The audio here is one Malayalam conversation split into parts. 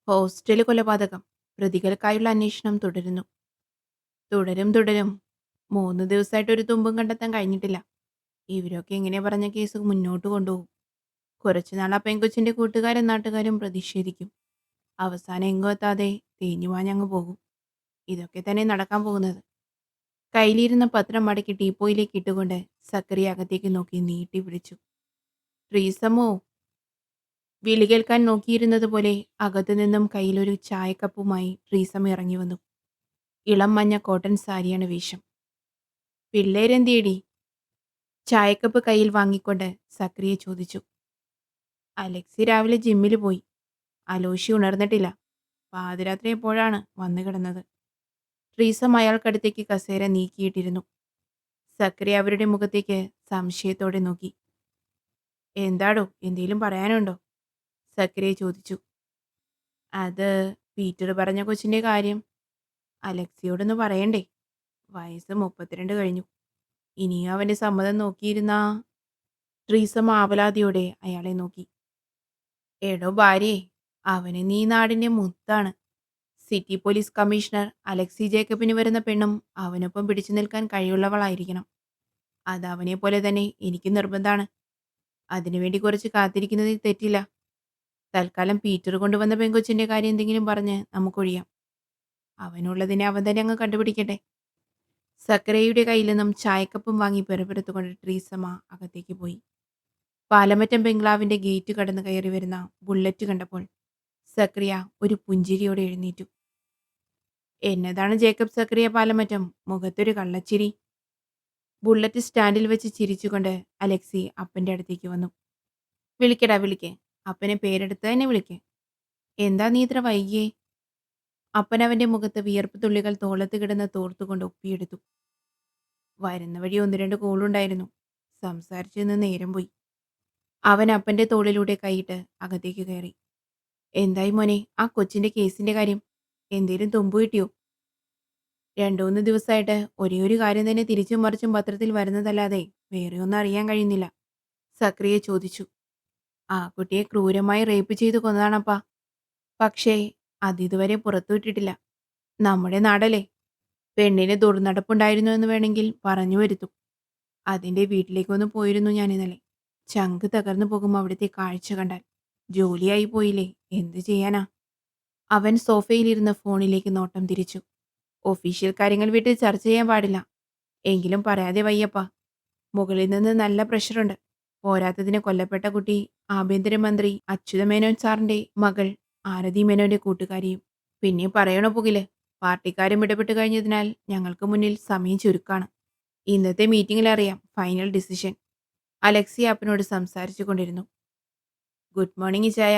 ഹോസ്റ്റല് കൊലപാതകം പ്രതികൾക്കായുള്ള അന്വേഷണം തുടരുന്നു. തുടരും. 3 ദിവസമായിട്ട് ഒരു തുമ്പും കണ്ടെത്താൻ കഴിഞ്ഞിട്ടില്ല. ഇവരൊക്കെ എങ്ങനെ പറഞ്ഞ കേസ് മുന്നോട്ട് കൊണ്ടുപോകും. കുറച്ചുനാൾ ആ പെങ്കൊച്ചിന്റെ കൂട്ടുകാരും നാട്ടുകാരും പ്രതിഷേധിക്കും. അവസാനം എങ്ങും എത്താതെ തേഞ്ഞുമാഞ്ഞങ്ങ് പോകും. ഇതൊക്കെ തന്നെ നടക്കാൻ പോകുന്നത്. കയ്യിലിരുന്ന പത്രം മടക്കി ടീപ്പോയിലേക്ക് ഇട്ടുകൊണ്ട് സക്കറിയ അകത്തേക്ക് നോക്കി നീട്ടി പിടിച്ചു. ട്രീസമ്മോ, വിളി കേൾക്കാൻ നോക്കിയിരുന്നത് പോലെ അകത്തുനിന്നും കയ്യിലൊരു ചായക്കപ്പുമായി ട്രീസമ്മ ഇറങ്ങി വന്നു. ഇളം മഞ്ഞ കോട്ടൺ സാരിയാണ് വേഷം. പിള്ളേരെന്തിയടി? ചായക്കപ്പ് കയ്യിൽ വാങ്ങിക്കൊണ്ട് സക്രിയ ചോദിച്ചു. അലക്സി രാവിലെ ജിമ്മിൽ പോയി. അലോഷി ഉണർന്നിട്ടില്ല. പാതിരാത്രി എപ്പോഴാണ് വന്നു കിടന്നത്. ട്രീസം അയാൾക്കടുത്തേക്ക് കസേര നീക്കിയിട്ടിരുന്നു. സക്രിയ അവരുടെ മുഖത്തേക്ക് സംശയത്തോടെ നോക്കി. എന്താടോ, എന്തേലും പറയാനുണ്ടോ? സക്രിയ ചോദിച്ചു. അത് പീറ്റർ പറഞ്ഞ കൊച്ചിന്റെ കാര്യം അലക്സിയോടൊന്ന് പറയണ്ടേ? വയസ്സ് 32 കഴിഞ്ഞു. ഇനിയും അവന്റെ സമ്മതം നോക്കിയിരുന്നാ. ട്രീസം ആവലാതിയോടെ അയാളെ നോക്കി. എടോ ഭാര്യയെ, അവന് നീ നാടിന്റെ മുത്താണ്. സിറ്റി പോലീസ് കമ്മീഷണർ അലക്സി ജേക്കബിന് വരുന്ന പെണ്ണും അവനൊപ്പം പിടിച്ചു നിൽക്കാൻ കഴിവുള്ളവളായിരിക്കണം. അത് അവനെ പോലെ തന്നെ എനിക്ക് നിർബന്ധമാണ്. അതിനുവേണ്ടി കുറച്ച് കാത്തിരിക്കുന്നതിൽ തെറ്റില്ല. തൽക്കാലം പീറ്റർ കൊണ്ടുവന്ന പെങ്കൊച്ചിന്റെ കാര്യം എന്തെങ്കിലും പറഞ്ഞ് നമുക്കൊഴിയാം. അവനുള്ളതിനെ അവൻ തന്നെ അങ്ങ് കണ്ടുപിടിക്കട്ടെ. സക്കരയുടെ കയ്യിൽ നിന്നും ചായക്കപ്പും വാങ്ങി പെറുപെറുത്തുകൊണ്ട് ട്രീസമ്മ അകത്തേക്ക് പോയി. പാലമറ്റം ബംഗ്ലാവിന്റെ ഗേറ്റ് കടന്ന് കയറി വരുന്ന ബുള്ളറ്റ് കണ്ടപ്പോൾ സക്രിയ ഒരു പുഞ്ചിരിയോടെ എഴുന്നേറ്റു. എന്നതാണ് ജേക്കബ് സക്രിയ പാലമറ്റം, മുഖത്തൊരു കള്ളച്ചിരി. ബുള്ളറ്റ് സ്റ്റാൻഡിൽ വെച്ച് ചിരിച്ചുകൊണ്ട് അലക്സി അപ്പന്റെ അടുത്തേക്ക് വന്നു. വിളിക്കടാ, വിളിക്കേ. അപ്പനെ പേരെടുത്ത് തന്നെ വിളിക്കേ. എന്താ നീ ഇത്ര വൈകിയേ? അപ്പൻ അവന്റെ മുഖത്ത് വിയർപ്പ് തുള്ളികൾ തോളത്ത് കിടന്ന് തോർത്തുകൊണ്ട് ഒപ്പിയെടുത്തു. വരുന്ന വഴി 1-2 കോളുണ്ടായിരുന്നു. സംസാരിച്ചു നിന്ന് നേരം പോയി. അവൻ അപ്പന്റെ തോളിലൂടെ കൈയിട്ട് അകത്തേക്ക് കയറി. എന്തായി മോനെ ആ കൊച്ചിന്റെ കേസിന്റെ കാര്യം? എന്തേലും തുമ്പു കിട്ടിയോ? 2-3 ദിവസമായിട്ട് ഒരേ ഒരു കാര്യം തന്നെ തിരിച്ചും മറിച്ചും പത്രത്തിൽ വരുന്നതല്ലാതെ വേറെ ഒന്നും അറിയാൻ കഴിയുന്നില്ല. സക്രിയ ചോദിച്ചു. ആ കുട്ടിയെ ക്രൂരമായി റേപ്പ് ചെയ്ത് കൊന്നതാണപ്പാ. പക്ഷേ അതിതുവരെ പുറത്തുവിട്ടിട്ടില്ല. നമ്മുടെ നാടല്ലേ, പെണ്ണിന് ദുർനടപ്പുണ്ടായിരുന്നു എന്ന് വേണമെങ്കിൽ പറഞ്ഞു വരുത്തും. അതിന്റെ വീട്ടിലേക്കൊന്ന് പോയിരുന്നു ഞാൻ ഇന്നലെ. ചങ്ക് തകർന്നു പോകും അവിടുത്തെ കാഴ്ച കണ്ടാൽ. ജോലിയായി പോയില്ലേ, എന്ത് ചെയ്യാനാ? അവൻ സോഫയിലിരുന്ന് ഫോണിലേക്ക് നോട്ടം തിരിച്ചു. ഒഫീഷ്യൽ കാര്യങ്ങൾ വീട്ടിൽ ചർച്ച ചെയ്യാൻ പാടില്ല. എങ്കിലും പറയാതെ വയ്യപ്പാ. മുകളിൽ നിന്ന് നല്ല പ്രഷറുണ്ട്. പോരാത്തതിന് കൊല്ലപ്പെട്ട കുട്ടി ആഭ്യന്തരമന്ത്രി അച്യുതമേനോൻ സാറിന്റെ മകൾ ആരതി മേനോന്റെ കൂട്ടുകാരിയും. പിന്നെ പറയണോ പുകില്, പാർട്ടിക്കാരും ഇടപെട്ട് കഴിഞ്ഞതിനാൽ ഞങ്ങൾക്ക് മുന്നിൽ സമയം ചുരുക്കാണ്. ഇന്നത്തെ മീറ്റിംഗിൽ അറിയാം ഫൈനൽ ഡിസിഷൻ. അലക്സി അപ്പനോട് സംസാരിച്ചു കൊണ്ടിരുന്നു. ഗുഡ് മോർണിംഗ് ഇച്ചായ.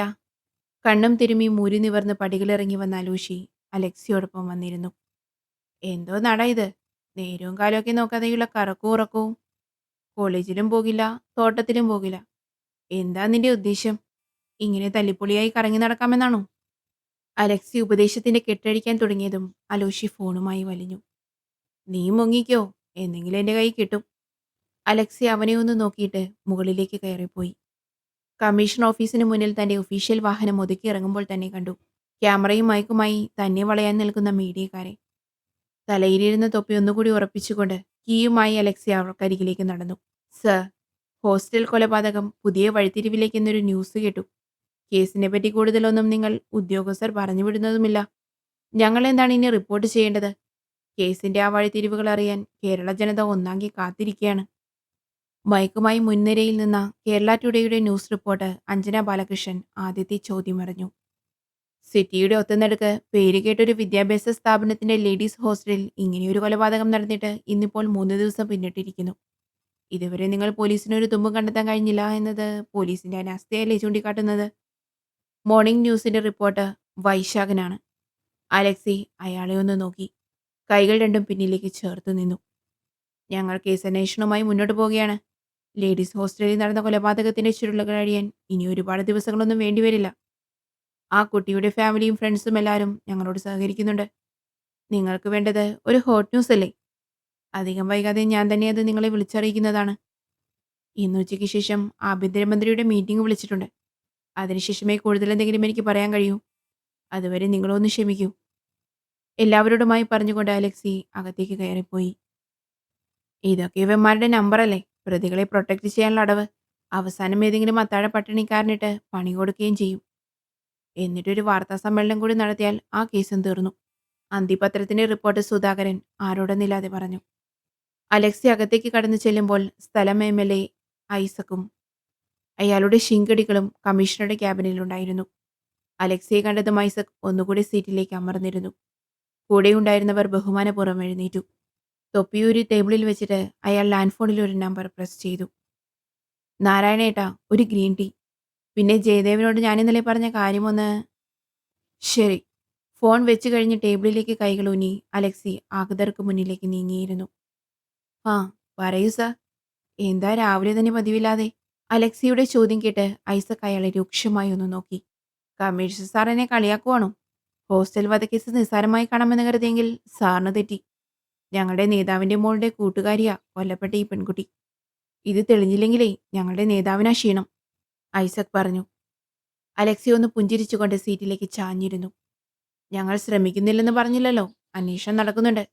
കണ്ണും തിരുമ്മി മൂരി നിവർന്ന് പടികളിറങ്ങി വന്ന അലൂഷി അലക്സിയോടൊപ്പം വന്നിരുന്നു. എന്തോ നട ഇത്, നേരവും കാലമൊക്കെ നോക്കാതെയുള്ള കറക്കവും ഉറക്കവും. കോളേജിലും പോകില്ല, തോട്ടത്തിലും പോകില്ല. എന്താ നിന്റെ ഉദ്ദേശം? ഇങ്ങനെ തല്ലിപ്പൊളിയായി കറങ്ങി നടക്കാമെന്നാണോ? അലക്സി ഉപദേശത്തിന്റെ കെട്ടഴിക്കാൻ തുടങ്ങിയതും അലൂഷി ഫോണുമായി വലിഞ്ഞു. നീ മുങ്ങിക്കോ, എന്തെങ്കിലും എന്റെ കൈ കിട്ടും. അലക്സി അവനെ ഒന്ന് നോക്കിയിട്ട് മുകളിലേക്ക് കയറിപ്പോയി. കമ്മീഷൻ ഓഫീസിന് മുന്നിൽ തന്റെ ഒഫീഷ്യൽ വാഹനം ഒതുക്കി ഇറങ്ങുമ്പോൾ തന്നെ കണ്ടു ക്യാമറയും മയക്കുമായി തന്നെ വളയാൻ നിൽക്കുന്ന മീഡിയക്കാരെ. തലയിലിരുന്ന തൊപ്പി ഒന്നുകൂടി ഉറപ്പിച്ചുകൊണ്ട് കീയുമായി അലക്സി അവർക്കരികിലേക്ക് നടന്നു. സർ, ഹോസ്റ്റൽ കൊലപാതകം പുതിയ വഴിത്തിരിവിലേക്കെന്നൊരു ന്യൂസ് കേട്ടു. കേസിനെ പറ്റി കൂടുതലൊന്നും നിങ്ങൾ ഉദ്യോഗസ്ഥർ പറഞ്ഞു വിടുന്നതുമില്ല. ഞങ്ങൾ എന്താണ് ഇനി റിപ്പോർട്ട് ചെയ്യേണ്ടത്? കേസിന്റെ ആ വഴിത്തിരിവുകൾ അറിയാൻ കേരള ജനത ഒന്നാങ്കി കാത്തിരിക്കുകയാണ്. മയക്കുമായി മുൻനിരയിൽ നിന്ന കേരള ടുഡേയുടെ ന്യൂസ് റിപ്പോർട്ടർ അഞ്ജന ബാലകൃഷ്ണൻ ആദ്യത്തെ ചോദ്യം അറിഞ്ഞു. സിറ്റിയുടെ ഒത്തുനടുക്ക് പേരുകേട്ടൊരു വിദ്യാഭ്യാസ സ്ഥാപനത്തിന്റെ ലേഡീസ് ഹോസ്റ്റലിൽ ഇങ്ങനെയൊരു കൊലപാതകം നടന്നിട്ട് ഇന്നിപ്പോൾ 3 ദിവസം പിന്നിട്ടിരിക്കുന്നു. ഇതുവരെ നിങ്ങൾ പോലീസിനൊരു തുമ്പും കണ്ടെത്താൻ കഴിഞ്ഞില്ല എന്നത് പോലീസിന്റെ അനാസ്ഥയല്ലേ ചൂണ്ടിക്കാട്ടുന്നത്? മോർണിംഗ് ന്യൂസിന്റെ റിപ്പോർട്ടർ വൈശാഖനാണ്. അലക്സി അയാളെ ഒന്ന് നോക്കി. കൈകൾ രണ്ടും പിന്നിലേക്ക് ചേർത്ത് നിന്നു. ഞങ്ങൾ കേസന്വേഷണവുമായി മുന്നോട്ട് പോവുകയാണ്. ലേഡീസ് ഹോസ്റ്റലിൽ നടന്ന കൊലപാതകത്തിന്റെ ചുരുളുകൾ അഴിയാൻ ഇനി ഒരുപാട് ദിവസങ്ങളൊന്നും വേണ്ടിവരില്ല. ആ കുട്ടിയുടെ ഫാമിലിയും ഫ്രണ്ട്സും എല്ലാവരും ഞങ്ങളോട് സഹകരിക്കുന്നുണ്ട്. നിങ്ങൾക്ക് വേണ്ടത് ഒരു ഹോട്ട് ന്യൂസ് അല്ലേ? അധികം വൈകാതെ ഞാൻ തന്നെ അത് നിങ്ങളെ വിളിച്ചറിയിക്കുന്നതാണ്. ഇന്ന് ഉച്ചയ്ക്ക് ശേഷം ആഭ്യന്തരമന്ത്രിയുടെ മീറ്റിംഗ് വിളിച്ചിട്ടുണ്ട്. അതിനുശേഷമേ കൂടുതൽ എന്തെങ്കിലും എനിക്ക് പറയാൻ കഴിയൂ. അതുവരെ നിങ്ങളൊന്ന് ക്ഷമിക്കൂ. എല്ലാവരോടുമായി പറഞ്ഞുകൊണ്ട് അലക്സി അകത്തേക്ക് കയറിപ്പോയി. ഇതൊക്കെ ഇവന്മാരുടെ നമ്പറല്ലേ, പ്രതികളെ പ്രൊട്ടക്ട് ചെയ്യാനുള്ള അടവ്. അവസാനം ഏതെങ്കിലും അത്താഴ പട്ടിണിക്കാരനിട്ട് പണി കൊടുക്കുകയും ചെയ്യും. എന്നിട്ടൊരു വാർത്താ സമ്മേളനം കൂടി നടത്തിയാൽ ആ കേസും തീർന്നു. അന്തിപത്രത്തിന്റെ റിപ്പോർട്ട് സുധാകരൻ ആരോടെന്നില്ലാതെ പറഞ്ഞു. അലക്സി അകത്തേക്ക് കടന്നു ചെല്ലുമ്പോൾ സ്ഥലം എം.എൽ.എ. ഐസക്കും അയാളുടെ ശിങ്കടികളും കമ്മീഷണറുടെ ക്യാബിനിലുണ്ടായിരുന്നു. അലക്സിയെ കണ്ടതും ഐസക് ഒന്നുകൂടി സീറ്റിലേക്ക് അമർന്നിരുന്നു. കൂടെയുണ്ടായിരുന്നവർ ബഹുമാനപൂർവ്വം എഴുന്നേറ്റു. തൊപ്പിയൂരി ടേബിളിൽ വെച്ചിട്ട് അയാൾ ലാൻഡ് ഫോണിൽ ഒരു നമ്പർ പ്രസ് ചെയ്തു. നാരായണേട്ടാ, ഒരു ഗ്രീൻ ടീ. പിന്നെ ജയദേവനോട് ഞാൻ ഇന്നലെ പറഞ്ഞ കാര്യമൊന്ന്. ശരി. ഫോൺ വെച്ച് കഴിഞ്ഞ് ടേബിളിലേക്ക് കൈകളൂന്നി അലക്സി ആഗതർക്ക് മുന്നിലേക്ക് നീങ്ങിയിരുന്നു. ആ, പറയൂ സർ. എന്താ രാവിലെ തന്നെ പതിവില്ലാതെ? അലക്സിയുടെ ചോദ്യം കേട്ട് ഐസക് അയാളെ രൂക്ഷമായി ഒന്ന് നോക്കി. കമ്മീഷണർ സാർ എന്നെ കളിയാക്കുവാണോ? ഹോസ്റ്റൽ വധക്കേസ് നിസ്സാരമായി കാണാമെന്ന് കരുതിയെങ്കിൽ സാറിന് തെറ്റി. ഞങ്ങളുടെ നേതാവിന്റെ മോളുടെ കൂട്ടുകാരിയാ കൊല്ലപ്പെട്ട ഈ പെൺകുട്ടി. ഇത് തെളിഞ്ഞില്ലെങ്കിലേ ഞങ്ങളുടെ നേതാവിനാ ക്ഷീണം, ഐസക് പറഞ്ഞു. അലക്സി ഒന്ന് പുഞ്ചിരിച്ചുകൊണ്ട് സീറ്റിലേക്ക് ചാഞ്ഞിരുന്നു. ഞങ്ങൾ ശ്രമിക്കുന്നില്ലെന്ന് പറഞ്ഞില്ലല്ലോ. അന്വേഷണം നടക്കുന്നുണ്ട്.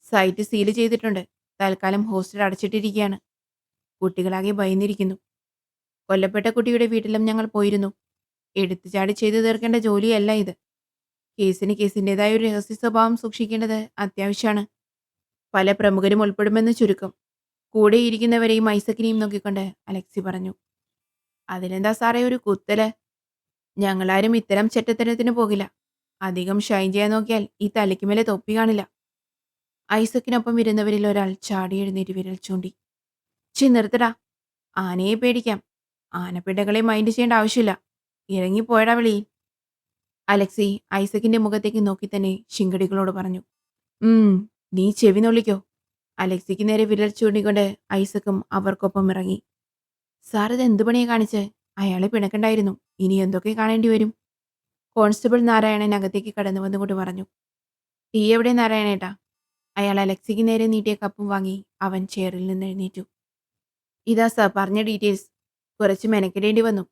സൈറ്റ് സീൽ ചെയ്തിട്ടുണ്ട്. തൽക്കാലം ഹോസ്റ്റൽ അടച്ചിട്ടിരിക്കുകയാണ്. കുട്ടികളാകെ ഭയന്നിരിക്കുന്നു. കൊല്ലപ്പെട്ട കുട്ടിയുടെ വീട്ടിലും ഞങ്ങൾ പോയിരുന്നു. എടുത്തുചാടി ചെയ്തു തീർക്കേണ്ട ജോലിയല്ല ഇത്. കേസിന് കേസിൻ്റെതായ ഒരു രഹസ്യ സ്വഭാവം സൂക്ഷിക്കേണ്ടത് അത്യാവശ്യമാണ്. പല പ്രമുഖരും ഉൾപ്പെടുമെന്ന് ചുരുക്കം. കൂടെ ഇരിക്കുന്നവരെയും ഐസക്കിനെയും നോക്കിക്കൊണ്ട് അലക്സി പറഞ്ഞു. അതിനെന്താ സാറേ ഒരു കുത്തല്? ഞങ്ങളാരും ഇത്തരം ചെറ്റത്തരത്തിന് പോകില്ല. അധികം ഷൈൻ ചെയ്യാൻ നോക്കിയാൽ ഈ തലയ്ക്ക് മേലെ തൊപ്പി കാണില്ല. ഐസക്കിനൊപ്പം ഇരുന്നവരിൽ ഒരാൾ ചാടി എഴുന്നേറ്റ് വിരൽ ചൂണ്ടി. നിർത്തടാ. ആനയെ പേടിക്കാം. ആനപ്പിണ്ടകളെ മൈൻഡ് ചെയ്യേണ്ട ആവശ്യമില്ല. ഇറങ്ങിപ്പോയടാ വെളിയിൽ. അലക്സി ഐസക്കിന്റെ മുഖത്തേക്ക് നോക്കി തന്നെ ശിങ്കടികളോട് പറഞ്ഞു. നീ ചെവി നൊള്ളിക്കോ. അലക്സിക്ക് നേരെ വിരൽ ചൂണ്ടിക്കൊണ്ട് ഐസക്കും അവർക്കൊപ്പം ഇറങ്ങി. സാർ ഇത് എന്തു പണിയെ കാണിച്ച്? അയാളെ പിണക്കണ്ടായിരുന്നു. ഇനി എന്തൊക്കെ കാണേണ്ടി വരും? കോൺസ്റ്റബിൾ നാരായണൻ അകത്തേക്ക് കടന്നു വന്നുകൊണ്ട് പറഞ്ഞു. ടീ എവിടെ നാരായണേട്ടാ? അയാൾ അലക്സിക്ക് നേരെ നീട്ടിയ കപ്പും വാങ്ങി അവൻ ചെയറിൽ നിന്ന് എഴുന്നേറ്റു. ഇതാ സാർ പറഞ്ഞ ഡീറ്റെയിൽസ്. കുറച്ച് മെനക്കെടേണ്ടി വന്നു.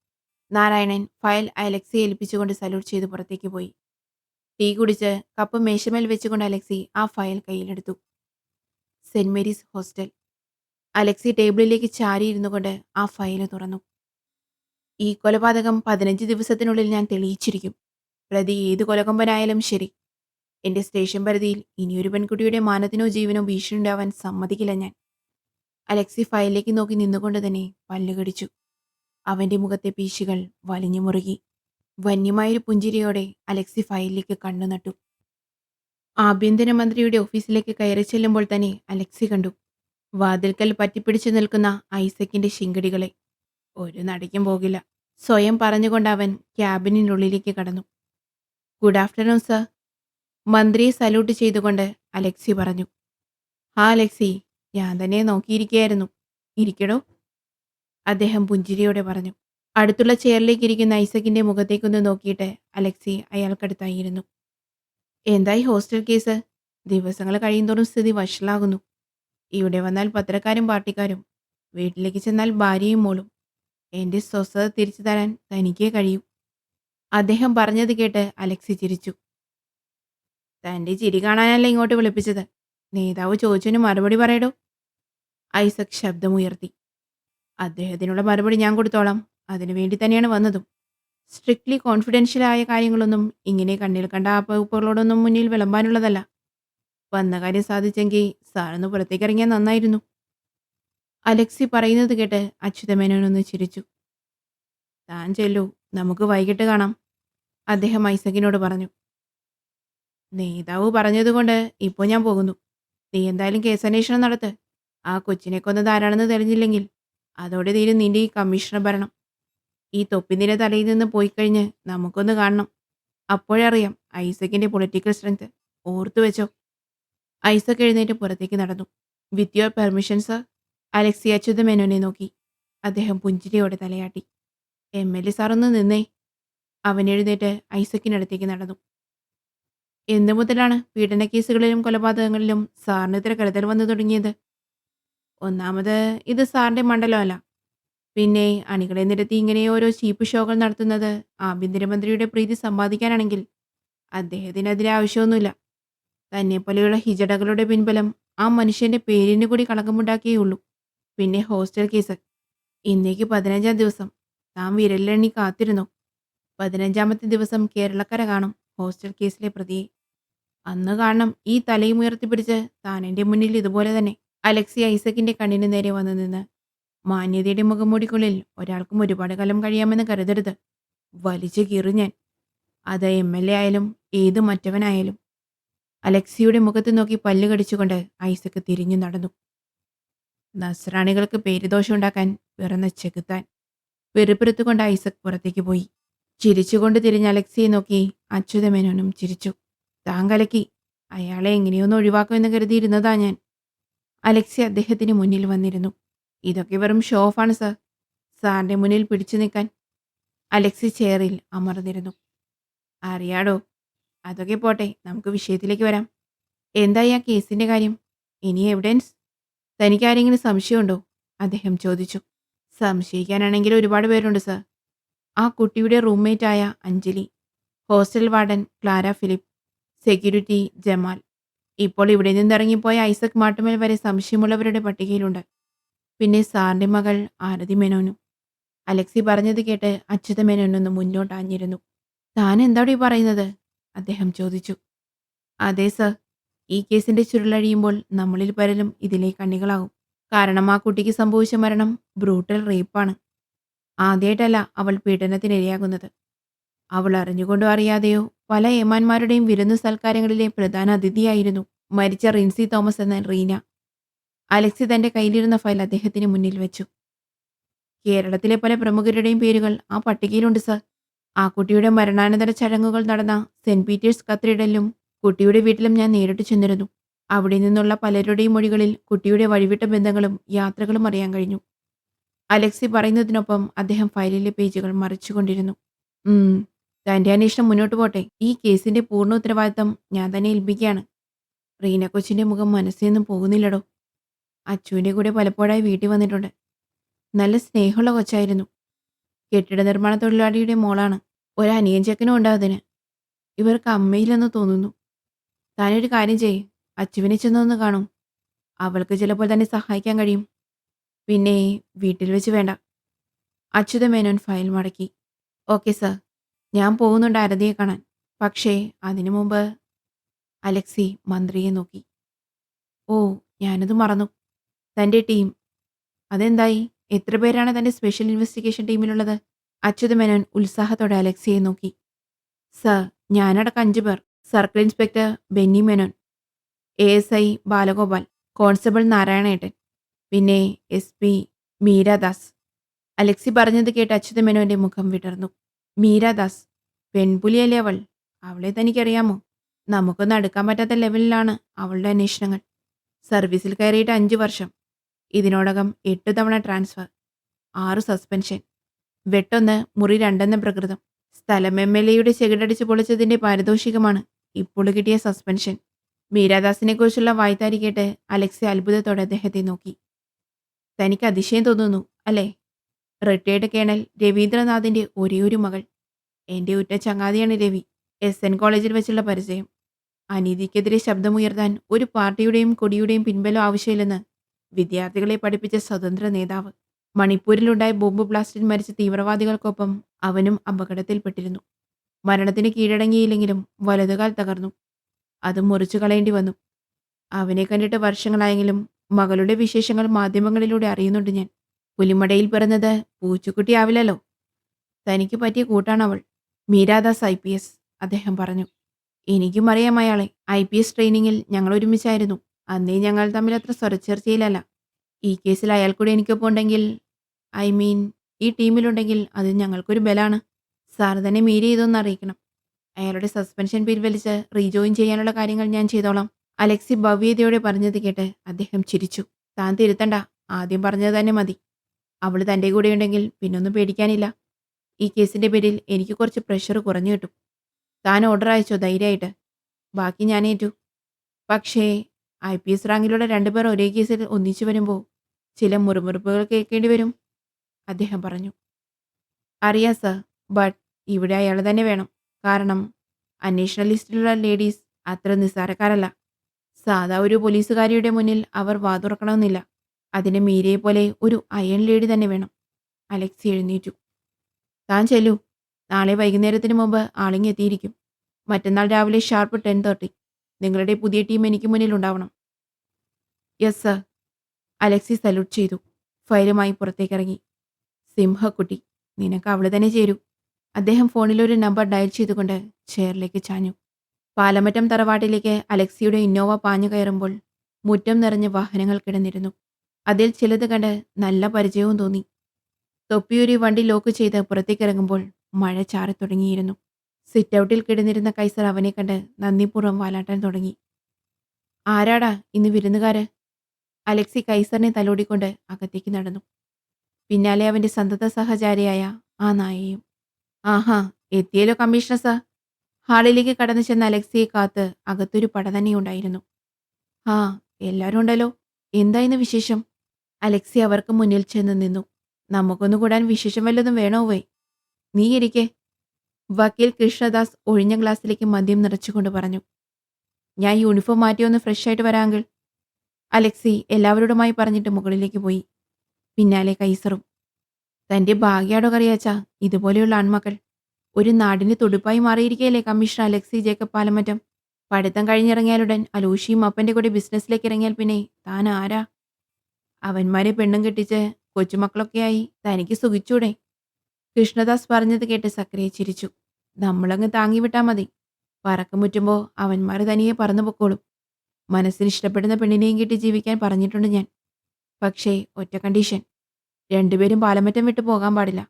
നാരായണൻ ഫയൽ അലക്സിയെ ഏൽപ്പിച്ചുകൊണ്ട് സല്യൂട്ട് ചെയ്ത് പുറത്തേക്ക് പോയി. ടീ കുടിച്ച് കപ്പ് മേശമേൽ വെച്ചുകൊണ്ട് അലക്സി ആ ഫയൽ കയ്യിലെടുത്തു. Saint Mary's hostel. അലക്സി ടേബിളിലേക്ക് ചാരിയിരുന്നു കൊണ്ട് ആ ഫയൽ തുറന്നു. ഈ കൊലപാതകം 15 ദിവസത്തിനുള്ളിൽ ഞാൻ തെളിയിച്ചിരിക്കും. പ്രതി ഏത് കൊലകൊമ്പനായാലും ശരി. എന്റെ സ്റ്റേഷൻ പരിധിയിൽ ഇനിയൊരു പെൺകുട്ടിയുടെ മാനത്തിനോ ജീവനോ ഭീഷണി ഉണ്ടാവാൻ സമ്മതിക്കില്ല ഞാൻ. അലക്സി ഫയലിലേക്ക് നോക്കി നിന്നുകൊണ്ട് തന്നെ പല്ലുകടിച്ചു. അവന്റെ മുഖത്തെ പീശികൾ വലിഞ്ഞു മുറുകി. വന്യമായൊരു പുഞ്ചിരിയോടെ അലക്സി ഫയലിലേക്ക് കണ്ണു നട്ടു. ആഭ്യന്തരമന്ത്രിയുടെ ഓഫീസിലേക്ക് കയറി ചെല്ലുമ്പോൾ തന്നെ അലക്സി കണ്ടു വാതിൽക്കൽ പറ്റിപ്പിടിച്ചു നിൽക്കുന്ന ഐസക്കിന്റെ ശിങ്കടികളെ. ഒരു നടയ്ക്കും പോകില്ല, സ്വയം പറഞ്ഞുകൊണ്ട് അവൻ ക്യാബിനുള്ളിലേക്ക് കടന്നു. Good afternoon sir. മന്ത്രിയെ സല്യൂട്ട് ചെയ്തുകൊണ്ട് അലക്സി പറഞ്ഞു. അലക്സി, ഞാൻ തന്നെ നോക്കിയിരിക്കുകയായിരുന്നു. ഇരിക്കടോ, അദ്ദേഹം പുഞ്ചിരിയോടെ പറഞ്ഞു. അടുത്തുള്ള ചെയറിലേക്ക് ഇരിക്കുന്ന ഐസക്കിന്റെ മുഖത്തേക്കൊന്ന് നോക്കിയിട്ട് അലക്സി അയാൾക്കടുത്തായിരുന്നു. എന്തായി ഹോസ്റ്റൽ കേസ്? ദിവസങ്ങൾ കഴിയുന്തോറും സ്ഥിതി വഷളാകുന്നു. ഇവിടെ വന്നാൽ പത്രക്കാരും പാർട്ടിക്കാരും, വീട്ടിലേക്ക് ചെന്നാൽ ഭാര്യയും മോളും. എന്റെ സ്വസ്ഥത തിരിച്ചു തരാൻ തനിക്കേ കഴിയൂ. അദ്ദേഹം പറഞ്ഞത് കേട്ട് അലക്സി ചിരിച്ചു. തന്റെ ചിരി കാണാനല്ല ഇങ്ങോട്ട് വിളിപ്പിച്ചത്. നേതാവ് ചോദിച്ചതിന് മറുപടി പറയടോ. ഐസക് ശബ്ദമുയർത്തി. അദ്ദേഹത്തിനുള്ള മറുപടി ഞാൻ കൊടുത്തോളാം. അതിനുവേണ്ടി തന്നെയാണ് വന്നതും. സ്ട്രിക്ട്ലി കോൺഫിഡൻഷ്യലായ കാര്യങ്ങളൊന്നും ഇങ്ങനെ കണ്ണിൽ കണ്ട ആ വകുപ്പുകളോടൊന്നും മുന്നിൽ വിളമ്പാനുള്ളതല്ല. വന്ന കാര്യം സാധിച്ചെങ്കിൽ സാറൊന്ന് പുറത്തേക്ക് ഇറങ്ങിയാൽ നന്നായിരുന്നു. അലക്സി പറയുന്നത് കേട്ട് അച്യുതമേനോനൊന്ന് ചിരിച്ചു. താൻ ചെല്ലു, നമുക്ക് വൈകിട്ട് കാണാം, അദ്ദേഹം ഐസക്കിനോട് പറഞ്ഞു. നേതാവ് പറഞ്ഞതുകൊണ്ട് ഇപ്പോൾ ഞാൻ പോകുന്നു. നീ എന്തായാലും കേസന്വേഷണം നടത്ത്. ആ കൊച്ചിനെ കൊന്നത് ആരാണെന്ന് തെളിഞ്ഞില്ലെങ്കിൽ അതോടെ തീരും നിന്റെ ഈ കമ്മീഷണർ ഭരണം. ഈ തൊപ്പിനിര തലയിൽ നിന്ന് പോയി കഴിഞ്ഞ് നമുക്കൊന്ന് കാണണം. അപ്പോഴറിയാം ഐസക്കിന്റെ പൊളിറ്റിക്കൽ സ്ട്രെങ്ത്. ഓർത്തു വെച്ചോ. ഐസക് എഴുന്നേറ്റ് പുറത്തേക്ക് നടന്നു. With your permission sir. Alexi അച്യുതമേനോനെ നോക്കി. അദ്ദേഹം പുഞ്ചിരിയോടെ തലയാട്ടി. MLA സാർ ഒന്ന് നിന്നേ. അവൻ എഴുന്നേറ്റ് ഐസക്കിനടുത്തേക്ക് നടന്നു. എന്നു മുതലാണ് പീഡനക്കേസുകളിലും കൊലപാതകങ്ങളിലും സാറിനെതിരെ കരുതൽ വന്നു തുടങ്ങിയത്? ഒന്നാമത് ഇത് സാറിന്റെ മണ്ഡലമല്ല. പിന്നെ അണികളെ നിരത്തി ഇങ്ങനെ ഓരോ ചീപ്പ് ഷോകൾ നടത്തുന്നത് ആഭ്യന്തരമന്ത്രിയുടെ പ്രീതി സമ്പാദിക്കാനാണെങ്കിൽ അദ്ദേഹത്തിന് ആവശ്യമൊന്നുമില്ല. തന്നെപ്പോലെയുള്ള ഹിജടകളുടെ പിൻബലം ആ മനുഷ്യന്റെ പേരിന് കൂടി കളങ്കമുണ്ടാക്കിയേ. പിന്നെ ഹോസ്റ്റൽ കേസ്. ഇന്നേക്ക് 15-ാം ദിവസം. താൻ വിരലിലെണ്ണി കാത്തിരുന്നു. 15-ാമത്തെ ദിവസം കേരളക്കര കാണും ഹോസ്റ്റൽ കേസിലെ പ്രതിയെ. അന്ന് കാണണം ഈ തലയും ഉയർത്തിപ്പിടിച്ച് താൻ എൻ്റെ മുന്നിൽ ഇതുപോലെ തന്നെ. അലക്സി ഐസക്കിന്റെ കണ്ണിന് നേരെ വന്നു നിന്ന്. മാന്യതയുടെ മുഖംമൂടിക്കുള്ളിൽ ഒരാൾക്കും ഒരുപാട് കാലം കഴിയാമെന്ന് കരുതരുത്. വലിച്ചു കീറും ഞാൻ. അത് MLA ആയാലും ഏത് മറ്റവനായാലും. അലക്സിയുടെ മുഖത്ത് നോക്കി പല്ല് കടിച്ചുകൊണ്ട് ഐസക്ക് തിരിഞ്ഞു നടന്നു. നസ്രാണികൾക്ക് പേരുദോഷം ഉണ്ടാക്കാൻ പിറന്ന ചെകുത്താൻ. വെറുപ്പിറുത്തുകൊണ്ട് ഐസക് പുറത്തേക്ക് പോയി. ചിരിച്ചുകൊണ്ട് തിരിഞ്ഞ അലക്സിയെ നോക്കി അച്യുതമേനോനും ചിരിച്ചു. താൻ കലക്കി. അയാളെ എങ്ങനെയൊന്ന് ഒഴിവാക്കുമെന്ന് കരുതിയിരുന്നതാ ഞാൻ. അലക്സി അദ്ദേഹത്തിന് മുന്നിൽ വന്നിരുന്നു. ഇതൊക്കെ വെറും ഷോ ഓഫാണ് സർ. സാറിന്റെ മുന്നിൽ പിടിച്ചു നിൽക്കാൻ. അലക്സി ചെയറിൽ അമർന്നിരുന്നു. അറിയാടോ. അതൊക്കെ പോട്ടെ, നമുക്ക് വിഷയത്തിലേക്ക് വരാം. എന്തായി ആ കേസിന്റെ കാര്യം? ഇനി എവിഡൻസ്? തനിക്കാരെങ്കിലും സംശയമുണ്ടോ? അദ്ദേഹം ചോദിച്ചു. സംശയിക്കാനാണെങ്കിൽ ഒരുപാട് പേരുണ്ട് സർ. ആ കുട്ടിയുടെ റൂംമേറ്റായ Anjali, hostel warden Clara Philip, security Jamal, ഇപ്പോൾ ഇവിടെ നിന്നിറങ്ങിപ്പോയ ഐസക് മാട്ടുമേൽ വരെ സംശയമുള്ളവരുടെ പട്ടികയിലുണ്ട്. പിന്നെ സാറിന്റെ മകൾ ആരതി മേനോനും. അലക്സി പറഞ്ഞത് കേട്ട് അച്യുതമേനോനൊന്ന് മുന്നോട്ടാഞ്ഞിരുന്നു. താൻ എന്താടി പറയുന്നത്? അദ്ദേഹം ചോദിച്ചു. അതെ സർ. ഈ കേസിന്റെ ചുരുളഴിയുമ്പോൾ നമ്മളിൽ പലരും ഇതിലേക്ക് കണ്ണികളാകും. കാരണം ആ കുട്ടിക്ക് സംഭവിച്ച മരണം ബ്രൂട്ടൽ റേപ്പാണ്. ആദ്യമായിട്ടല്ല അവൾ പീഡനത്തിനിരയാകുന്നത്. അവൾ അറിഞ്ഞുകൊണ്ടോ അറിയാതെയോ പല ഏമാന്മാരുടെയും വിരുന്നു സൽക്കാരങ്ങളിലെ പ്രധാന അതിഥിയായിരുന്നു മരിച്ച റിൻസി തോമസ് എന്ന റീന. അലക്സി തന്റെ കയ്യിലിരുന്ന ഫയൽ അദ്ദേഹത്തിന് മുന്നിൽ വെച്ചു. കേരളത്തിലെ പല പ്രമുഖരുടെയും പേരുകൾ ആ പട്ടികയിലുണ്ട് സർ. ആ കുട്ടിയുടെ മരണാനന്തര ചടങ്ങുകൾ നടന്ന സെന്റ് പീറ്റേഴ്സ് കത്തീഡ്രലിലും കുട്ടിയുടെ വീട്ടിലും ഞാൻ നേരിട്ട് ചെന്നിരുന്നു. അവിടെ നിന്നുള്ള പലരുടെയും മൊഴികളിൽ കുട്ടിയുടെ വഴിവിട്ട ബന്ധങ്ങളും യാത്രകളും അറിയാൻ കഴിഞ്ഞു. അലക്സി പറയുന്നതിനൊപ്പം അദ്ദേഹം ഫയലിലെ പേജുകൾ മറിച്ചുകൊണ്ടിരുന്നു. തന്റെ അന്വേഷണം മുന്നോട്ട് പോട്ടെ. ഈ കേസിന്റെ പൂർണ്ണ ഉത്തരവാദിത്തം ഞാൻ തന്നെ ഏൽപ്പിക്കുകയാണ്. റീന കൊച്ചിന്റെ മുഖം മനസ്സിൽ നിന്നും പോകുന്നില്ലടോ. അച്ചുവിന്റെ കൂടെ പലപ്പോഴായി വീട്ടിൽ വന്നിട്ടുണ്ട്. നല്ല സ്നേഹമുള്ള കൊച്ചായിരുന്നു. കെട്ടിട നിർമ്മാണ തൊഴിലാളിയുടെ മോളാണ്. ഒരനിയൻ ചെക്കനും ഉണ്ട് അതിന്. ഇവർക്ക് അമ്മയില്ലെന്ന് തോന്നുന്നു. താനൊരു കാര്യം ചെയ്യ്. അച്ചുവിനെ ചെന്നൊന്ന് കാണും. അവൾക്ക് ചിലപ്പോൾ തന്നെ സഹായിക്കാൻ കഴിയും. പിന്നെ വീട്ടിൽ വെച്ച് വേണ്ട. അച്യുതമേനോൻ ഫയൽ മടക്കി. Okay sir. ഞാൻ പോകുന്നുണ്ട് ആരതിയെ കാണാൻ. പക്ഷേ അതിനു മുമ്പ്. അലക്സി മന്ത്രിയെ നോക്കി. ഓ, ഞാനത് മറന്നു. തൻ്റെ ടീം അതെന്തായി? എത്ര പേരാണ് തൻ്റെ സ്പെഷ്യൽ ഇൻവെസ്റ്റിഗേഷൻ ടീമിലുള്ളത്? അച്യുതമേനോൻ ഉത്സാഹത്തോടെ അലക്സിയെ നോക്കി. സർ, ഞാനടക്കം 5 പേർ. Circle inspector Benny Menon, ASI Balagopal, constable നാരായണേട്ടൻ, പിന്നെ SP മീരാദാസ്. അലക്സി പറഞ്ഞത് കേട്ട് അച്യുതമേനോന്റെ മുഖം വിടർന്നു. മീരാദാസ് പെൺപുലിയല്ലേ അവൾ? അവളെ തനിക്കറിയാമോ? നമുക്കൊന്നും അടുക്കാൻ പറ്റാത്ത ലെവലിലാണ് അവളുടെ അന്വേഷണങ്ങൾ. സർവീസിൽ കയറിയിട്ട് 5 വർഷം. ഇതിനോടകം 8 തവണ ട്രാൻസ്ഫർ, 6 സസ്പെൻഷൻ, വെട്ടൊന്ന് മുറി 2 എന്ന പ്രകൃതം. സ്ഥലം MLAയുടെ ചെകിടടിച്ച് പൊളിച്ചതിന്റെ പാരിതോഷികമാണ് ഇപ്പോൾ കിട്ടിയ സസ്പെൻഷൻ. മീരാദാസിനെ കുറിച്ചുള്ള വായ്ത്താരി കേട്ട് അലക്സി അത്ഭുതത്തോടെ അദ്ദേഹത്തെ നോക്കി. തനിക്ക് അതിശയം തോന്നുന്നു അല്ലേ? റിട്ടയേർഡ് കേണൽ രവീന്ദ്രനാഥിന്റെ ഒരേയൊരു മകൾ. എൻ്റെ ഉറ്റ ചങ്ങാതിയാണ് രവി. SN കോളേജിൽ വെച്ചുള്ള പരിചയം. അനീതിക്കെതിരെ ശബ്ദമുയർത്താൻ ഒരു പാർട്ടിയുടെയും കൊടിയുടെയും പിൻബലം ആവശ്യമില്ലെന്ന് വിദ്യാർത്ഥികളെ പഠിപ്പിച്ച സ്വതന്ത്ര നേതാവ്. മണിപ്പൂരിലുണ്ടായ ബോംബ് ബ്ലാസ്റ്റിൽ മരിച്ച തീവ്രവാദികൾക്കൊപ്പം അവനും അപകടത്തിൽപ്പെട്ടിരുന്നു. മരണത്തിന് കീഴടങ്ങിയില്ലെങ്കിലും വലതുകാൽ തകർന്നു. അത് മുറിച്ചു കളയേണ്ടി വന്നു. അവനെ കണ്ടിട്ട് വർഷങ്ങളായെങ്കിലും മകളുടെ വിശേഷങ്ങൾ മാധ്യമങ്ങളിലൂടെ അറിയുന്നുണ്ട് ഞാൻ. പുലിമടയിൽ പിറന്നത് പൂച്ചുക്കുട്ടിയാവില്ലല്ലോ. തനിക്ക് പറ്റിയ കൂട്ടാണവൾ. മീരാദാസ് IPS, അദ്ദേഹം പറഞ്ഞു. എനിക്കും അറിയാം അയാളെ. IPS ട്രെയിനിങ്ങിൽ ഞങ്ങൾ ഒരുമിച്ചായിരുന്നു. അന്നേ ഞങ്ങൾ തമ്മിൽ അത്ര സ്വരച്ചേർച്ചയിലല്ല. ഈ കേസിൽ അയാൾ കൂടെ എനിക്കൊപ്പം ഉണ്ടെങ്കിൽ, ഈ ടീമിലുണ്ടെങ്കിൽ അത് ഞങ്ങൾക്കൊരു ബലാണ്. സാർ തന്നെ മീര ചെയ്തൊന്ന് അറിയിക്കണം. അയാളുടെ സസ്പെൻഷൻ പിൻവലിച്ച് റീജോയിൻ ചെയ്യാനുള്ള കാര്യങ്ങൾ ഞാൻ ചെയ്തോളാം. അലക്സി ഭവ്യതയോടെ പറഞ്ഞത് കേട്ട് അദ്ദേഹം ചിരിച്ചു. താൻ തിരുത്തണ്ട. ആദ്യം പറഞ്ഞത് തന്നെ മതി. അവൾ തൻ്റെ കൂടെയുണ്ടെങ്കിൽ പിന്നൊന്നും പേടിക്കാനില്ല. ഈ കേസിന്റെ പേരിൽ എനിക്ക് കുറച്ച് പ്രഷർ കുറഞ്ഞു കിട്ടും. താൻ ഓർഡർ അയച്ചോ ധൈര്യമായിട്ട്. ബാക്കി ഞാൻ ഏറ്റു. പക്ഷേ IPS റാങ്കിലുള്ള 2 പേർ ഒരേ കേസിൽ ഒന്നിച്ചു വരുമ്പോൾ ചില മുറിമുറുപ്പുകൾ കേൾക്കേണ്ടി വരും, അദ്ദേഹം പറഞ്ഞു. അറിയാം സർ. ബട്ട് ഇവിടെ അയാൾ തന്നെ വേണം. കാരണം അന്വേഷണ ലിസ്റ്റിലുള്ള ലേഡീസ് അത്ര നിസ്സാരക്കാരല്ല. സാധാ ഒരു പോലീസുകാരിയുടെ മുന്നിൽ അവർ വാതുറക്കണമെന്നില്ല. അതിന് മീരയെ പോലെ ഒരു അയൺ ലേഡി തന്നെ വേണം. അലക്സി എഴുന്നേറ്റു. താൻ ചെല്ലൂ. നാളെ വൈകുന്നേരത്തിന് മുമ്പ് ആളിങ്ങ് എത്തിയിരിക്കും. മറ്റന്നാൾ രാവിലെ ഷാർപ്പ് 10:30 നിങ്ങളുടെ പുതിയ ടീം എനിക്ക് മുന്നിൽ ഉണ്ടാവണം. Yes sir. അലക്സി സല്യൂട്ട് ചെയ്തു. ഫയലുമായി പുറത്തേക്കിറങ്ങി. സിംഹക്കുട്ടി, നിനക്ക് അവള് തന്നെ ചേരൂ. അദ്ദേഹം ഫോണിലൊരു നമ്പർ ഡയൽ ചെയ്തുകൊണ്ട് ചെയറിലേക്ക് ചാഞ്ഞു. പാലമറ്റം തറവാട്ടിലേക്ക് അലക്സിയുടെ ഇന്നോവ പാഞ്ഞു കയറുമ്പോൾ മുറ്റം നിറഞ്ഞ് വാഹനങ്ങൾ കിടന്നിരുന്നു. അതിൽ ചിലത് കണ്ട് നല്ല പരിചയവും തോന്നി. തൊപ്പിയൂരി വണ്ടി ലോക്ക് ചെയ്ത് പുറത്തേക്കിറങ്ങുമ്പോൾ മഴ ചാറിത്തുടങ്ങിയിരുന്നു. സിറ്റൗട്ടിൽ കിടന്നിരുന്ന കൈസർ അവനെ കണ്ട് നന്ദിപൂർവ്വം വാലാട്ടാൻ തുടങ്ങി. ആരാടാ ഇന്ന് വിരുന്നുകാര്? അലക്സി കൈസറിനെ തലോടിക്കൊണ്ട് അകത്തേക്ക് നടന്നു. പിന്നാലെ അവന്റെ സന്തത സഹചാരിയായ ആ നായയും. ആഹാ, എത്തിയല്ലോ കമ്മീഷണർ സാർ. ഹാളിലേക്ക് കടന്നു ചെന്ന അലക്സിയെ കാത്ത് അകത്തൊരു പട തന്നെയുണ്ടായിരുന്നു. ആ, എല്ലാവരും ഉണ്ടല്ലോ. എന്താ ഇന്ന് വിശേഷം? അലക്സി അവർക്ക് മുന്നിൽ ചെന്ന് നിന്നു. നമുക്കൊന്നു കൂടാൻ വിശേഷം വല്ലതും വേണോ വേ? നീ ഇരിക്കെ. വക്കീൽ കൃഷ്ണദാസ് ഒഴിഞ്ഞ ഗ്ലാസ്സിലേക്ക് മദ്യം നിറച്ചുകൊണ്ട് പറഞ്ഞു. ഞാൻ യൂണിഫോം മാറ്റി ഒന്ന് ഫ്രഷ് ആയിട്ട് വരാമെങ്കിൽ. അലക്സി എല്ലാവരോടുമായി പറഞ്ഞിട്ട് മുകളിലേക്ക് പോയി. പിന്നാലെ കൈസറും. തന്റെ ഭാഗ്യാടോ കറിയാച്ച ഇതുപോലെയുള്ള ആൺമക്കൾ. ഒരു നാടിന് തുടുപ്പായി മാറിയിരിക്കുകയല്ലേ കമ്മീഷണർ അലക്സി ജേക്കബ് പാലമറ്റം. പഠിത്തം കഴിഞ്ഞിറങ്ങിയാലുടൻ അലൂഷിയും അപ്പന്റെ കൂടെ ബിസിനസ്സിലേക്ക് ഇറങ്ങിയാൽ പിന്നെ താൻ ആരാ? അവന്മാരെ പെണ്ണും കെട്ടിച്ച് കൊച്ചുമക്കളൊക്കെയായി തനിക്ക് സുഖിച്ചൂടെ? കൃഷ്ണദാസ് പറഞ്ഞത് കേട്ട് സക്രിയെ ചിരിച്ചു. നമ്മളങ്ങ് താങ്ങിവിട്ടാ മതി. പറക്കമുറ്റുമ്പോ അവന്മാർ തനിയെ പറന്നു പൊക്കോളും. മനസ്സിന് ഇഷ്ടപ്പെടുന്ന പെണ്ണിനെയും കിട്ടി ജീവിക്കാൻ പറഞ്ഞിട്ടുണ്ട് ഞാൻ. പക്ഷേ ഒറ്റ കണ്ടീഷൻ. രണ്ടുപേരും പാലമറ്റം വിട്ടു പോകാൻ പാടില്ല.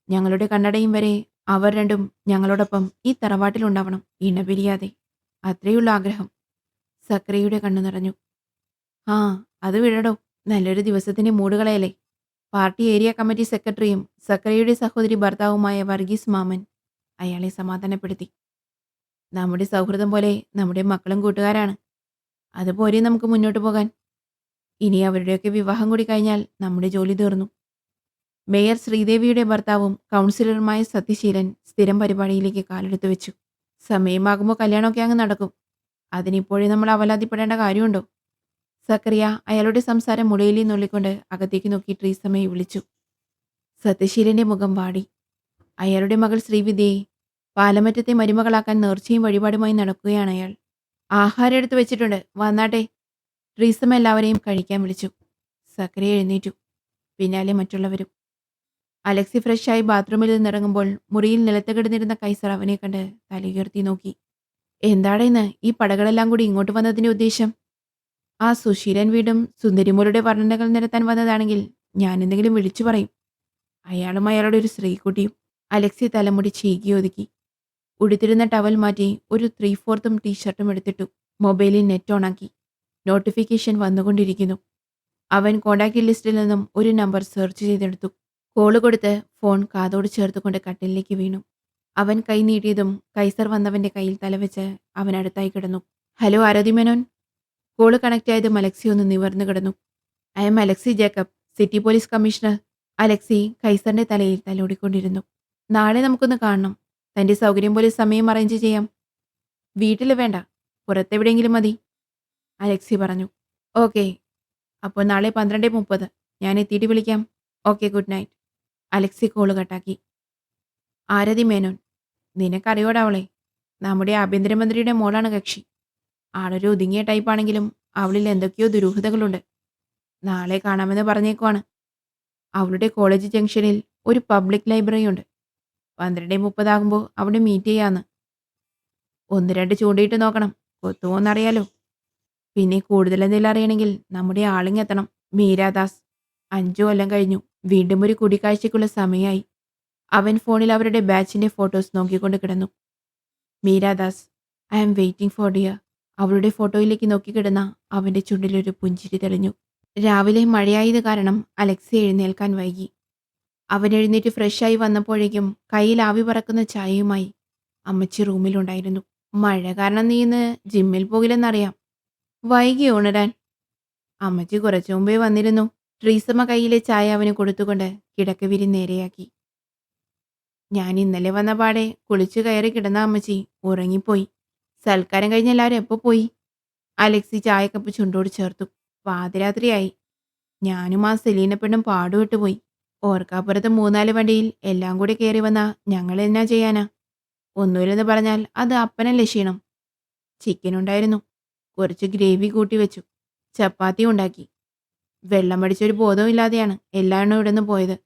ഞങ്ങളുടെ കണ്ണടയും വരെ അവർ രണ്ടും ഞങ്ങളോടൊപ്പം ഈ തറവാട്ടിലുണ്ടാവണം, ഇണപിരിയാതെ. അത്രയുള്ള ആഗ്രഹം. സക്രിയയുടെ കണ്ണു നിറഞ്ഞു. ആ, അത് വിടടോ. നല്ലൊരു ദിവസത്തിന്റെ മൂടുകളയല്ലേ. പാർട്ടി ഏരിയ കമ്മിറ്റി സെക്രട്ടറിയും സക്രിയയുടെ സഹോദരി ഭർത്താവുമായ വർഗീസ് മാമൻ അയാളെ സമാധാനപ്പെടുത്തി. നമ്മുടെ സൗഹൃദം പോലെ നമ്മുടെ മക്കളും കൂട്ടുകാരാണ്. അതുപോലെ നമുക്ക് മുന്നോട്ട് പോകാൻ. ഇനി അവരുടെയൊക്കെ വിവാഹം കൂടി കഴിഞ്ഞാൽ നമ്മുടെ ജോലി തീർന്നു. മേയർ ശ്രീദേവിയുടെ ഭർത്താവും കൗൺസിലറുമായ സത്യശീലൻ സ്ഥിരം പരിപാടിയിലേക്ക് കാലെടുത്തു വെച്ചു. സമയമാകുമ്പോൾ കല്യാണമൊക്കെ അങ്ങ് നടക്കും. അതിനിപ്പോഴേ നമ്മൾ അവലാതിപ്പെടേണ്ട കാര്യമുണ്ടോ? സക്കറിയ അയാളുടെ സംസാരം മുളയിലി നുള്ളിക്കൊണ്ട് അകത്തേക്ക് നോക്കി ട്രീസമ്മയെ വിളിച്ചു. സത്യശീലന്റെ മുഖം വാടി. അയാളുടെ മകൾ ശ്രീവിദ്യയെ പാലമറ്റത്തെ മരുമകളാക്കാൻ നേർച്ചയും വഴിപാടുമായി നടക്കുകയാണ് അയാൾ. ആഹാരം എടുത്തു വെച്ചിട്ടുണ്ട്, വന്നാട്ടെ. ട്രീസമ്മ എല്ലാവരെയും കഴിക്കാൻ വിളിച്ചു. സക്കറിയ എഴുന്നേറ്റു. പിന്നാലെ മറ്റുള്ളവരും. അലക്സി ഫ്രഷായി ബാത്റൂമിൽ നിന്നിറങ്ങുമ്പോൾ മുറിയിൽ നിലത്ത് കിടന്നിരുന്ന കൈസർ അവനെ കണ്ട് തലയുയർത്തി നോക്കി. എന്താടാ ഇന്ന് ഈ പടകളെല്ലാം കൂടി ഇങ്ങോട്ട് വന്നതിന്റെ ഉദ്ദേശം? ആ സുശീലൻ വീടും സുന്ദരിമോളുടെ വർണ്ണനകൾ നിരത്താൻ വന്നതാണെങ്കിൽ ഞാൻ എന്തെങ്കിലും വിളിച്ചു പറയും. അയാളും അയാളുടെ ഒരു സ്ത്രീക്കുട്ടിയും. അലക്സി തലമുടി ചീകി ഒതുക്കി. ഉടുത്തിരുന്ന ടവൽ മാറ്റി ഒരു 3/4 ടീഷർട്ടും എടുത്തിട്ടു. മൊബൈലിൽ നെറ്റ് ഓണാക്കി. നോട്ടിഫിക്കേഷൻ വന്നുകൊണ്ടിരിക്കുന്നു. അവൻ കോണ്ടാക്ട് ലിസ്റ്റിൽ നിന്നും ഒരു നമ്പർ സെർച്ച് ചെയ്തെടുത്തു. കോള് കൊടുത്ത് ഫോൺ കാതോട് ചേർത്തുകൊണ്ട് കട്ടിലേക്ക് വീണു. അവൻ കൈ നീട്ടിയതും കൈസർ വന്നവന്റെ കയ്യിൽ തലവെച്ച് അവൻ അടുത്തായി കിടന്നു. Hello Arathi Menon. Call connect ആയതും അലക്സി ഒന്ന് നിവർന്നു കിടന്നു. I'm Alexi Jacob, city police commissioner. Alexi കൈസറിന്റെ തലയിൽ തലോടിക്കൊണ്ടിരുന്നു. നാളെ നമുക്കൊന്ന് കാണണം. തന്റെ സൗകര്യം പോലെ സമയം അറേഞ്ച് ചെയ്യാം. വീട്ടിൽ വേണ്ട, പുറത്തെവിടെയെങ്കിലും മതി. അലക്സി പറഞ്ഞു. ഓക്കെ, അപ്പോൾ നാളെ 12:30 ഞാൻ എത്തിയിട്ട് വിളിക്കാം. Okay, good night. Alexi call കട്ടാക്കി. ആരതി മേനോൻ. നിനക്കറിയോടാ അവളെ? നമ്മുടെ ആഭ്യന്തരമന്ത്രിയുടെ മോളാണ് കക്ഷി. ആളൊരു ഒതുങ്ങിയ ടൈപ്പാണെങ്കിലും അവളിൽ എന്തൊക്കെയോ ദുരൂഹതകളുണ്ട്. നാളെ കാണാമെന്ന് പറഞ്ഞേക്കുവാണ്. അവളുടെ കോളേജ് ജംഗ്ഷനിൽ ഒരു പബ്ലിക് ലൈബ്രറി ഉണ്ട്. 12:30 ആകുമ്പോൾ അവിടെ മീറ്റ് ചെയ്യാന്ന്. 1-2 ചൂണ്ടിയിട്ട് നോക്കണം, കൊത്തുമോന്നറിയാലോ. പിന്നെ കൂടുതൽ എന്തെങ്കിലും അറിയണമെങ്കിൽ നമ്മുടെ ആളിങ്ങെത്തണം. മീരാദാസ്. 5 കൊല്ലം കഴിഞ്ഞു. വീണ്ടും ഒരു കൂടിക്കാഴ്ചയ്ക്കുള്ള സമയമായി. അവൻ ഫോണിൽ അവരുടെ ബാച്ചിന്റെ ഫോട്ടോസ് നോക്കിക്കൊണ്ട് കിടന്നു. Meera Das. I am waiting for dear. അവളുടെ ഫോട്ടോയിലേക്ക് നോക്കിക്കിടന്ന അവന്റെ ചുണ്ടിലൊരു പുഞ്ചിരി തെളിഞ്ഞു. രാവിലെ മഴയായത് കാരണം അലക്സി എഴുന്നേൽക്കാൻ വൈകി. അവൻ എഴുന്നേറ്റ് ഫ്രഷായി വന്നപ്പോഴേക്കും കയ്യിൽ ആവി പറക്കുന്ന ചായയുമായി അമ്മച്ചി റൂമിലുണ്ടായിരുന്നു. മഴ കാരണം നീ ഇന്ന് ജിമ്മിൽ പോകില്ലെന്നറിയാം. വൈകി ഉണരാൻ. അമ്മച്ചി കുറച്ചു മുമ്പേ വന്നിരുന്നു. ട്രീസമ്മ കയ്യിലെ ചായ അവന് കൊടുത്തുകൊണ്ട് കിടക്കവിരി നേരെയാക്കി. ഞാൻ ഇന്നലെ വന്ന പാടെ കുളിച്ചു കയറി കിടന്ന അമ്മച്ചി ഉറങ്ങിപ്പോയി. സൽക്കാരം കഴിഞ്ഞ് എല്ലാവരും എപ്പോൾ പോയി? അലക്സി ചായക്കപ്പ് ചുണ്ടോട് ചേർത്തു. പാതിരാത്രിയായി. ഞാനും ആ സെലീന പെണ്ണും പാടുവിട്ട് പോയി. ഓർക്കാപ്പുറത്ത് 3-4 വണ്ടിയിൽ എല്ലാം കൂടി കയറി വന്നാ ഞങ്ങൾ എന്നാ ചെയ്യാനാ? ഒന്നുമില്ലെന്ന് പറഞ്ഞാൽ അത് അപ്പനല്ലേ ക്ഷീണം. ചിക്കൻ ഉണ്ടായിരുന്നു. കുറച്ച് ഗ്രേവി കൂട്ടി വെച്ചു. ചപ്പാത്തി ഉണ്ടാക്കി. വെള്ളം അടിച്ചൊരു ബോധവും ഇല്ലാതെയാണ് എല്ലാവരും ഇവിടെ നിന്ന് പോയത്.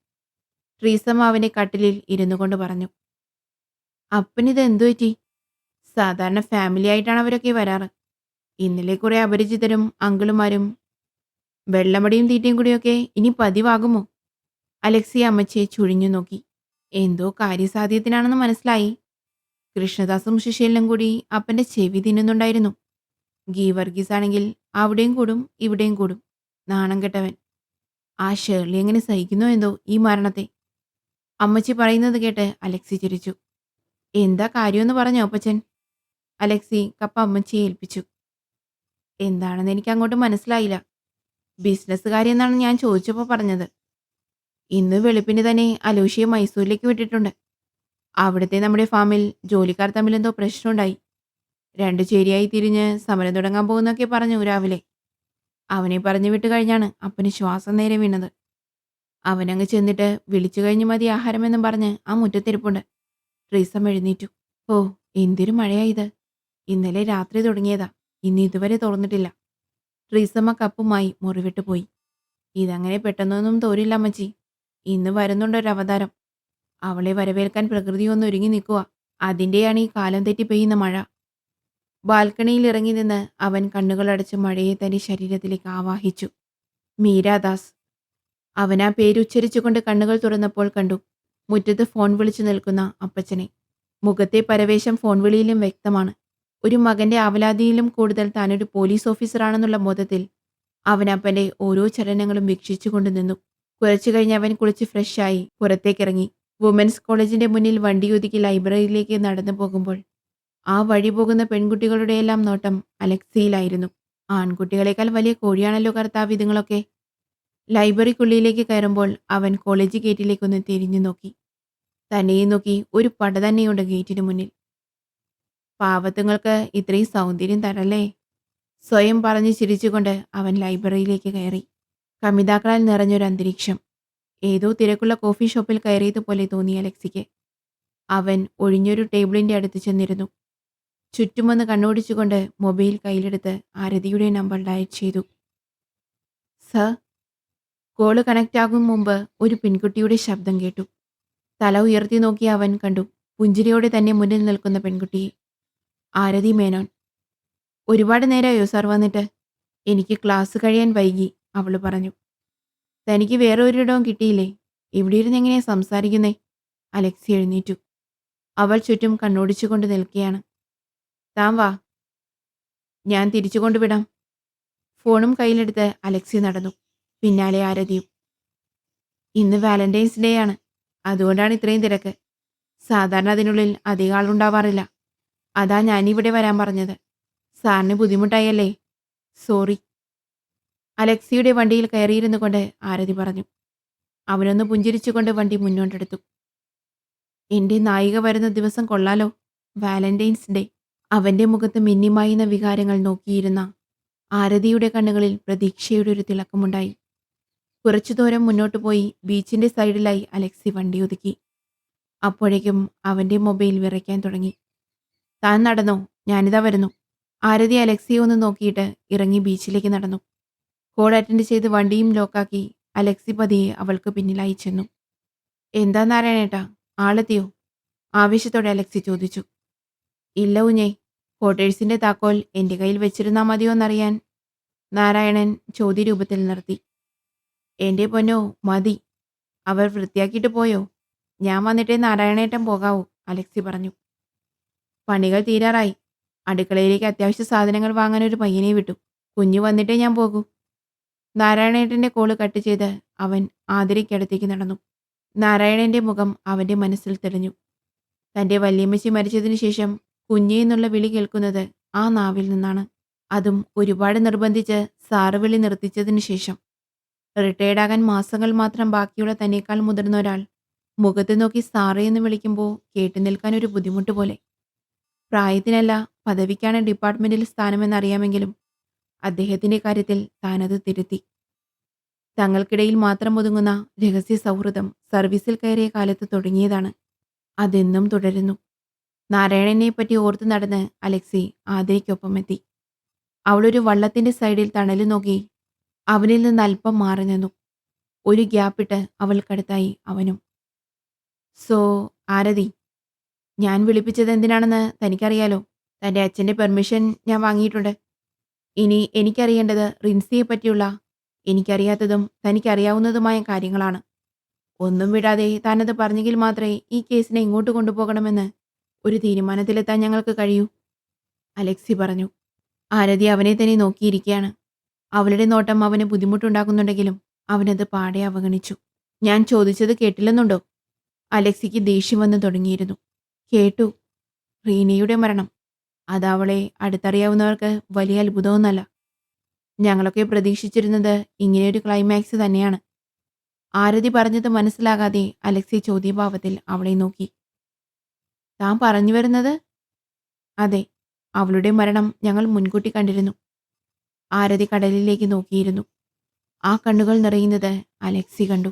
ട്രീസമ്മ അവന്റെ കട്ടിലിൽ ഇരുന്നു കൊണ്ട് പറഞ്ഞു. അപ്പനിത് എന്തു പറ്റി? സാധാരണ ഫാമിലി ആയിട്ടാണ് അവരൊക്കെ വരാറ്. ഇന്നലെ കുറെ അപരിചിതരും അങ്കിളുമാരും. വെള്ളമടിയും തീറ്റയും കൂടിയൊക്കെ ഇനി പതിവാകുമോ? അലക്സി അമ്മച്ചിയെ ചുഴിഞ്ഞു നോക്കി. എന്തോ കാര്യസാധ്യത്തിനാണെന്ന് മനസ്സിലായി. കൃഷ്ണദാസും സുശീലനും കൂടി അപ്പന്റെ ചെവി തിന്നുന്നുണ്ടായിരുന്നു. ഗീവർഗീസ് ആണെങ്കിൽ അവിടെയും കൂടും ഇവിടെയും കൂടും. നാണം കെട്ടവൻ. ആ ഷേർലി എങ്ങനെ സഹിക്കുന്നോ എന്തോ ഈ മരണത്തെ. അമ്മച്ചി പറയുന്നത് കേട്ട് അലക്സി ചിരിച്ചു. എന്താ കാര്യമെന്ന് പറഞ്ഞോ അപ്പച്ചൻ? അലക്സി കപ്പ അമ്മച്ചിയെ ഏൽപ്പിച്ചു. എന്താണെന്ന് എനിക്ക് അങ്ങോട്ട് മനസ്സിലായില്ല. ബിസിനസ് കാര്യം എന്നാണ് ഞാൻ ചോദിച്ചപ്പോൾ പറഞ്ഞത്. ഇന്ന് വെളുപ്പിന് തന്നെ അലോഷിയെ മൈസൂരിലേക്ക് വിട്ടിട്ടുണ്ട്. അവിടുത്തെ നമ്മുടെ ഫാമിൽ ജോലിക്കാർ തമ്മിൽ എന്തോ പ്രശ്നമുണ്ടായി. രണ്ടു ചേരിയായി തിരിഞ്ഞ് സമരം തുടങ്ങാൻ പോകുന്നൊക്കെ പറഞ്ഞു രാവിലെ. അവനെ പറഞ്ഞു വിട്ട് കഴിഞ്ഞാണ് അപ്പന് ശ്വാസം നേരെ വീണത്. അവനങ്ങ് ചെന്നിട്ട് വിളിച്ചു കഴിഞ്ഞ് മതി ആഹാരമെന്നും പറഞ്ഞ് ആ മുറ്റത്തിരിപ്പുണ്ട്. ട്രീസം എഴുന്നേറ്റു. ഓ, എന്തൊരു മഴയായത്. ഇന്നലെ രാത്രി തുടങ്ങിയതാ. ഇന്ന് ഇതുവരെ തുറന്നിട്ടില്ല. ട്രീസമ്മ കപ്പുമായി മുറിവിട്ട് പോയി. ഇതങ്ങനെ പെട്ടെന്നൊന്നും തോരില്ല അമ്മച്ചി. ഇന്ന് വരുന്നുണ്ടൊരവതാരം. അവളെ വരവേൽക്കാൻ പ്രകൃതി ഒന്ന് ഒരുങ്ങി നിൽക്കുക. അതിൻ്റെയാണ് ഈ കാലം തെറ്റി പെയ്യുന്ന മഴ. ബാൽക്കണിയിൽ ഇറങ്ങി നിന്ന് അവൻ കണ്ണുകളടച്ച് മഴയെ തന്റെ ശരീരത്തിലേക്ക് ആവാഹിച്ചു. മീരാദാസ്. അവൻ ആ പേരുച്ചരിച്ചുകൊണ്ട് കണ്ണുകൾ തുറന്നപ്പോൾ കണ്ടു മുറ്റത്ത് ഫോൺ വിളിച്ചു നിൽക്കുന്ന അപ്പച്ചനെ. മുഖത്തെ പരവേശം ഫോൺ വിളിയിലും വ്യക്തമാണ്. ഒരു മകന്റെ ആവലാതിയിലും കൂടുതൽ താനൊരു പോലീസ് ഓഫീസറാണെന്നുള്ള ബോധത്തിൽ അവൻ അപ്പന്റെ ഓരോ ചലനങ്ങളും വീക്ഷിച്ചുകൊണ്ട് നിന്നു. കുറച്ചു കഴിഞ്ഞ് അവൻ കുളിച്ച് ഫ്രഷായി പുറത്തേക്കിറങ്ങി. വുമൻസ് കോളേജിന്റെ മുന്നിൽ വണ്ടിയൊതുക്കി ലൈബ്രറിയിലേക്ക് നടന്നു പോകുമ്പോൾ ആ വഴി പോകുന്ന പെൺകുട്ടികളുടെയെല്ലാം നോട്ടം അലക്സിയിലായിരുന്നു. ആൺകുട്ടികളെക്കാൾ വലിയ കോഴിയാണല്ലോ കർത്താവ് ഇതുങ്ങളൊക്കെ. ലൈബ്രറിക്കുള്ളിലേക്ക് കയറുമ്പോൾ അവൻ കോളേജ് ഗേറ്റിലേക്കൊന്ന് തിരിഞ്ഞു നോക്കി. തന്നെയും നോക്കി ഒരു പട തന്നെയുണ്ട് ഗേറ്റിന് മുന്നിൽ. പാവത്തുങ്ങൾക്ക് ഇത്രയും സൗന്ദര്യം തരല്ലേ? സ്വയം പറഞ്ഞു ചിരിച്ചുകൊണ്ട് അവൻ ലൈബ്രറിയിലേക്ക് കയറി. കമിതാക്കളാൽ നിറഞ്ഞൊരു അന്തരീക്ഷം. ഏതോ തിരക്കുള്ള കോഫി ഷോപ്പിൽ കയറിയതുപോലെ തോന്നി അലക്സിക്ക്. അവൻ ഒഴിഞ്ഞൊരു ടേബിളിന്റെ അടുത്ത് ചെന്നിരുന്നു. ചുറ്റുമൊന്ന് കണ്ണോടിച്ചുകൊണ്ട് മൊബൈൽ കയ്യിലെടുത്ത് ആരതിയുടെ നമ്പർ ഡയൽ ചെയ്തു. സർ. കോള് കണക്റ്റ് ആകും മുമ്പ് ഒരു പെൺകുട്ടിയുടെ ശബ്ദം കേട്ടു. തല ഉയർത്തി നോക്കി അവൻ കണ്ടു പുഞ്ചിരിയോടെ തന്നെ മുന്നിൽ നിൽക്കുന്ന പെൺകുട്ടിയെ. ആരതി മേനോൻ. ഒരുപാട് നേരമായോ സാർ വന്നിട്ട്? എനിക്ക് ക്ലാസ് കഴിയാൻ വൈകി, അവൾ പറഞ്ഞു. തനിക്ക് വേറെ ഒരിടവും കിട്ടിയില്ലേ? ഇവിടെ ഇരുന്ന് എങ്ങനെയാ സംസാരിക്കുന്നേ? അലക്സി എഴുന്നേറ്റു. അവൾ ചുറ്റും കണ്ണോടിച്ചുകൊണ്ട് നിൽക്കുകയാണ്. താൻ വാ, ഞാൻ തിരിച്ചു കൊണ്ടുവിടാം. ഫോണും കയ്യിലെടുത്ത് അലക്സി നടന്നു. പിന്നാലെ ആരതിയും. ഇന്ന് വാലന്റൈൻസ് ഡേ ആണ്. അതുകൊണ്ടാണ് ഇത്രയും തിരക്ക്. സാധാരണ അതിനുള്ളിൽ അധികം ആളുണ്ടാവാറില്ല. അതാ ഞാനിവിടെ വരാൻ പറഞ്ഞത്. സാറിന് ബുദ്ധിമുട്ടായല്ലേ? സോറി. അലക്സിയുടെ വണ്ടിയിൽ കയറിയിരുന്നു കൊണ്ട് ആരതി പറഞ്ഞു. അവനൊന്ന് പുഞ്ചിരിച്ചുകൊണ്ട് വണ്ടി മുന്നോട്ടെടുത്തു. എന്റെ നായിക വരുന്ന ദിവസം കൊള്ളാലോ, വാലന്റൈൻസ് ഡേ. അവന്റെ മുഖത്ത് മിന്നിമായുന്ന വികാരങ്ങൾ നോക്കിയിരുന്ന ആരതിയുടെ കണ്ണുകളിൽ പ്രതീക്ഷയുടെ ഒരു തിളക്കമുണ്ടായി. കുറച്ചു ദൂരം മുന്നോട്ട് പോയി ബീച്ചിന്റെ സൈഡിലായി അലക്സി വണ്ടി ഒതുക്കി. അപ്പോഴേക്കും അവന്റെ മൊബൈൽ വിറയ്ക്കാൻ തുടങ്ങി. താൻ നടന്നോ? ഞാനിതാ വരുന്നു. ആരതി അലക്സിയെ ഒന്ന് നോക്കിയിട്ട് ഇറങ്ങി ബീച്ചിലേക്ക് നടന്നു. കോൾ അറ്റൻഡ് ചെയ്ത് വണ്ടിയും ലോക്കാക്കി അലക്സി പതിയെ അവൾക്ക് പിന്നിലായി ചെന്നു. എന്താ നാരായണേട്ടാ, ആളെത്തിയോ? ആവേശത്തോടെ അലക്സി ചോദിച്ചു. ഇല്ല കുഞ്ഞേ, ക്വാർട്ടേഴ്സിന്റെ താക്കോൽ എൻ്റെ കയ്യിൽ വെച്ചിരുന്നാൽ മതിയോന്നറിയാൻ നാരായണൻ ചോദ്യരൂപത്തിൽ നിർത്തി. എൻ്റെ പൊന്നോ മതി, അവർ വൃത്തിയാക്കിയിട്ട് പോയോ? ഞാൻ വന്നിട്ടേ നാരായണേട്ടൻ പോകാവൂ, അലക്സി പറഞ്ഞു. പണികൾ തീരാറായി. അടുക്കളയിലേക്ക് അത്യാവശ്യ സാധനങ്ങൾ വാങ്ങാൻ ഒരു പയ്യനെ വിട്ടു. കുഞ്ഞു വന്നിട്ടേ ഞാൻ പോകൂ. നാരായണേട്ടൻ്റെ കോള് കട്ട് ചെയ്ത് അവൻ ആതിരയ്ക്കടുത്തേക്ക് നടന്നു. നാരായണന്റെ മുഖം അവന്റെ മനസ്സിൽ തെളിഞ്ഞു. തൻ്റെ വല്യമ്മച്ചി മരിച്ചതിനു ശേഷം കുഞ്ഞേ എന്നുള്ള വിളി കേൾക്കുന്നത് ആ നാവിൽ നിന്നാണ്. അതും ഒരുപാട് നിർബന്ധിച്ച് സാറ് വിളി നിർത്തിച്ചതിനു ശേഷം. റിട്ടയർഡാകാൻ മാസങ്ങൾ മാത്രം ബാക്കിയുള്ള തന്നേക്കാൾ മുതിർന്ന ഒരാൾ മുഖത്ത് നോക്കി സാറേ എന്ന് വിളിക്കുമ്പോൾ കേട്ടു നിൽക്കാൻ ഒരു ബുദ്ധിമുട്ട് പോലെ. പ്രായത്തിനല്ല, പദവിക്കാണ് ഡിപ്പാർട്ട്മെന്റിൽ സ്ഥാനമെന്നറിയാമെങ്കിലും അദ്ദേഹത്തിന്റെ കാര്യത്തിൽ താനത് തിരുത്തി. തങ്ങൾക്കിടയിൽ മാത്രം ഒതുങ്ങുന്ന രഹസ്യ സൗഹൃദം സർവീസിൽ കയറിയ കാലത്ത് തുടങ്ങിയതാണ്. അതെന്നും തുടരുന്നു. നാരായണനെ പറ്റി ഓർത്തു നടന്ന് അലക്സി ആതിരയ്ക്കൊപ്പമെത്തി. അവളൊരു വള്ളത്തിന്റെ സൈഡിൽ തണല് നോക്കി അവനിൽ നിന്ന് അല്പം മാറി നിന്നു. ഒരു ഗ്യാപ്പിട്ട് അവൾക്കടുത്തായി അവനും. സോ ആരതി, ഞാൻ വിളിപ്പിച്ചത് എന്തിനാണെന്ന് തനിക്കറിയാലോ. തൻ്റെ അച്ഛൻ്റെ പെർമിഷൻ ഞാൻ വാങ്ങിയിട്ടുണ്ട്. ഇനി എനിക്കറിയേണ്ടത് റിൻസിയെ പറ്റിയുള്ള എനിക്കറിയാത്തതും തനിക്കറിയാവുന്നതുമായ കാര്യങ്ങളാണ്. ഒന്നും വിടാതെ താനത് പറഞ്ഞെങ്കിൽ മാത്രമേ ഈ കേസിനെ ഇങ്ങോട്ട് കൊണ്ടുപോകണമെന്ന് ഒരു തീരുമാനത്തിലെത്താൻ ഞങ്ങൾക്ക് കഴിയൂ, അലക്സി പറഞ്ഞു. ആരതി അവനെ തന്നെ നോക്കിയിരിക്കുകയാണ്. അവളുടെ നോട്ടം അവന് ബുദ്ധിമുട്ടുണ്ടാക്കുന്നുണ്ടെങ്കിലും അവനത് പാടെ അവഗണിച്ചു. ഞാൻ ചോദിച്ചത് കേട്ടില്ലെന്നുണ്ടോ? അലക്സിക്ക് ദേഷ്യം വന്നു തുടങ്ങിയിരുന്നു. കേട്ടു. റീനയുടെ മരണം. അതവളെ അടുത്തറിയാവുന്നവർക്ക് വലിയ അത്ഭുതമൊന്നല്ല. ഞങ്ങളൊക്കെ പ്രതീക്ഷിച്ചിരുന്നത് ഇങ്ങനെയൊരു ക്ലൈമാക്സ് തന്നെയാണ്. ആരതി പറഞ്ഞത് മനസ്സിലാകാതെ അലക്സി ചോദ്യഭാവത്തിൽ അവളെ നോക്കി. താൻ പറഞ്ഞു വരുന്നത്? അതെ, അവളുടെ മരണം ഞങ്ങൾ മുൻകൂട്ടി കണ്ടിരുന്നു. ആരതി കടലിലേക്ക് നോക്കിയിരുന്നു. ആ കണ്ണുകൾ നിറയുന്നത് അലക്സി കണ്ടു.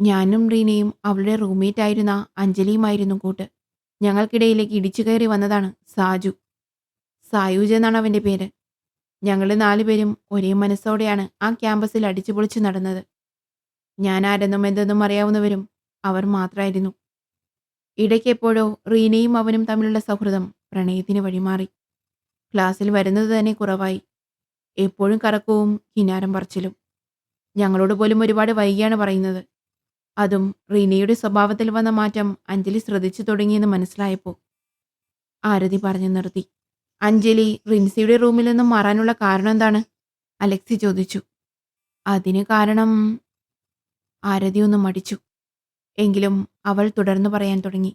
ഞാനും റീനയും അവളുടെ റൂംമേറ്റ് ആയിരുന്ന അഞ്ജലിയുമായിരുന്നു കൂട്ട്. ഞങ്ങൾക്കിടയിലേക്ക് ഇടിച്ചു കയറി വന്നതാണ് സാജു. സായൂജ് എന്നാണ് അവൻ്റെ പേര്. ഞങ്ങൾ 4 പേരും ഒരേ മനസ്സോടെയാണ് ആ ക്യാമ്പസിൽ അടിച്ചുപൊളിച്ച് നടന്നത്. ഞാൻ ആരെന്നും എന്തെന്നും അറിയാവുന്നവരും അവർ മാത്രമായിരുന്നു. ഇടയ്ക്ക് എപ്പോഴോ റീനയും അവനും തമ്മിലുള്ള സൗഹൃദം പ്രണയത്തിന് വഴിമാറി. ക്ലാസ്സിൽ വരുന്നത് തന്നെ കുറവായി. എപ്പോഴും കറക്കവും കിനാരം പറച്ചിലും. ഞങ്ങളോട് പോലും ഒരുപാട് വൈകിയാണ് പറയുന്നത്. അതും റീനയുടെ സ്വഭാവത്തിൽ വന്ന മാറ്റം അഞ്ജലി ശ്രദ്ധിച്ചു തുടങ്ങിയെന്ന് മനസ്സിലായപ്പോൾ. ആരതി പറഞ്ഞു നിർത്തി. അഞ്ജലി റിൻസിയുടെ റൂമിൽ നിന്നും മാറാനുള്ള കാരണം എന്താണ്? അലക്സി ചോദിച്ചു. അതിന് കാരണം... ആരതി ഒന്ന് മടിച്ചു. എങ്കിലും അവൾ തുടർന്നു പറയാൻ തുടങ്ങി.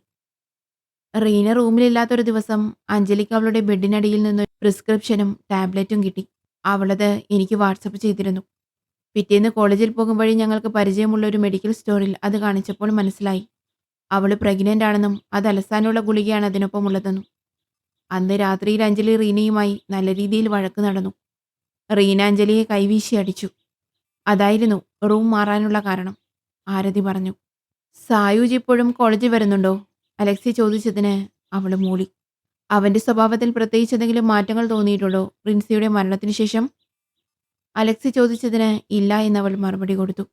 റീന റൂമിലില്ലാത്തൊരു ദിവസം അഞ്ജലിക്ക് അവളുടെ ബെഡിനടിയിൽ നിന്ന് പ്രിസ്ക്രിപ്ഷനും ടാബ്ലറ്റും കിട്ടി. അവളത് എനിക്ക് വാട്സപ്പ് ചെയ്തിരുന്നു. പിറ്റേന്ന് കോളേജിൽ പോകും വഴി ഞങ്ങൾക്ക് പരിചയമുള്ള ഒരു മെഡിക്കൽ സ്റ്റോറിൽ അത് കാണിച്ചപ്പോൾ മനസ്സിലായി അവൾ പ്രഗ്നൻ്റ് ആണെന്നും അത് അലസാനുള്ള ഗുളികയാണ് അതിനൊപ്പം ഉള്ളതെന്നും. അന്ന് രാത്രിയിൽ അഞ്ജലി റീനയുമായി നല്ല രീതിയിൽ വഴക്ക് നടന്നു. റീന അഞ്ജലിയെ കൈവീശി അടിച്ചു. അതായിരുന്നു റൂം മാറാനുള്ള കാരണം, ആരതി പറഞ്ഞു. സായൂജ് ഇപ്പോഴും കോളേജിൽ വരുന്നുണ്ടോ? അലക്സി ചോദിച്ചതിന് അവൾ മൂളി. അവൻ്റെ സ്വഭാവത്തിൽ പ്രത്യേകിച്ച് എന്തെങ്കിലും മാറ്റങ്ങൾ തോന്നിയിട്ടുണ്ടോ റിൻസിയുടെ മരണത്തിന് ശേഷം? അലക്സി ചോദിച്ചതിന് ഇല്ല എന്നവൾ മറുപടി കൊടുത്തു.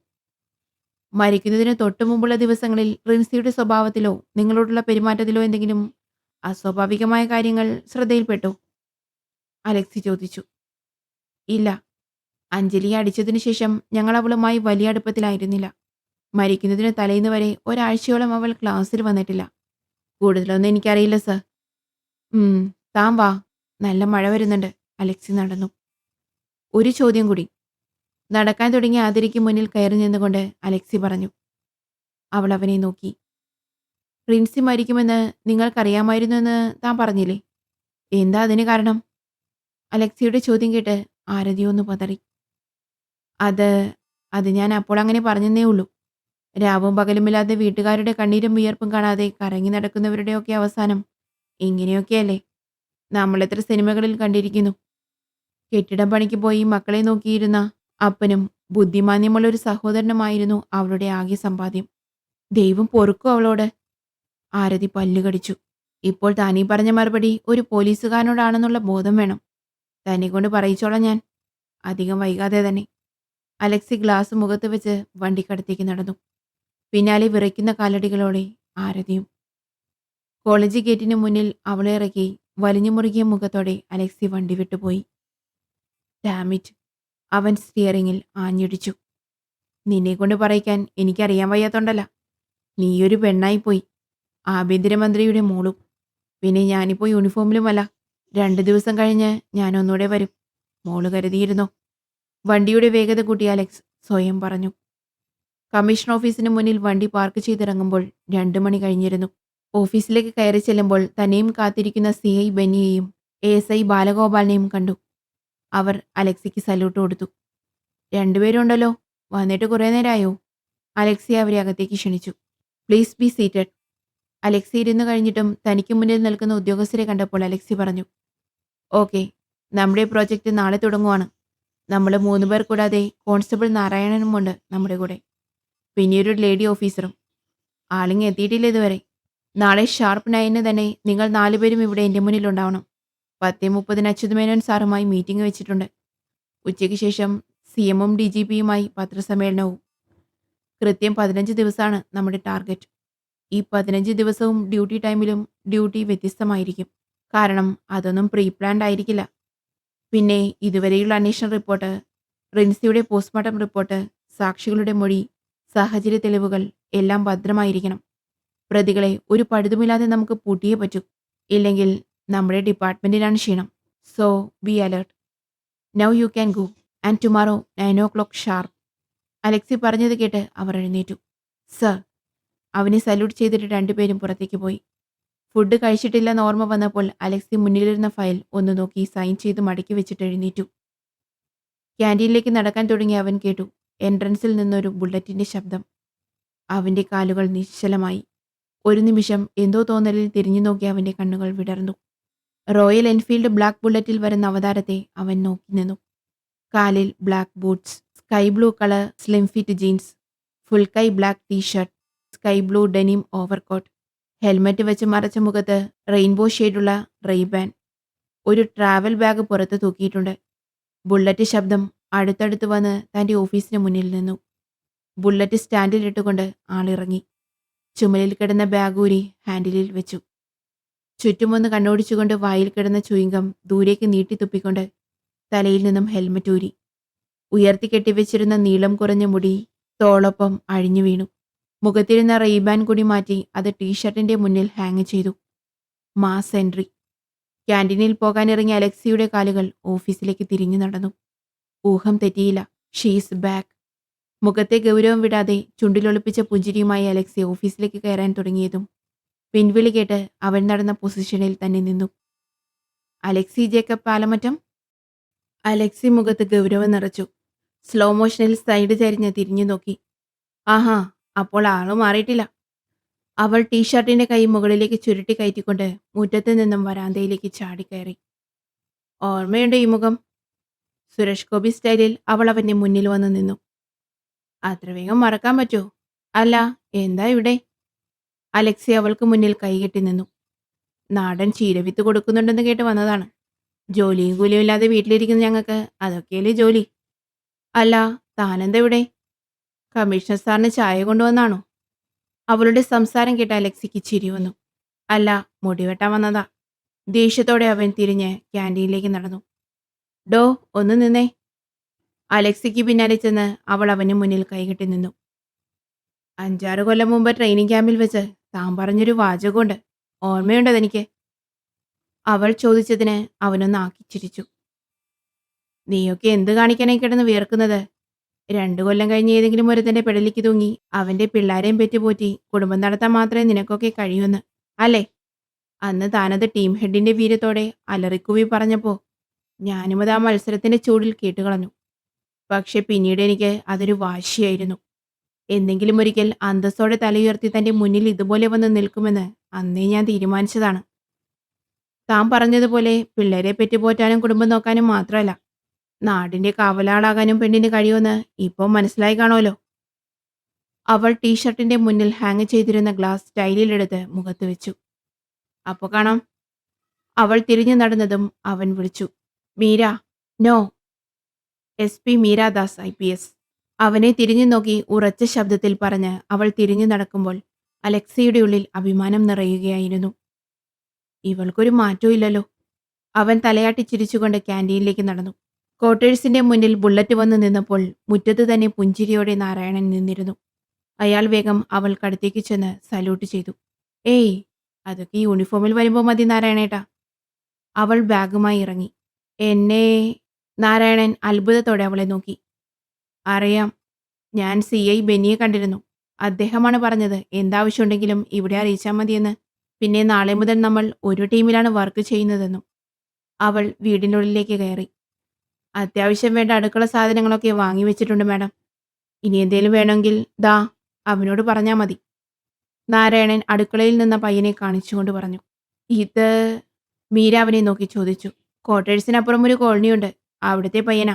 മരിക്കുന്നതിന് തൊട്ടു മുമ്പുള്ള ദിവസങ്ങളിൽ റിൻസിയുടെ സ്വഭാവത്തിലോ നിങ്ങളോടുള്ള പെരുമാറ്റത്തിലോ എന്തെങ്കിലും അസ്വാഭാവികമായ കാര്യങ്ങൾ ശ്രദ്ധയിൽപ്പെട്ടോ? അലക്സി ചോദിച്ചു. ഇല്ല. അഞ്ജലിയെ അടിച്ചതിനു ശേഷം ഞങ്ങൾ അവളുമായി വലിയ അടുപ്പത്തിലായിരുന്നില്ല. മരിക്കുന്നതിന് തലേന്ന് വരെ ഒരാഴ്ചയോളം അവൾ ക്ലാസ്സിൽ വന്നിട്ടില്ല. കൂടുതലൊന്നും എനിക്കറിയില്ല സർ. താൻ വാ, നല്ല മഴ വരുന്നുണ്ട്. അലക്സി നടന്നു. ഒരു ചോദ്യം കൂടി. നടക്കാൻ തുടങ്ങിയ ആതിരയ്ക്ക് മുന്നിൽ കയറി നിന്നുകൊണ്ട് അലക്സി പറഞ്ഞു. അവൾ അവനെ നോക്കി. റിൻസി മരിക്കുമെന്ന് നിങ്ങൾക്കറിയാമായിരുന്നു എന്ന് താൻ പറഞ്ഞില്ലേ? എന്താ അതിന് കാരണം? അലക്സിയുടെ ചോദ്യം കേട്ട് ആരതി ഒന്ന് പതറി. അത് ഞാൻ അപ്പോൾ അങ്ങനെ പറഞ്ഞെന്നേ ഉള്ളൂ. രാവും പകലുമില്ലാതെ വീട്ടുകാരുടെ കണ്ണീരും വിയർപ്പും കാണാതെ കറങ്ങി നടക്കുന്നവരുടെയൊക്കെ അവസാനം ഇങ്ങനെയൊക്കെയല്ലേ? നമ്മളെത്ര സിനിമകളിൽ കണ്ടിരിക്കുന്നു. കെട്ടിടം പണിക്ക് പോയി മക്കളെ നോക്കിയിരുന്ന അപ്പനും ബുദ്ധിമാന്യമുള്ള ഒരു സഹോദരനുമായിരുന്നു അവളുടെ ആകെ സമ്പാദ്യം. ദൈവം പൊറുക്കും അവളോട്. ആരതി പല്ലുകടിച്ചു. ഇപ്പോൾ താനീ പറഞ്ഞ മറുപടി ഒരു പോലീസുകാരനോടാണെന്നുള്ള ബോധം വേണം. തന്നെ കൊണ്ട് പറയിച്ചോളാം ഞാൻ. അധികം വൈകാതെ തന്നെ. അലക്സി ഗ്ലാസ് മുഖത്ത് വെച്ച് വണ്ടിക്കടുത്തേക്ക് നടന്നു. പിന്നാലെ വിറയ്ക്കുന്ന കാലടികളോടെ ആരതിയും. കോളേജ് ഗേറ്റിന് മുന്നിൽ അവളെ ഇറക്കി വലിഞ്ഞു മുറുകിയ മുഖത്തോടെ അലക്സി വണ്ടി വിട്ടുപോയി. ഡാമിറ്റ്, അവൻ സ്റ്റിയറിങ്ങിൽ ആഞ്ഞിടിച്ചു. നിന്നെ കൊണ്ട് പറയിക്കാൻ എനിക്കറിയാൻ വയ്യാത്തോണ്ടല്ല. നീയൊരു പെണ്ണായിപ്പോയി. ആഭ്യന്തരമന്ത്രിയുടെ മോളും. പിന്നെ ഞാനിപ്പോൾ യൂണിഫോമിലുമല്ല. 2 ദിവസം കഴിഞ്ഞ് ഞാൻ ഒന്നുകൂടെ വരും. മോള് കരുതിയിരുന്നോ? വണ്ടിയുടെ വേഗത കൂട്ടി അലക്സ് സ്വയം പറഞ്ഞു. കമ്മീഷൻ ഓഫീസിന് മുന്നിൽ വണ്ടി പാർക്ക് ചെയ്തിറങ്ങുമ്പോൾ 2 മണി കഴിഞ്ഞിരുന്നു. ഓഫീസിലേക്ക് കയറി ചെല്ലുമ്പോൾ തന്നെയും കാത്തിരിക്കുന്ന CI ബെന്നിയെയും ASI ബാലഗോപാലിനെയും കണ്ടു. അവർ അലക്സിക്ക് സല്യൂട്ട് കൊടുത്തു. 2 പേരുണ്ടല്ലോ, വന്നിട്ട് കുറേ നേരമായോ? അലക്സി അവരെ അകത്തേക്ക് ക്ഷണിച്ചു. Please be seated. അലക്സി ഇരുന്നു കഴിഞ്ഞിട്ടും തനിക്ക് മുന്നിൽ നിൽക്കുന്ന ഉദ്യോഗസ്ഥരെ കണ്ടപ്പോൾ അലക്സി പറഞ്ഞു. ഓക്കെ, നമ്മുടെ പ്രോജക്റ്റ് നാളെ തുടങ്ങുവാണ്. നമ്മൾ 3 പേർ കൂടാതെ കോൺസ്റ്റബിൾ നാരായണനുമുണ്ട് നമ്മുടെ കൂടെ. പിന്നെ ഒരു ലേഡി ഓഫീസറും. ആളിങ്ങ് എത്തിയിട്ടില്ല ഇതുവരെ. നാളെ ഷാർപ്പ് 9 തന്നെ നിങ്ങൾ 4 പേരും ഇവിടെ എൻ്റെ മുന്നിൽ ഉണ്ടാവണം. 10:30 അച്യുത് മേനോൻ സാറുമായി മീറ്റിംഗ് വെച്ചിട്ടുണ്ട്. ഉച്ചയ്ക്ക് ശേഷം CMഉം DGPയുമായി പത്രസമ്മേളനവും. കൃത്യം 15 ദിവസമാണ് നമ്മുടെ ടാർഗറ്റ്. ഈ 15 ദിവസവും ഡ്യൂട്ടി ടൈമിലും ഡ്യൂട്ടി വ്യത്യസ്തമായിരിക്കും. കാരണം അതൊന്നും പ്രീ പ്ലാൻഡ് ആയിരിക്കില്ല. പിന്നെ ഇതുവരെയുള്ള അന്വേഷണ റിപ്പോർട്ട്, റിൻസിയുടെ പോസ്റ്റ്മോർട്ടം റിപ്പോർട്ട്, സാക്ഷികളുടെ മൊഴി, സാഹചര്യ തെളിവുകൾ എല്ലാം ഭദ്രമായിരിക്കണം. പ്രതികളെ ഒരു പഴുതുമില്ലാതെ നമുക്ക് പൂട്ടിയേ പറ്റൂ. ഇല്ലെങ്കിൽ നമ്മുടെ ഡിപ്പാർട്ട്മെന്റിനാണ് ക്ഷീണം. So be alert. Now you can go and tomorrow 9 o'clock sharp. Alexi പറഞ്ഞത് കേട്ട് അവർ എഴുന്നേറ്റു. സർ. അവനെ സല്യൂട്ട് ചെയ്തിട്ട് രണ്ടുപേരും പുറത്തേക്ക് പോയി. ഫുഡ് കഴിച്ചിട്ടില്ലെന്ന് ഓർമ്മ വന്നപ്പോൾ അലക്സി മുന്നിലിരുന്ന ഫയൽ ഒന്ന് നോക്കി സൈൻ ചെയ്ത് മടക്കി വെച്ചിട്ട് എഴുന്നേറ്റു. ക്യാൻറ്റീനിലേക്ക് നടക്കാൻ തുടങ്ങി അവൻ കേട്ടു എൻട്രൻസിൽ നിന്നൊരു ബുള്ളറ്റിന്റെ ശബ്ദം. അവന്റെ കാലുകൾ നിശ്ചലമായി. ഒരു നിമിഷം എന്തോ തോന്നലിൽ തിരിഞ്ഞു നോക്കി അവന്റെ കണ്ണുകൾ വിടർന്നു. റോയൽ എൻഫീൽഡ് ബ്ലാക്ക് ബുള്ളറ്റിൽ വരുന്ന അവതാരത്തെ അവൻ നോക്കി നിന്നു. കാലിൽ black boots, sky blue colour slim fit jeans, full കൈ black T shirt, sky blue denim overcoat, helmet വെച്ച് മറച്ച മുഖത്ത് റെയിൻബോ ഷെയ്ഡുള്ള റെയ്ബാൻ. ഒരു ട്രാവൽ ബാഗ് പുറത്ത് തൂക്കിയിട്ടുണ്ട്. ബുള്ളറ്റ് ശബ്ദം അടുത്തടുത്ത് വന്ന് തൻ്റെ ഓഫീസിന് മുന്നിൽ നിന്നു. ബുള്ളറ്റ് സ്റ്റാൻഡിലിട്ടുകൊണ്ട് ആളിറങ്ങി. ചുമലിൽ കിടന്ന ബാഗ് ഊരി ഹാൻഡിലിൽ വെച്ചു. ചുറ്റുമൊന്ന് കണ്ണോടിച്ചുകൊണ്ട് വായിൽ കിടന്ന ചുയിങ്കം ദൂരേക്ക് നീട്ടി തുപ്പിക്കൊണ്ട് തലയിൽ നിന്നും ഹെൽമറ്റ് ഊരി. ഉയർത്തി കെട്ടിവെച്ചിരുന്ന നീളം കുറഞ്ഞ മുടി തോളൊപ്പം അഴിഞ്ഞു വീണു. മുഖത്തിരുന്ന റെയ്ബാൻ കൂടി മാറ്റി അത് ടീഷർട്ടിന്റെ മുന്നിൽ ഹാങ് ചെയ്തു. Mass entry. ക്യാൻറ്റീനിൽ പോകാനിറങ്ങിയ അലക്സിയുടെ കാലുകൾ ഓഫീസിലേക്ക് തിരിഞ്ഞു നടന്നു. ഊഹം തെറ്റിയില്ല. She's back. മുഖത്തെ ഗൗരവം വിടാതെ ചുണ്ടിലൊളിപ്പിച്ച പുഞ്ചിരിയുമായി അലക്സി ഓഫീസിലേക്ക് കയറാൻ തുടങ്ങിയതും പിൻവിളി കേട്ട് അവൻ നടന്ന പൊസിഷനിൽ തന്നെ നിന്നു. Alexei Jacob Palamattam. അലക്സി മുഖത്ത് ഗൗരവം നിറച്ചു. സ്ലോ മോഷനിൽ സൈഡ് ചരിഞ്ഞ് തിരിഞ്ഞു നോക്കി. ആഹാ, അപ്പോൾ ആള് മാറിയിട്ടില്ല. അവൾ ടീഷർട്ടിന്റെ കൈ മുകളിലേക്ക് ചുരുട്ടി കയറ്റിക്കൊണ്ട് മുറ്റത്ത് നിന്നും വരാന്തയിലേക്ക് ചാടിക്കയറി. ഓർമ്മയുണ്ട് ഈ മുഖം. സുരേഷ് ഗോപി സ്റ്റൈലിൽ അവൾ അവന്റെ മുന്നിൽ വന്നു നിന്നു. അത്ര വേഗം മറക്കാൻ പറ്റുമോ? അല്ല, എന്താ ഇവിടെ? അലക്സി അവൾക്ക് മുന്നിൽ കൈകെട്ടി നിന്നു. നാടൻ ചീരവിത്ത് കൊടുക്കുന്നുണ്ടെന്ന് കേട്ട് വന്നതാണ്. ജോലിയും കൂലിയും ഇല്ലാതെ വീട്ടിലിരിക്കുന്ന ഞങ്ങൾക്ക് അതൊക്കെയല്ലേ ജോലി. അല്ല, താനെന്താ ഇവിടെ? കമ്മീഷണർ സാറിന് ചായ കൊണ്ടുവന്നാണോ? അവളുടെ സംസാരം കേട്ട അലക്സിക്ക് ചിരി വന്നു. അല്ല, മുടിവെട്ടാൻ വന്നതാ. ദേഷ്യത്തോടെ അവൻ തിരിഞ്ഞ് ക്യാൻറ്റീനിലേക്ക് നടന്നു. ഡോ, ഒന്ന് നിന്നേ. അലക്സിക്ക് പിന്നാലെ ചെന്ന് അവൾ അവന് മുന്നിൽ കൈകെട്ടി നിന്നു. 5-6 കൊല്ലം മുമ്പ് ട്രെയിനിങ് ക്യാമ്പിൽ വെച്ച് താൻ പറഞ്ഞൊരു വാചകമുണ്ട്, ഓർമ്മയുണ്ടോ തനിക്ക്? അവൾ ചോദിച്ചതിന് അവനൊന്ന് ആക്കിച്ചിരിച്ചു. നീയൊക്കെ എന്ത് കാണിക്കാനായി കിടന്ന് വിയർക്കുന്നത്? 2 കൊല്ലം കഴിഞ്ഞ് ഏതെങ്കിലും ഒരുത്തന്റെ പെടലിക്ക് തൂങ്ങി അവന്റെ പിള്ളാരെയും പെറ്റുപോറ്റി കുടുംബം നടത്താൻ മാത്രമേ നിനക്കൊക്കെ കഴിയൂന്ന് അല്ലേ? അന്ന് താനത് ടീം ഹെഡിന്റെ വീര്യത്തോടെ അലറിക്കുവി പറഞ്ഞപ്പോ ഞാനും അത് ആ മത്സരത്തിന്റെ ചൂടിൽ കേട്ടുകളഞ്ഞു. പക്ഷെ പിന്നീട് എനിക്ക് അതൊരു വാശിയായിരുന്നു. എന്തെങ്കിലും ഒരിക്കൽ അന്തസ്സോടെ തലയുയർത്തി തന്റെ മുന്നിൽ ഇതുപോലെ വന്ന് നിൽക്കുമെന്ന് അന്നേ ഞാൻ തീരുമാനിച്ചതാണ്. താൻ പറഞ്ഞതുപോലെ പിള്ളേരെ പെറ്റുപോറ്റാനും കുടുംബം നോക്കാനും മാത്രമല്ല, നാടിന്റെ കാവലാളാകാനും പെണ്ണിന് കഴിയുമെന്ന് ഇപ്പോൾ മനസ്സിലായി കാണുമല്ലോ. അവൾ ടീഷർട്ടിന്റെ മുന്നിൽ ഹാങ് ചെയ്തിരുന്ന ഗ്ലാസ് സ്റ്റൈലിലെടുത്ത് മുഖത്ത് വെച്ചു. അപ്പോ കാണാം. അവൾ തിരിഞ്ഞു നടന്നതും അവൻ വിളിച്ചു. മീര. നോ. SP മീരാദാസ് IPS. അവനെ തിരിഞ്ഞു നോക്കി ഉറച്ച ശബ്ദത്തിൽ പറഞ്ഞ് അവൾ തിരിഞ്ഞു നടക്കുമ്പോൾ അലക്സിയുടെ ഉള്ളിൽ അഭിമാനം നിറയുകയായിരുന്നു. ഇവൾക്കൊരു മാറ്റവും ഇല്ലല്ലോ. അവൻ തലയാട്ടി ചിരിച്ചുകൊണ്ട് ക്യാൻറ്റീനിലേക്ക് നടന്നു. ക്വാർട്ടേഴ്സിന്റെ മുന്നിൽ ബുള്ളറ്റ് വന്നു നിന്നപ്പോൾ മുറ്റത്ത് തന്നെ പുഞ്ചിരിയോടെ നാരായണൻ നിന്നിരുന്നു. അയാൾ വേഗം അവൾക്കടുത്തേക്ക് ചെന്ന് സല്യൂട്ട് ചെയ്തു. ഏയ്, അതൊക്കെ യൂണിഫോമിൽ വരുമ്പോൾ മതി നാരായണേട്ടാ. അവൾ ബാഗുമായി ഇറങ്ങി. എന്നെ? നാരായണൻ അത്ഭുതത്തോടെ അവളെ നോക്കി. അറിയാം, ഞാൻ CI ബെന്നിയെ കണ്ടിരുന്നു. അദ്ദേഹമാണ് പറഞ്ഞത് എന്താവശ്യമുണ്ടെങ്കിലും ഇവിടെ അറിയിച്ചാൽ മതിയെന്ന്. പിന്നെ നാളെ മുതൽ നമ്മൾ ഒരു ടീമിലാണ് വർക്ക് ചെയ്യുന്നതെന്നും. അവൾ വീടിനുള്ളിലേക്ക് കയറി. അത്യാവശ്യം വേണ്ട അടുക്കള സാധനങ്ങളൊക്കെ വാങ്ങി വെച്ചിട്ടുണ്ട് മാഡം. ഇനി എന്തേലും വേണമെങ്കിൽ ദാ അവനോട് പറഞ്ഞാൽ മതി. നാരായണൻ അടുക്കളയിൽ നിന്ന പയ്യനെ കാണിച്ചുകൊണ്ട് പറഞ്ഞു. ഇത് മീര അവനെ നോക്കി ചോദിച്ചു. ക്വാർട്ടേഴ്സിനപ്പുറം ഒരു കോളനിയുണ്ട്. അവിടുത്തെ പയ്യനാ.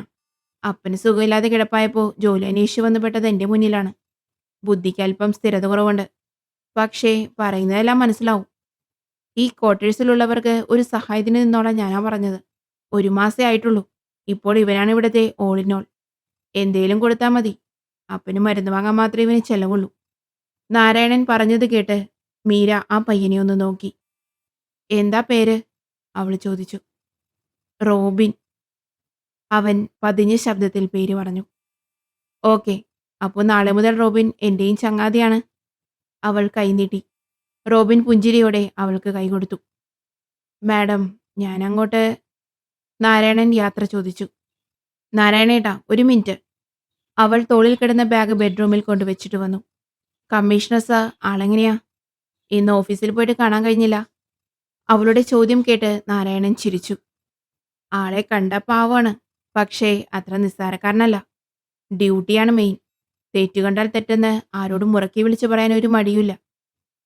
അപ്പന് സുഖമില്ലാതെ കിടപ്പായപ്പോൾ ജോലി അന്വേഷിച്ച് വന്നുപെട്ടത് എൻ്റെ മുന്നിലാണ്. ബുദ്ധിക്ക് അല്പം സ്ഥിരത കുറവുണ്ട്. പക്ഷേ പറയുന്നതെല്ലാം മനസ്സിലാവും. ഈ ക്വാർട്ടേഴ്സിലുള്ളവർക്ക് ഒരു സഹായത്തിന് നിന്നോളാൻ ഞാനാ പറഞ്ഞത്. 1 മാസേ ആയിട്ടുള്ളൂ. ഇപ്പോൾ ഇവനാണ് ഇവിടുത്തെ ഓൾ ഇൻ ഓൾ. എന്തേലും കൊടുത്താൽ മതി. അപ്പന് മരുന്ന് വാങ്ങാൻ മാത്രമേ ഇവന് ചെലവുള്ളൂ. നാരായണൻ പറഞ്ഞത് കേട്ട് മീര ആ പയ്യനെ ഒന്ന് നോക്കി. എന്താ പേര്? അവൾ ചോദിച്ചു. റോബിൻ. അവൻ പതിഞ്ഞ ശബ്ദത്തിൽ പേര് പറഞ്ഞു. ഓക്കെ, അപ്പോൾ നാളെ മുതൽ റോബിൻ എൻ്റെയും ചങ്ങാതിയാണ്. അവൾ കൈനീട്ടി. റോബിൻ പുഞ്ചിരിയോടെ അവൾക്ക് കൈകൊടുത്തു. മാഡം, ഞാനങ്ങോട്ട്. നാരായണൻ യാത്ര ചോദിച്ചു. നാരായണേട്ടാ, ഒരു മിനിറ്റ്. അവൾ തോളിൽ കിടന്ന ബാഗ് ബെഡ്റൂമിൽ കൊണ്ടുവച്ചിട്ട് വന്നു. കമ്മീഷണർ സാർ ആളെങ്ങനെയാ? ഇന്ന് ഓഫീസിൽ പോയിട്ട് കാണാൻ കഴിഞ്ഞില്ല. അവളുടെ ചോദ്യം കേട്ട് നാരായണൻ ചിരിച്ചു. ആളെ കണ്ട പാവാണ്. പക്ഷേ അത്ര നിസ്സാരക്കാരനല്ല. ഡ്യൂട്ടിയാണ് മെയിൻ. തെറ്റു കണ്ടാൽ തെറ്റെന്ന് ആരോടും മുറക്കി വിളിച്ചു പറയാൻ ഒരു മടിയുമില്ല.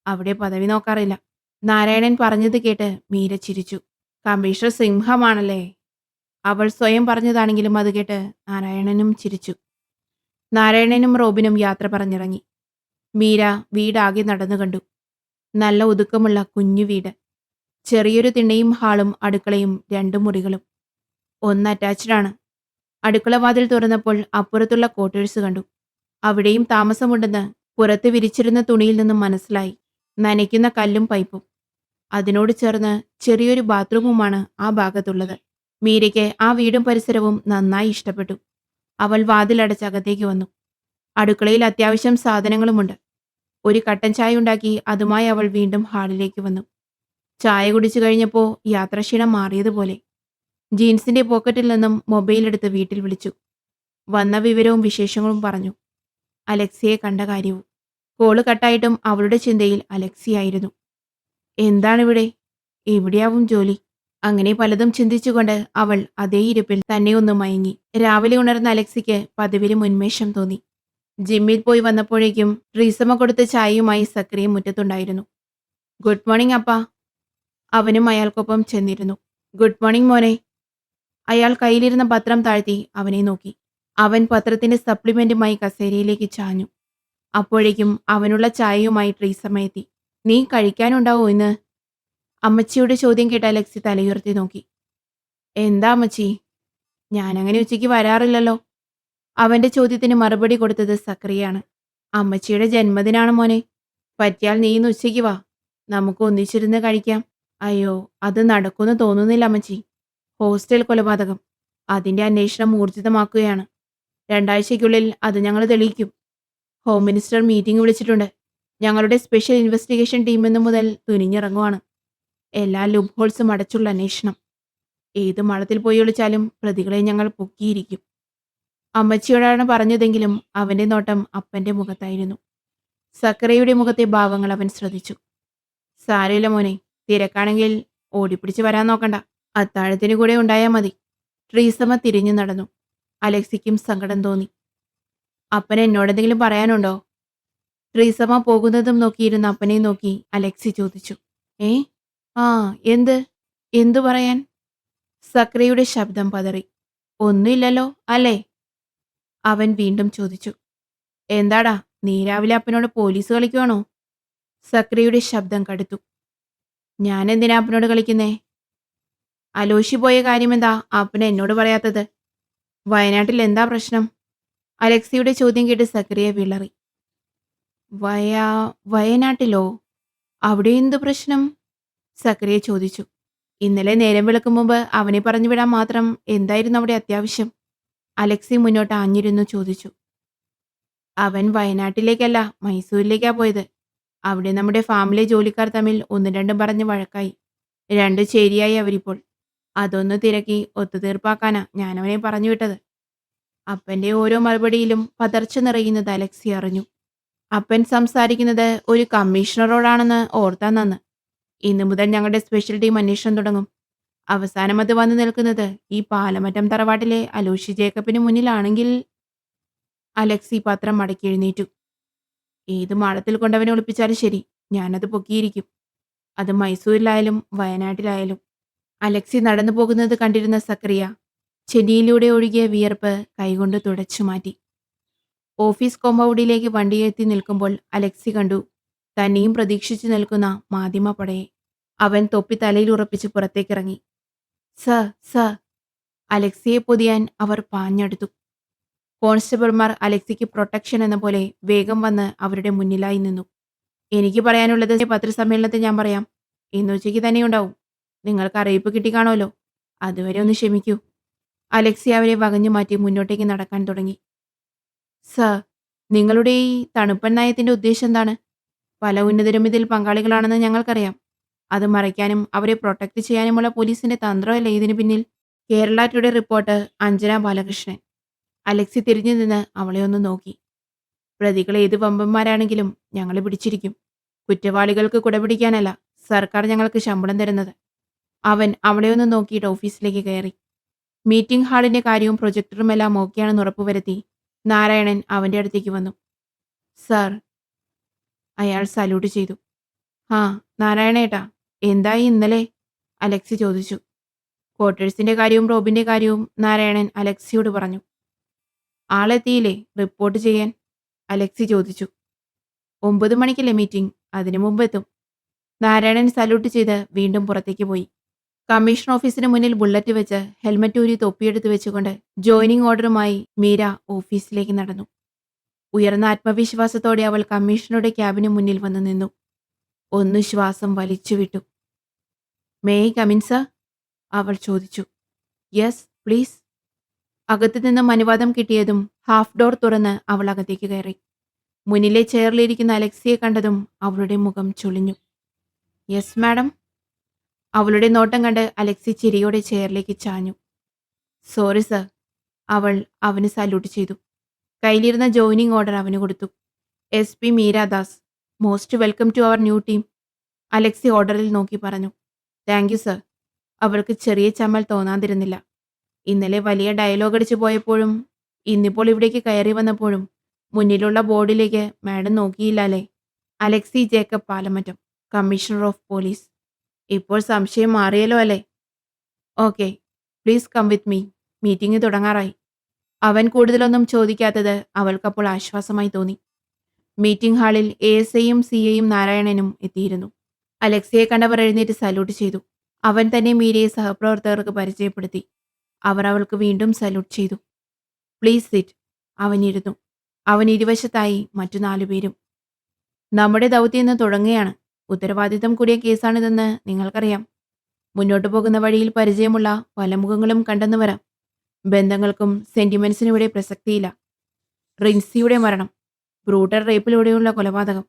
അവിടെ പദവി നോക്കാറില്ല. നാരായണൻ പറഞ്ഞത് കേട്ട് മീര ചിരിച്ചു. കമ്മീഷണർ സിംഹമാണല്ലേ? അവൾ സ്വയം പറഞ്ഞതാണെങ്കിലും അത് കേട്ട് നാരായണനും ചിരിച്ചു. നാരായണനും റോബിനും യാത്ര പറഞ്ഞിറങ്ങി. മീര വീടാകെ നടന്നു കണ്ടു. നല്ല ഒതുക്കമുള്ള കുഞ്ഞു വീട്. ചെറിയൊരു തിണ്ണയും ഹാളും അടുക്കളയും 2 മുറികളും. ഒന്ന് അറ്റാച്ച്ഡ് ആണ്. അടുക്കള വാതിൽ തുറന്നപ്പോൾ അപ്പുറത്തുള്ള ക്വാർട്ടേഴ്സ് കണ്ടു. അവിടെയും താമസമുണ്ടെന്ന് പുറത്ത് വിരിച്ചിരുന്ന തുണിയിൽ നിന്നും മനസ്സിലായി. നനയ്ക്കുന്ന കല്ലും പൈപ്പും. അതിനോട് ചേർന്ന് ചെറിയൊരു ബാത്റൂമുമാണ് ആ ഭാഗത്തുള്ളത്. മീരയ്ക്ക് ആ വീടും പരിസരവും നന്നായി ഇഷ്ടപ്പെട്ടു. അവൾ വാതിലടച്ച് അകത്തേക്ക് വന്നു. അടുക്കളയിൽ അത്യാവശ്യം സാധനങ്ങളുമുണ്ട്. ഒരു കട്ടൻ ചായ ഉണ്ടാക്കി അതുമായി അവൾ വീണ്ടും ഹാളിലേക്ക് വന്നു. ചായ കുടിച്ചു കഴിഞ്ഞപ്പോൾ യാത്രാക്ഷീണം മാറിയതുപോലെ. ജീൻസിന്റെ പോക്കറ്റിൽ നിന്നും മൊബൈൽ എടുത്ത് വീട്ടിൽ വിളിച്ചു. വന്ന വിവരവും വിശേഷങ്ങളും പറഞ്ഞു. അലക്സിയെ കണ്ട കാര്യവും. കോള് കട്ടായിട്ടും അവളുടെ ചിന്തയിൽ അലക്സിയായിരുന്നു. എന്താണിവിടെ? എവിടെയാവും ജോലി? അങ്ങനെ പലതും ചിന്തിച്ചുകൊണ്ട് അവൾ അതേ ഇരിപ്പിൽ തന്നെ ഒന്ന് മയങ്ങി. രാവിലെ ഉണർന്ന അലക്സിക്ക് പതിവിലും ഉന്മേഷം തോന്നി. ജിമ്മിൽ പോയി വന്നപ്പോഴേക്കും റീസമ്മ കൊടുത്ത ചായയുമായി സക്രിയ മുറ്റത്തുണ്ടായിരുന്നു. ഗുഡ് മോർണിംഗ് അപ്പാ. അവനും അയാൾക്കൊപ്പം ചെന്നിരുന്നു. ഗുഡ് മോർണിംഗ് മോനെ. അയാൾ കയ്യിലിരുന്ന പത്രം താഴ്ത്തി അവനെ നോക്കി. അവൻ പത്രത്തിന്റെ സപ്ലിമെന്റുമായി കസേരയിലേക്ക് ചാഞ്ഞു. അപ്പോഴേക്കും അവനുള്ള ചായയുമായി ട്രീസമ്മ എത്തി. നീ കഴിക്കാനുണ്ടാവോ ഇന്ന്? അമ്മച്ചിയുടെ ചോദ്യം കേട്ട് അലക്സി തലയുയർത്തി നോക്കി. എന്താ അമ്മച്ചി? ഞാനങ്ങനെ ഉച്ചയ്ക്ക് വരാറില്ലല്ലോ. അവന്റെ ചോദ്യത്തിന് മറുപടി കൊടുത്തത് സക്രിയയാണ്. അമ്മച്ചിയുടെ ജന്മദിനാണ് മോനെ. പറ്റിയാൽ നീ ഇന്ന് ഉച്ചയ്ക്ക് വാ. നമുക്ക് ഒന്നിച്ചിരുന്ന് കഴിക്കാം. അയ്യോ, അത് നടക്കുമെന്ന് തോന്നുന്നില്ല അമ്മച്ചി. ഹോസ്റ്റൽ കൊലപാതകം. അതിന്റെ അന്വേഷണം ഊർജിതമാക്കുകയാണ്. 2 ആഴ്ചയ്ക്കുള്ളിൽ അത് ഞങ്ങൾ തെളിയിക്കും. ഹോം മിനിസ്റ്റർ മീറ്റിംഗ് വിളിച്ചിട്ടുണ്ട്. ഞങ്ങളുടെ സ്പെഷ്യൽ ഇൻവെസ്റ്റിഗേഷൻ ടീം ഇന്നു മുതൽ തുനിഞ്ഞിറങ്ങുവാണ്. എല്ലാ ലൂപ്പ് ഹോൾസും അടച്ചുള്ള അന്വേഷണം. ഏത് മഠത്തിൽ പോയി ഒളിച്ചാലും പ്രതികളെ ഞങ്ങൾ പൊക്കിയിരിക്കും. അമ്മച്ചിയോടാണ് പറഞ്ഞതെങ്കിലും അവന്റെ നോട്ടം അപ്പന്റെ മുഖത്തായിരുന്നു. സക്കറയുടെ മുഖത്തെ ഭാവങ്ങൾ അവൻ ശ്രദ്ധിച്ചു. സാരമില്ല മോനെ, തിരക്കാണെങ്കിൽ ഓടിപ്പിടിച്ച് വരാൻ നോക്കണ്ട. അത്താഴത്തിന് കൂടെ ഉണ്ടായാൽ മതി. ട്രീസമ്മ തിരിഞ്ഞു നടന്നു. അലക്സിക്കും സങ്കടം തോന്നി. അപ്പന് എന്നോടെന്തെങ്കിലും പറയാനുണ്ടോ? ട്രീസമ്മ പോകുന്നതും നോക്കിയിരുന്ന അപ്പനെ നോക്കി അലക്സി ചോദിച്ചു. ഏ ആ എന്ത്? എന്തു പറയാൻ? സക്രിയയുടെ ശബ്ദം പതറി. ഒന്നുമില്ലല്ലോ അല്ലേ? അവൻ വീണ്ടും ചോദിച്ചു. എന്താടാ, നീ രാവിലെ അപ്പനോട് പോലീസ് കളിക്കുവാണോ? സക്രിയയുടെ ശബ്ദം കടുത്തു. ഞാൻ എന്തിനാ അപ്പനോട് കളിക്കുന്നേ? അലോഷി പോയ കാര്യമെന്താ അപ്പന് എന്നോട് പറയാത്തത്? വയനാട്ടിൽ എന്താ പ്രശ്നം? അലക്സിയുടെ ചോദ്യം കേട്ട് സക്രിയ വിളറി. വയനാട്ടിലോ? അവിടെ എന്തു പ്രശ്നം? സക്രിയ ചോദിച്ചു. ഇന്നലെ നേരം വെളുക്കും മുമ്പ് അവനെ പറഞ്ഞു വിടാൻ മാത്രം എന്തായിരുന്നു അവിടെ അത്യാവശ്യം? അലക്സി മുന്നോട്ട് ആഞ്ഞിരുന്നു ചോദിച്ചു. അവൻ വയനാട്ടിലേക്കല്ല, മൈസൂരിലേക്കാ പോയത്. അവിടെ നമ്മുടെ ഫാമിലെ ജോലിക്കാർ തമ്മിൽ 1-2 പറഞ്ഞ് വഴക്കായി. 2 ചേരിയായി അവരിപ്പോൾ. അതൊന്ന് തിരക്കി ഒത്തുതീർപ്പാക്കാനാ ഞാനവനെ പറഞ്ഞു വിട്ടത്. അപ്പന്റെ ഓരോ മറുപടിയിലും പതർച്ച നിറയുന്നത് അലക്സി അറിഞ്ഞു. അപ്പൻ സംസാരിക്കുന്നത് ഒരു കമ്മീഷണറോടാണെന്ന് ഓർത്താ നന്ന്. ഇന്നു മുതൽ ഞങ്ങളുടെ സ്പെഷ്യൽ ടീം അന്വേഷണം തുടങ്ങും. അവസാനം അത് വന്നു നിൽക്കുന്നത് ഈ പാലമറ്റം തറവാട്ടിലെ അലോഷി ജേക്കബിന് മുന്നിലാണെങ്കിൽ. അലക്സി പത്രം മടക്കി എഴുന്നേറ്റു. ഏത് മാളത്തിൽ കൊണ്ടവനെ ഒളിപ്പിച്ചാലും ശരി, ഞാനത് പൊക്കിയിരിക്കും. അത് മൈസൂരിലായാലും വയനാട്ടിലായാലും. അലക്സി നടന്നു പോകുന്നത് കണ്ടിരുന്ന സക്കറിയ ചെന്നിയിലൂടെ ഒഴുകിയ വിയർപ്പ് കൈകൊണ്ട് തുടച്ചു മാറ്റി. ഓഫീസ് കോമ്പൗണ്ടിലേക്ക് വണ്ടിയെത്തി നിൽക്കുമ്പോൾ അലക്സി കണ്ടു തന്നെയും പ്രതീക്ഷിച്ചു നിൽക്കുന്ന മാധ്യമപ്പടയെ. അവൻ തൊപ്പി തലയിൽ ഉറപ്പിച്ച് പുറത്തേക്കിറങ്ങി. Sir, sir. അലക്സിയെ പൊതിയാൻ അവർ പാഞ്ഞെടുത്തു. കോൺസ്റ്റബിൾമാർ അലക്സിക്ക് പ്രൊട്ടക്ഷൻ എന്ന പോലെ വേഗം വന്ന് അവരുടെ മുന്നിലായി നിന്നു. എനിക്ക് പറയാനുള്ളത് പത്രസമ്മേളനത്തിൽ ഞാൻ പറയാം. ഇന്നുച്ചയ്ക്ക് തന്നെ ഉണ്ടാവും. നിങ്ങൾക്ക് അറിയിപ്പ് കിട്ടിക്കാണുമല്ലോ. അതുവരെ ഒന്ന് ക്ഷമിക്കൂ. അലക്സി അവരെ വകഞ്ഞു മാറ്റി മുന്നോട്ടേക്ക് നടക്കാൻ തുടങ്ങി. സർ, നിങ്ങളുടെ ഈ തണുപ്പൻ നയത്തിന്റെ ഉദ്ദേശം എന്താണ്? പല ഉന്നതരും ഇതിൽ പങ്കാളികളാണെന്ന് ഞങ്ങൾക്കറിയാം. അത് മറയ്ക്കാനും അവരെ പ്രൊട്ടക്ട് ചെയ്യാനുമുള്ള പോലീസിന്റെ തന്ത്രമല്ലേ ഇതിന് പിന്നിൽ? Kerala today reporter Anjana Balakrishnan. അലക്സി തിരിഞ്ഞു നിന്ന് അവളെ ഒന്ന് നോക്കി. പ്രതികൾ ഏത് വമ്പന്മാരാണെങ്കിലും ഞങ്ങൾ പിടിച്ചിരിക്കും. കുറ്റവാളികൾക്ക് കുടപിടിക്കാനല്ല സർക്കാർ ഞങ്ങൾക്ക് ശമ്പളം തരുന്നത്. അവൻ അവളെ ഒന്ന് നോക്കിയിട്ട് ഓഫീസിലേക്ക് കയറി. മീറ്റിംഗ് ഹാളിന്റെ കാര്യവും പ്രൊജക്ടറും എല്ലാം ഓക്കെയാണെന്ന് ഉറപ്പുവരുത്തി നാരായണൻ അവന്റെ അടുത്തേക്ക് വന്നു. സാർ. അയാൾ സല്യൂട്ട് ചെയ്തു. ആ, നാരായണേട്ടാ, എന്തായി ഇന്നലെ? അലക്സി ചോദിച്ചു. ക്വാർട്ടേഴ്സിന്റെ കാര്യവും റോബിന്റെ കാര്യവും നാരായണൻ അലക്സിയോട് പറഞ്ഞു. ആളെത്തിയില്ലേ റിപ്പോർട്ട് ചെയ്യാൻ? അലക്സി ചോദിച്ചു. 9 മണിക്കല്ലേ മീറ്റിംഗ്, അതിനു മുമ്പ് എത്തും. നാരായണൻ സല്യൂട്ട് ചെയ്ത് വീണ്ടും പുറത്തേക്ക് പോയി. കമ്മീഷൻ ഓഫീസിന് മുന്നിൽ ബുള്ളറ്റ് വെച്ച് ഹെൽമറ്റ് ഊരി തൊപ്പിയെടുത്ത് വെച്ചുകൊണ്ട് ജോയിനിങ് ഓർഡറുമായി മീര ഓഫീസിലേക്ക് നടന്നു. ഉയർന്ന ആത്മവിശ്വാസത്തോടെ അവൾ കമ്മീഷണറുടെ ക്യാബിന് മുന്നിൽ വന്നു നിന്നു. ഒന്ന് ശ്വാസം വലിച്ചുവിട്ടു. May I come in sir? അവൾ ചോദിച്ചു. Yes please. അകത്തു നിന്നും അനുവാദം കിട്ടിയതും ഹാഫ് ഡോർ തുറന്ന് അവൾ അകത്തേക്ക് കയറി. മുന്നിലെ ചെയറിലിരിക്കുന്ന അലക്സിയെ കണ്ടതും അവളുടെ മുഖം ചുളിഞ്ഞു. Yes madam. അവളുടെ നോട്ടം കണ്ട് അലക്സി ചിരിയോടെ ചെയറിലേക്ക് ചാഞ്ഞു. Sorry sir. അവൾ അവന് സല്യൂട്ട് ചെയ്തു. കയ്യിലിരുന്ന ജോയിനിങ് ഓർഡർ അവന് കൊടുത്തു. S P Meeradas, most welcome to our new team. Alexi ഓർഡറിൽ നോക്കി പറഞ്ഞു. Thank you sir. അവൾക്ക് ചെറിയ ചമ്മൽ തോന്നാതിരുന്നില്ല. ഇന്നലെ വലിയ ഡയലോഗ് അടിച്ചു പോയപ്പോഴും ഇന്നിപ്പോൾ ഇവിടേക്ക് കയറി വന്നപ്പോഴും മുന്നിലുള്ള ബോർഡിലേക്ക് മാഡം നോക്കിയില്ലല്ലേ? Alexi Jacob Palamattam, commissioner of police. ഇപ്പോൾ സംശയം മാറിയല്ലോ അല്ലേ? Okay, please come with me. Meeting തുടങ്ങാറായി. അവൻ കൂടുതലൊന്നും ചോദിക്കാത്തത് അവൾക്കപ്പോൾ ആശ്വാസമായി തോന്നി. മീറ്റിംഗ് ഹാളിൽ ASIയും CAയും നാരായണനും എത്തിയിരുന്നു. അലക്സിയെ കണ്ടവർ എഴുന്നേറ്റ് സല്യൂട്ട് ചെയ്തു. അവൻ തന്നെ മീരയെ സഹപ്രവർത്തകർക്ക് പരിചയപ്പെടുത്തി. അവർ അവൾക്ക് വീണ്ടും സല്യൂട്ട് ചെയ്തു. Please sit. അവനിരുന്നു. അവൻ ഇരുവശത്തായി മറ്റു 4 പേരും. നമ്മുടെ ദൗത്യം ഇന്ന് തുടങ്ങുകയാണ്. ഉത്തരവാദിത്തം കൂടിയ കേസാണിതെന്ന് നിങ്ങൾക്കറിയാം. മുന്നോട്ടു പോകുന്ന വഴിയിൽ പരിചയമുള്ള പല മുഖങ്ങളും കണ്ടെന്നു വരാം. ബന്ധങ്ങൾക്കും സെന്റിമെന്റ്സിനും ഇവിടെ പ്രസക്തിയില്ല. റിൻസിയുടെ മരണം, ബ്രൂട്ടൽ റേപ്പിലൂടെയുള്ള കൊലപാതകം,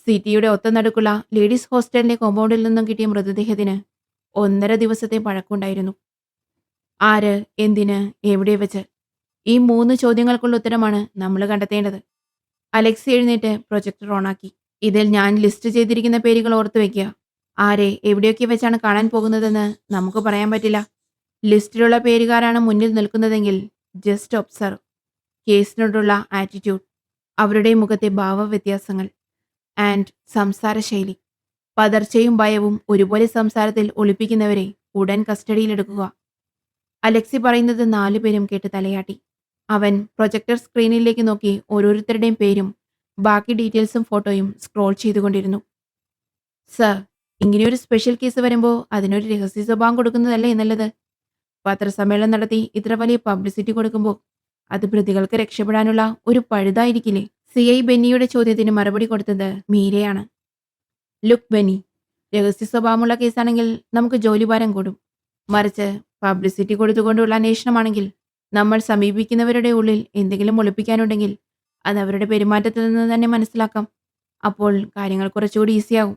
സിറ്റിയുടെ ഒത്തനടുക്കുള്ള ലേഡീസ് ഹോസ്റ്റലിന്റെ കോമ്പൗണ്ടിൽ നിന്നും കിട്ടിയ മൃതദേഹത്തിന് 1.5 ദിവസത്തെ പഴക്കമുണ്ടായിരുന്നു. ആര്, എന്തിന്, എവിടെ വെച്ച്? ഈ 3 ചോദ്യങ്ങൾക്കുള്ള ഉത്തരമാണ് നമ്മൾ കണ്ടെത്തേണ്ടത്. അലക്സി എഴുന്നേറ്റ് പ്രൊജക്ടർ ഓണാക്കി. ഇതിൽ ഞാൻ ലിസ്റ്റ് ചെയ്തിരിക്കുന്ന പേരുകൾ ഓർത്തു വെക്കുക. ആരെ എവിടെയൊക്കെ വെച്ചാണ് കാണാൻ പോകുന്നതെന്ന് നമുക്ക് പറയാൻ പറ്റില്ല. ലിസ്റ്റിലുള്ള പേരുകാരാണ് മുന്നിൽ നിൽക്കുന്നതെങ്കിൽ ജസ്റ്റ് ഒബ്സർവ്. കേസിനോടുള്ള ആറ്റിറ്റ്യൂഡ്, അവരുടെ മുഖത്തെ ഭാവവ്യത്യാസങ്ങൾ ആൻഡ് സംസാരശൈലി. പതർച്ചയും ഭയവും ഒരുപോലെ സംസാരത്തിൽ ഒളിപ്പിക്കുന്നവരെ ഉടൻ കസ്റ്റഡിയിലെടുക്കുക. അലക്സി പറയുന്നത് 4 പേരും കേട്ട് തലയാട്ടി. അവൻ പ്രൊജക്ടർ സ്ക്രീനിലേക്ക് നോക്കി ഓരോരുത്തരുടെയും പേരും ബാക്കി ഡീറ്റെയിൽസും ഫോട്ടോയും സ്ക്രോൾ ചെയ്തുകൊണ്ടിരുന്നു. സർ, ഇങ്ങനെയൊരു സ്പെഷ്യൽ കേസ് വരുമ്പോൾ അതിനൊരു രഹസ്യ സ്വഭാവം കൊടുക്കുന്നതല്ലേ നല്ലത്? പത്രസമ്മേളനം നടത്തി ഇത്ര വലിയ പബ്ലിസിറ്റി കൊടുക്കുമ്പോൾ അത് പ്രതികൾക്ക് രക്ഷപ്പെടാനുള്ള ഒരു പഴുതായിരിക്കില്ലേ? CI ബെന്നിയുടെ ചോദ്യത്തിന് മറുപടി കൊടുത്തത് മീരയാണ്. ലുക്ക് ബെന്നി, രഹസ്യ സ്വഭാവമുള്ള കേസാണെങ്കിൽ നമുക്ക് ജോലിഭാരം കൂടും. മറിച്ച് പബ്ലിസിറ്റി കൊടുത്തുകൊണ്ടുള്ള അന്വേഷണമാണെങ്കിൽ നമ്മൾ സമീപിക്കുന്നവരുടെ ഉള്ളിൽ എന്തെങ്കിലും ഒളിപ്പിക്കാനുണ്ടെങ്കിൽ അത് അവരുടെ പെരുമാറ്റത്തിൽ നിന്ന് തന്നെ മനസ്സിലാക്കാം. അപ്പോൾ കാര്യങ്ങൾ കുറച്ചുകൂടി ഈസിയാവും.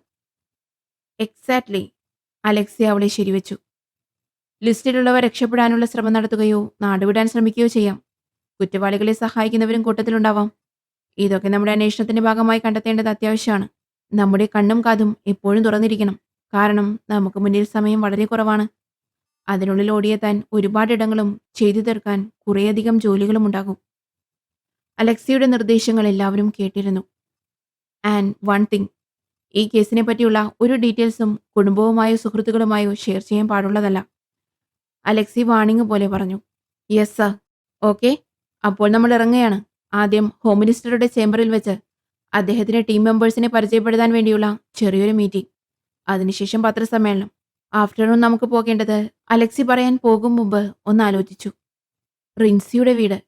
എക്സാക്ട്ലി. അലക്സി അവളെ ശരിവെച്ചു. ലിസ്റ്റിലുള്ളവർ രക്ഷപ്പെടാനുള്ള ശ്രമം നടത്തുകയോ നാടുവിടാൻ ശ്രമിക്കുകയോ ചെയ്യാം. കുറ്റവാളികളെ സഹായിക്കുന്നവരും കൂട്ടത്തിലുണ്ടാവാം. ഇതൊക്കെ നമ്മുടെ അന്വേഷണത്തിന്റെ ഭാഗമായി കണ്ടെത്തേണ്ടത് അത്യാവശ്യമാണ്. നമ്മുടെ കണ്ണും കാതും എപ്പോഴും തുറന്നിരിക്കണം. കാരണം നമുക്ക് മുന്നിൽ സമയം വളരെ കുറവാണ്. അതിനുള്ളിൽ ഓടിയെത്താൻ ഒരുപാടിടങ്ങളും ചെയ്തു തീർക്കാൻ കുറേയധികം ജോലികളും ഉണ്ടാകും. അലക്സിയുടെ നിർദ്ദേശങ്ങൾ എല്ലാവരും കേട്ടിരുന്നു. ആൻഡ് വൺ തിങ്, ഈ കേസിനെ പറ്റിയുള്ള ഒരു ഡീറ്റെയിൽസും കുടുംബവുമായോ സുഹൃത്തുക്കളുമായോ ഷെയർ ചെയ്യാൻ പാടുള്ളതല്ല. അലക്സി വാണിംഗ് പോലെ പറഞ്ഞു. Yes sir. ഓക്കെ. അപ്പോൾ നമ്മൾ ഇറങ്ങുകയാണ്. ആദ്യം ഹോം മിനിസ്റ്ററുടെ ചേംബറിൽ വെച്ച് അദ്ദേഹത്തിന്റെ ടീം മെമ്പേഴ്സിനെ പരിചയപ്പെടുത്താൻ വേണ്ടിയുള്ള ചെറിയൊരു മീറ്റിംഗ്. അതിനുശേഷം പത്രസമ്മേളനം. ആഫ്റ്റർനൂൺ നമുക്ക് പോകേണ്ടത്. അലക്സി പറയാൻ പോകും മുമ്പ് ഒന്നാലോചിച്ചു. റിൻസിയുടെ വീട്.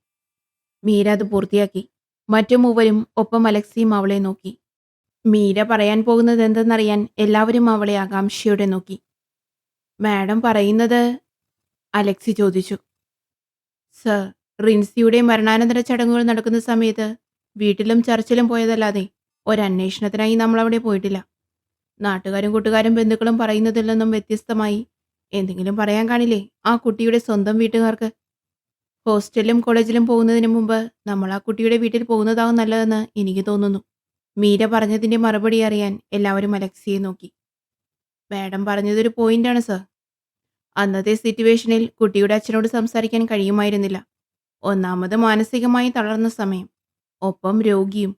മീര അത് പൂർത്തിയാക്കി. മറ്റു മൂവരും ഒപ്പം അലക്സിയും അവളെ നോക്കി. മീര പറയാൻ പോകുന്നത് എന്തെന്നറിയാൻ എല്ലാവരും അവളെ ആകാംക്ഷയോടെ നോക്കി. മാഡം പറയുന്നത്? അലക്സി ചോദിച്ചു. സർ, റിൻസിയുടെ മരണാനന്തര ചടങ്ങുകൾ നടക്കുന്ന സമയത്ത് വീട്ടിലും ചർച്ചിലും പോയതല്ലാതെ ഒരന്വേഷണത്തിനായി നമ്മളവിടെ പോയിട്ടില്ല. നാട്ടുകാരും കൂട്ടുകാരും ബന്ധുക്കളും പറയുന്നതിൽ നിന്നും വ്യത്യസ്തമായി എന്തെങ്കിലും പറയാൻ കാണില്ലേ ആ കുട്ടിയുടെ സ്വന്തം വീട്ടുകാർക്ക്? ഹോസ്റ്റലിലും കോളേജിലും പോകുന്നതിന് മുമ്പ് നമ്മൾ ആ കുട്ടിയുടെ വീട്ടിൽ പോകുന്നതാവും നല്ലതെന്ന് എനിക്ക് തോന്നുന്നു. മീര പറഞ്ഞതിന്റെ മറുപടി അറിയാൻ എല്ലാവരും അലക്സിയെ നോക്കി. മാഡം പറഞ്ഞതൊരു പോയിന്റാണ് സർ. അന്നത്തെ സിറ്റുവേഷനിൽ കുട്ടിയുടെ അച്ഛനോട് സംസാരിക്കാൻ കഴിയുമായിരുന്നില്ല. ഒന്നാമത് മാനസികമായി തളർന്ന സമയം, ഒപ്പം രോഗിയും.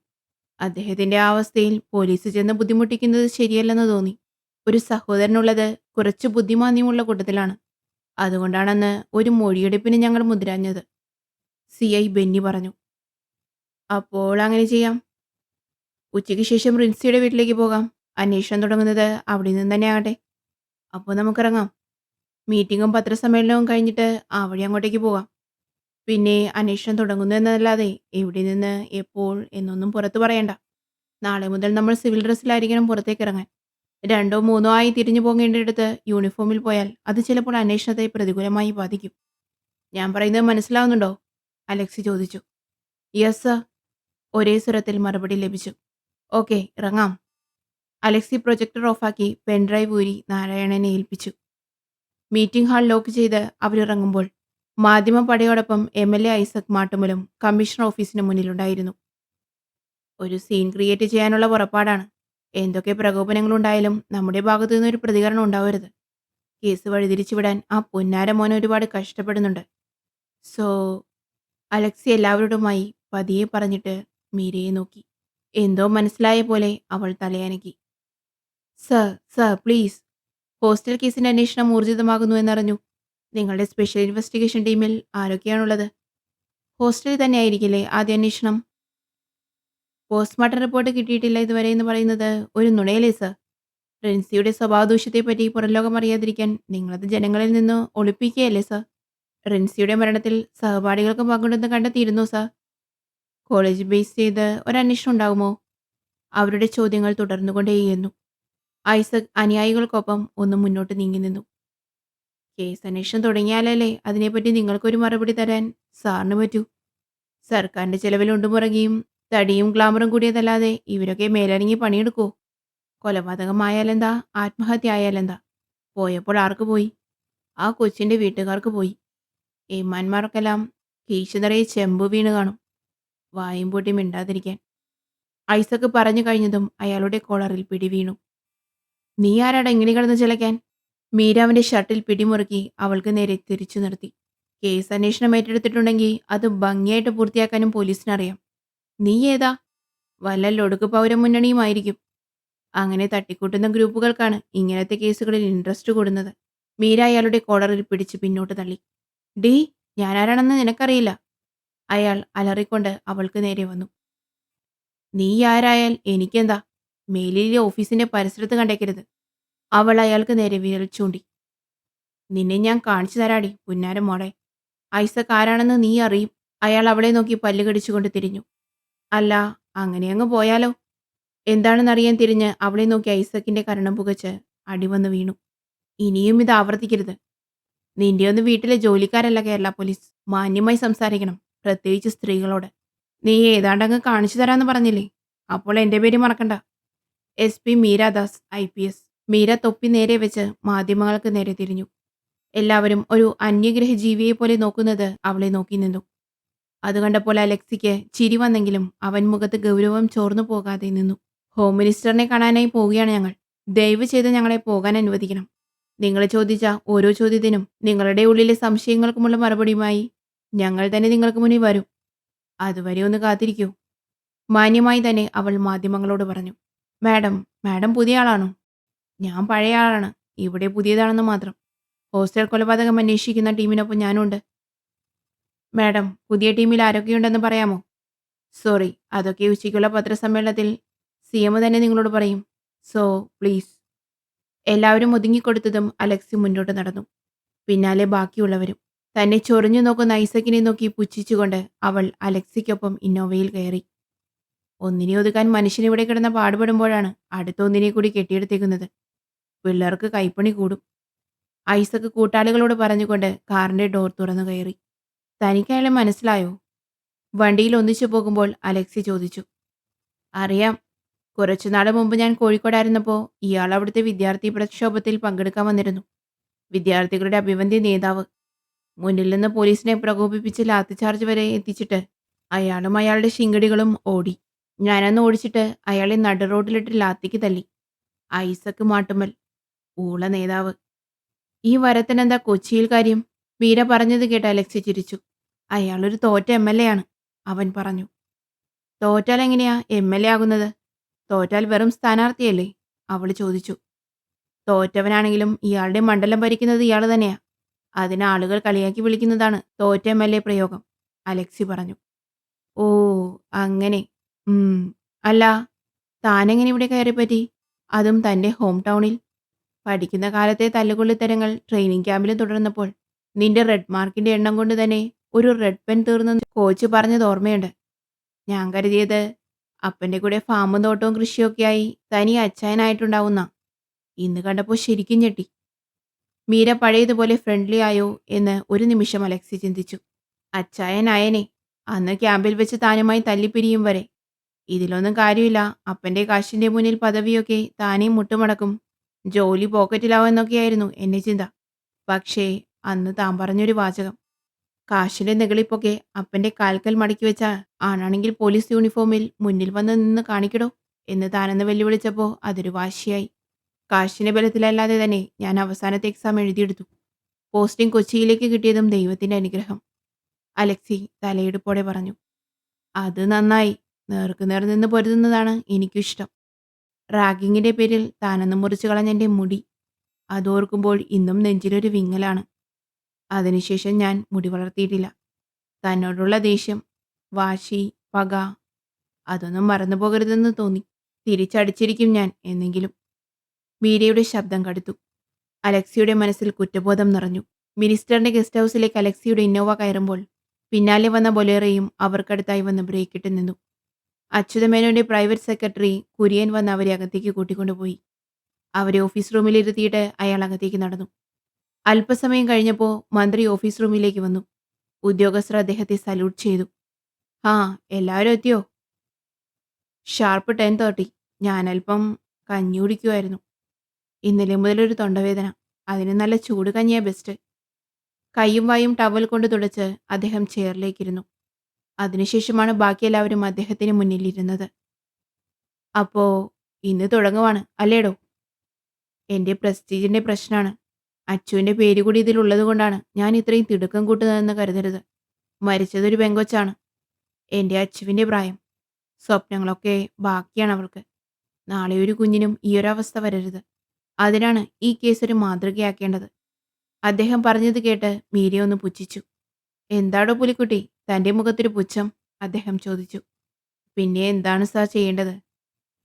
അദ്ദേഹത്തിന്റെ ആ അവസ്ഥയിൽ പോലീസ് ചെന്ന് ബുദ്ധിമുട്ടിക്കുന്നത് ശരിയല്ലെന്ന് തോന്നി. ഒരു സഹോദരനുള്ളത് കുറച്ച് ബുദ്ധിമാന്യമുള്ള കൂട്ടത്തിലാണ്. അതുകൊണ്ടാണെന്ന് ഒരു മൊഴിയെടുപ്പിന് ഞങ്ങൾ മുതിരാഞ്ഞത്. CI ബെന്നി പറഞ്ഞു. അപ്പോൾ അങ്ങനെ ചെയ്യാം. ഉച്ചയ്ക്ക് ശേഷം റിൻസിയുടെ വീട്ടിലേക്ക് പോകാം. അന്വേഷണം തുടങ്ങുന്നത് അവിടെ നിന്ന് തന്നെ ആകട്ടെ. അപ്പോൾ നമുക്കിറങ്ങാം. മീറ്റിങ്ങും പത്രസമ്മേളനവും കഴിഞ്ഞിട്ട് ആ വഴി അങ്ങോട്ടേക്ക് പോകാം. പിന്നെ അന്വേഷണം തുടങ്ങുന്നു എന്നല്ലാതെ എവിടെ നിന്ന് എപ്പോൾ എന്നൊന്നും പുറത്തു പറയണ്ട. നാളെ മുതൽ നമ്മൾ സിവിൽ ഡ്രസ്സിലായിരിക്കണം പുറത്തേക്ക് ഇറങ്ങാൻ. 2ഓ 3ഓ ആയി തിരിഞ്ഞു പോകേണ്ടിടത്ത് യൂണിഫോമിൽ പോയാൽ അത് ചിലപ്പോൾ അന്വേഷണത്തെ പ്രതികൂലമായി ബാധിക്കും. ഞാൻ പറയുന്നത് മനസ്സിലാവുന്നുണ്ടോ? അലക്സി ചോദിച്ചു. Yes sir. ഒരേ സ്വരത്തിൽ മറുപടി ലഭിച്ചു. ഓക്കെ, ഇറങ്ങാം. അലക്സി പ്രൊജക്ടർ ഓഫാക്കി പെൻഡ്രൈവ് ഊരി നാരായണനെ ഏൽപ്പിച്ചു. മീറ്റിംഗ് ഹാൾ ലോക്ക് ചെയ്ത് അവരിറങ്ങുമ്പോൾ മാധ്യമ പടയോടൊപ്പം MLA ഐസക് മാട്ടുമലും കമ്മീഷണർ ഓഫീസിന് മുന്നിലുണ്ടായിരുന്നു. ഒരു സീൻ ക്രിയേറ്റ് ചെയ്യാനുള്ള പുറപ്പാടാണ്. എന്തൊക്കെ പ്രകോപനങ്ങളുണ്ടായാലും നമ്മുടെ ഭാഗത്തു നിന്നൊരു പ്രതികരണം ഉണ്ടാവരുത്. കേസ് വഴിതിരിച്ചുവിടാൻ ആ പൊന്നാര മോൻ ഒരുപാട് കഷ്ടപ്പെടുന്നുണ്ട്. സോ, അലക്സി എല്ലാവരോടുമായി പതിയെ പറഞ്ഞിട്ട് മീരയെ നോക്കി. എന്തോ മനസ്സിലായ പോലെ അവൾ തലയനക്കി. Sir, sir please. ഹോസ്റ്റൽ കേസിന്റെ അന്വേഷണം ഊർജിതമാകുന്നു എന്നറിഞ്ഞു. നിങ്ങളുടെ സ്പെഷ്യൽ ഇൻവെസ്റ്റിഗേഷൻ ടീമിൽ ആരൊക്കെയാണുള്ളത്? ഹോസ്റ്റലിൽ തന്നെ ആയിരിക്കില്ലേ ആദ്യ അന്വേഷണം? പോസ്റ്റ്മോർട്ടം റിപ്പോർട്ട് കിട്ടിയിട്ടില്ല ഇതുവരെ എന്ന് പറയുന്നത് ഒരു നുണയല്ലേ സർ? റിൻസിയുടെ സ്വഭാവദൂഷ്യത്തെപ്പറ്റി പുറംലോകം അറിയാതിരിക്കാൻ നിങ്ങളത് ജനങ്ങളിൽ നിന്ന് ഒളിപ്പിക്കുകയല്ലേ സർ? റിൻസിയുടെ മരണത്തിൽ സഹപാഠികൾക്ക് പങ്കുണ്ടെന്ന് കണ്ടെത്തിയിരുന്നു സർ. കോളേജ് ബേസ് ചെയ്ത് ഒരന്വേഷണം ഉണ്ടാകുമോ? അവരുടെ ചോദ്യങ്ങൾ തുടർന്നുകൊണ്ടേയിരുന്നു. ഐസക് അനുയായികൾക്കൊപ്പം ഒന്ന് മുന്നോട്ട് നീങ്ങി നിന്നു. കേസ് അന്വേഷണം തുടങ്ങിയാലല്ലേ അതിനെപ്പറ്റി നിങ്ങൾക്കൊരു മറുപടി തരാൻ സാറിന് പറ്റൂ. സർക്കാരിന്റെ ചെലവിൽ ഉണ്ടുമുറങ്ങിയും തടിയും ഗ്ലാമറും കൂടിയതല്ലാതെ ഇവരൊക്കെ മേലനങ്ങി പണിയെടുക്കോ? കൊലപാതകമായാലെന്താ, ആത്മഹത്യ ആയാലെന്താ? പോയപ്പോൾ ആർക്ക് പോയി? ആ കൊച്ചിന്റെ വീട്ടുകാർക്ക് പോയി. ഏമാന്മാർക്കെല്ലാം കീശ നിറയെ ചെമ്പ് വീണ് കാണും. വായും പൂട്ടി മിണ്ടാതിരിക്കാൻ. ഐസക് പറഞ്ഞു കഴിഞ്ഞതും അയാളുടെ കോളറിൽ പിടി വീണു. നീ ആരാടാ ഇങ്ങനെ കിടന്ന് ചിലക്കാൻ? മീര അവന്റെ ഷർട്ടിൽ പിടിമുറുക്കി അവൾക്ക് നേരെ തിരിച്ചു നിർത്തി. കേസ് അന്വേഷണം ഏറ്റെടുത്തിട്ടുണ്ടെങ്കിൽ അത് ഭംഗിയായിട്ട് പൂർത്തിയാക്കാനും പോലീസിനറിയാം. നീ ഏതാ? വല്ല ലൊടുക്ക് പൗരമുന്നണിയുമായിരിക്കും. അങ്ങനെ തട്ടിക്കൂട്ടുന്ന ഗ്രൂപ്പുകൾക്കാണ് ഇങ്ങനത്തെ കേസുകളിൽ ഇൻട്രസ്റ്റ് കൂടുന്നത്. മീര അയാളുടെ കോളറിൽ പിടിച്ച് പിന്നോട്ട് തള്ളി. ഡീ, ഞാനാരാണെന്ന് നിനക്കറിയില്ല. അയാൾ അലറിക്കൊണ്ട് അവൾക്ക് നേരെ വന്നു. നീ ആരായാൽ എനിക്കെന്താ? മേലിലെ ഓഫീസിന്റെ പരിസരത്ത് കണ്ടേക്കരുത്. അവൾ അയാൾക്ക് നേരെ വിരൽ ചൂണ്ടി. നിന്നെ ഞാൻ കാണിച്ചു തരാടി പുന്നാരം മോളെ. ഐസക് ആരാണെന്ന് നീ അറിയും. അയാൾ അവളെ നോക്കി പല്ല് കടിച്ചുകൊണ്ട് തിരിഞ്ഞു. അല്ല, അങ്ങനെ അങ്ങ് പോയാലോ? എന്താണെന്നറിയാൻ തിരിഞ്ഞ് അവളെ നോക്കി ഐസക്കിന്റെ കരണം പുകച്ച് അടിവന്ന് വീണു. ഇനിയും ഇത് ആവർത്തിക്കരുത്. നിന്റെയൊന്നും വീട്ടിലെ ജോലിക്കാരല്ല കേരള പോലീസ്. മാന്യമായി സംസാരിക്കണം, പ്രത്യേകിച്ച് സ്ത്രീകളോട്. നീ ഏതാണ്ടങ്ങ് കാണിച്ചു തരാന്ന് പറഞ്ഞില്ലേ? അപ്പോൾ എൻ്റെ പേര് മറക്കണ്ട. SP മീരാദാസ് IPS. മീര തൊപ്പി നേരെ വെച്ച് മാധ്യമങ്ങൾക്ക് നേരെ തിരിഞ്ഞു. എല്ലാവരും ഒരു അന്യഗ്രഹ ജീവിയെ പോലെ നോക്കുന്നത് അവളെ നോക്കി നിന്നു. അത് കണ്ടപ്പോൾ അലക്സിക്ക് ചിരി വന്നെങ്കിലും അവൻ മുഖത്ത് ഗൗരവം ചോർന്നു പോകാതെ നിന്നു. ഹോം മിനിസ്റ്ററിനെ കാണാനായി പോവുകയാണ് ഞങ്ങൾ. ദയവ് ചെയ്ത് ഞങ്ങളെ പോകാൻ അനുവദിക്കണം. നിങ്ങൾ ചോദിച്ച ഓരോ ചോദ്യത്തിനും നിങ്ങളുടെ ഉള്ളിലെ സംശയങ്ങൾക്കുമുള്ള മറുപടിയുമായി ഞങ്ങൾ തന്നെ നിങ്ങൾക്ക് മുന്നിൽ വരും. അതുവരെ ഒന്ന് കാത്തിരിക്കൂ. മാന്യമായി തന്നെ അവൾ മാധ്യമങ്ങളോട് പറഞ്ഞു. മാഡം, മാഡം പുതിയ ആളാണോ? ഞാൻ പഴയ ആളാണ്. ഇവിടെ പുതിയതാണെന്ന് മാത്രം. ഹോസ്റ്റൽ കൊലപാതകം അന്വേഷിക്കുന്ന ടീമിനൊപ്പം ഞാനുണ്ട്. മാഡം, പുതിയ ടീമിൽ ആരൊക്കെയുണ്ടെന്ന് പറയാമോ? സോറി, അതൊക്കെ ഉച്ചയ്ക്കുള്ള പത്രസമ്മേളനത്തിൽ സിഎം തന്നെ നിങ്ങളോട് പറയും. So please. എല്ലാവരും ഒതുങ്ങിക്കൊടുത്തതും അലക്സി മുന്നോട്ട് നടന്നു. പിന്നാലെ ബാക്കിയുള്ളവരും. തന്നെ ചൊറിഞ്ഞു നോക്കുന്ന ഐസക്കിനെ നോക്കി പുച്ഛിച്ചുകൊണ്ട് അവൾ അലക്സിക്കൊപ്പം ഇന്നോവയിൽ കയറി. ഒന്നിനെ ഒതുക്കാൻ മനുഷ്യനിവിടെ കിടന്ന പാടുപെടുമ്പോഴാണ് അടുത്ത ഒന്നിനെ കൂടി കെട്ടിയെടുത്തേക്കുന്നത്. പിള്ളേർക്ക് കൈപ്പണി കൂടും. ഐസക് കൂട്ടാളികളോട് പറഞ്ഞുകൊണ്ട് കാറിന്റെ ഡോർ തുറന്നു കയറി. തനിക്ക് അയാളെ മനസ്സിലായോ? വണ്ടിയിൽ ഒന്നിച്ചു പോകുമ്പോൾ അലക്സി ചോദിച്ചു. അറിയാം. കുറച്ചുനാൾ മുമ്പ് ഞാൻ കോഴിക്കോടായിരുന്നപ്പോൾ ഇയാൾ അവിടുത്തെ വിദ്യാർത്ഥി പ്രക്ഷോഭത്തിൽ പങ്കെടുക്കാൻ വന്നിരുന്നു. വിദ്യാർത്ഥികളുടെ അഭിവന്ദ്യ നേതാവ്. മുന്നിൽ നിന്ന് പോലീസിനെ പ്രകോപിപ്പിച്ച് ലാത്തിചാർജ് വരെ എത്തിച്ചിട്ട് അയാളും അയാളുടെ ശിങ്കടികളും ഓടി. ഞാനന്ന് ഓടിച്ചിട്ട് അയാളെ നടു റോഡിലിട്ട് ലാത്തിക്ക് തല്ലി. ഐസക് മാട്ടുമ്മൽ, ഊള നേതാവ്. ഈ വരത്തിനെന്താ കൊച്ചിയിൽ കാര്യം? മീര പറഞ്ഞത് കേട്ട് അലക്സി ചിരിച്ചു. അയാളൊരു തോറ്റ MLA ആണ്, അവൻ പറഞ്ഞു. തോറ്റാൽ എങ്ങനെയാ MLA ആകുന്നത്? തോറ്റാൽ വെറും സ്ഥാനാർത്ഥിയല്ലേ? അവൾ ചോദിച്ചു. തോറ്റവനാണെങ്കിലും ഇയാളുടെ മണ്ഡലം ഭരിക്കുന്നത് ഇയാൾ തന്നെയാ. അതിന് ആളുകൾ കളിയാക്കി വിളിക്കുന്നതാണ് തോറ്റ MLA പ്രയോഗം, അലക്സി പറഞ്ഞു. ഓ, അങ്ങനെ. അല്ല, താനെങ്ങനെ ഇവിടെ കയറിപ്പറ്റി? അതും തൻ്റെ ഹോം ടൗണിൽ. പഠിക്കുന്ന കാലത്തെ തല്ലുകൊള്ളിത്തരങ്ങൾ ട്രെയിനിങ് ക്യാമ്പിലും തുടർന്നപ്പോൾ നിന്റെ റെഡ് മാർക്കിന്റെ എണ്ണം കൊണ്ട് തന്നെ ഒരു റെഡ് പെൻ തീർന്നെന്ന് കോച്ച് പറഞ്ഞത് ഓർമ്മയുണ്ട്. ഞാൻ കരുതിയത് അപ്പൻ്റെ കൂടെ ഫാമും തോട്ടവും കൃഷിയൊക്കെയായി തനി അച്ചായനായിട്ടുണ്ടാവുന്ന. ഇന്ന് കണ്ടപ്പോൾ ശരിക്കും ഞെട്ടി. മീര പഴയതുപോലെ ഫ്രണ്ട്ലി ആയോ എന്ന് ഒരു നിമിഷം അലക്സി ചിന്തിച്ചു. അച്ചായനായനെ, അന്ന് ക്യാമ്പിൽ വെച്ച് താനുമായി തല്ലിപ്പിരിയും വരെ. ഇതിലൊന്നും കാര്യമില്ല, അപ്പൻ്റെ കാശിൻ്റെ മുന്നിൽ പദവിയൊക്കെ താനേ മുട്ടുമടക്കും, ജോലി പോക്കറ്റിലാവുമെന്നൊക്കെയായിരുന്നു എൻ്റെ ചിന്ത. പക്ഷേ അന്ന് താൻ പറഞ്ഞൊരു വാചകം, കാശിൻ്റെ നെകളിപ്പൊക്കെ അപ്പൻ്റെ കാൽക്കൽ മടക്കി വെച്ച ആണാണെങ്കിൽ പോലീസ് യൂണിഫോമിൽ മുന്നിൽ വന്ന് നിന്ന് കാണിക്കടോ എന്ന് താനെന്ന് വെല്ലുവിളിച്ചപ്പോൾ അതൊരു വാശിയായി. കാശിൻ്റെ ബലത്തിലല്ലാതെ തന്നെ ഞാൻ അവസാനത്തെ എക്സാം എഴുതിയെടുത്തു. പോസ്റ്റിംഗ് കൊച്ചിയിലേക്ക് കിട്ടിയതും ദൈവത്തിൻ്റെ അനുഗ്രഹം, അലക്സി തലയെടുപ്പോടെ പറഞ്ഞു. അത് നന്നായി. നേർക്കുനേർ നിന്ന് പൊരുതുന്നതാണ് എനിക്കിഷ്ടം. റാഗിങ്ങിൻ്റെ പേരിൽ താനന്ന് മുറിച്ചു കളഞ്ഞ എൻ്റെ മുടി, അതോർക്കുമ്പോൾ ഇന്നും നെഞ്ചിലൊരു വിങ്ങലാണ്. അതിനുശേഷം ഞാൻ മുടി വളർത്തിയിട്ടില്ല. തന്നോടുള്ള ദേഷ്യം, വാശി, പക, അതൊന്നും മറന്നു പോകരുതെന്ന് തോന്നി. തിരിച്ചടിച്ചിരിക്കും ഞാൻ എന്നെങ്കിലും. മീരയുടെ ശബ്ദം കടുത്തു. അലക്സിയുടെ മനസ്സിൽ കുറ്റബോധം നിറഞ്ഞു. മിനിസ്റ്ററിന്റെ ഗസ്റ്റ് ഹൗസിലേക്ക് അലക്സിയുടെ ഇന്നോവ കയറുമ്പോൾ പിന്നാലെ വന്ന ബൊലേറയും അവർക്കടുത്തായി വന്ന് ബ്രേക്കിട്ട് നിന്നു. അച്യുതമേനോന്റെ പ്രൈവറ്റ് സെക്രട്ടറി കുര്യൻ വന്ന് അവരെ അകത്തേക്ക് കൂട്ടിക്കൊണ്ടുപോയി. അവരെ ഓഫീസ് റൂമിലിരുത്തിയിട്ട് അയാൾ അകത്തേക്ക് നടന്നു. അല്പസമയം കഴിഞ്ഞപ്പോൾ മന്ത്രി ഓഫീസ് റൂമിലേക്ക് വന്നു. ഉദ്യോഗസ്ഥർ അദ്ദേഹത്തെ സല്യൂട്ട് ചെയ്തു. ആ, എല്ലാവരും എത്തിയോ? ഷാർപ്പ് 10:30. ഞാനല്പം കഞ്ഞി കുടിക്കുമായിരുന്നു. ഇന്നലെ മുതലൊരു തൊണ്ടവേദന. അതിന് നല്ല ചൂട് കഞ്ഞിയാ ബെസ്റ്റ്. കൈയും വായും ടവൽ കൊണ്ട് തുടച്ച് അദ്ദേഹം ചെയറിലേക്കിരുന്നു. അതിനുശേഷമാണ് ബാക്കി എല്ലാവരും അദ്ദേഹത്തിന് മുന്നിലിരുന്നത്. അപ്പോ ഇന്ന് തുടങ്ങുവാണ് അല്ലേടോ? എൻ്റെ പ്രസ്റ്റീജിൻ്റെ പ്രശ്നമാണ്. അച്ചുവിൻ്റെ പേര് കൂടി ഇതിലുള്ളത് കൊണ്ടാണ് ഞാൻ ഇത്രയും തിടുക്കം കൂട്ടുന്നതെന്ന് കരുതരുത്. മരിച്ചതൊരു പെങ്കൊച്ചാണ്. എൻ്റെ അച്ചുവിൻ്റെ പ്രായം. സ്വപ്നങ്ങളൊക്കെ ബാക്കിയാണ് അവൾക്ക്. നാളെ ഒരു കുഞ്ഞിനും ഈയൊരവസ്ഥ വരരുത്. അതിനാണ് ഈ കേസ് ഒരു മാതൃകയാക്കേണ്ടത്. അദ്ദേഹം പറഞ്ഞത് കേട്ട് മീരയൊന്ന് പുച്ഛിച്ചു. എന്താടോ പുലിക്കുട്ടി, തൻ്റെ മുഖത്തൊരു പുച്ഛം? അദ്ദേഹം ചോദിച്ചു. പിന്നെ എന്താണ് സാർ ചെയ്യേണ്ടത്?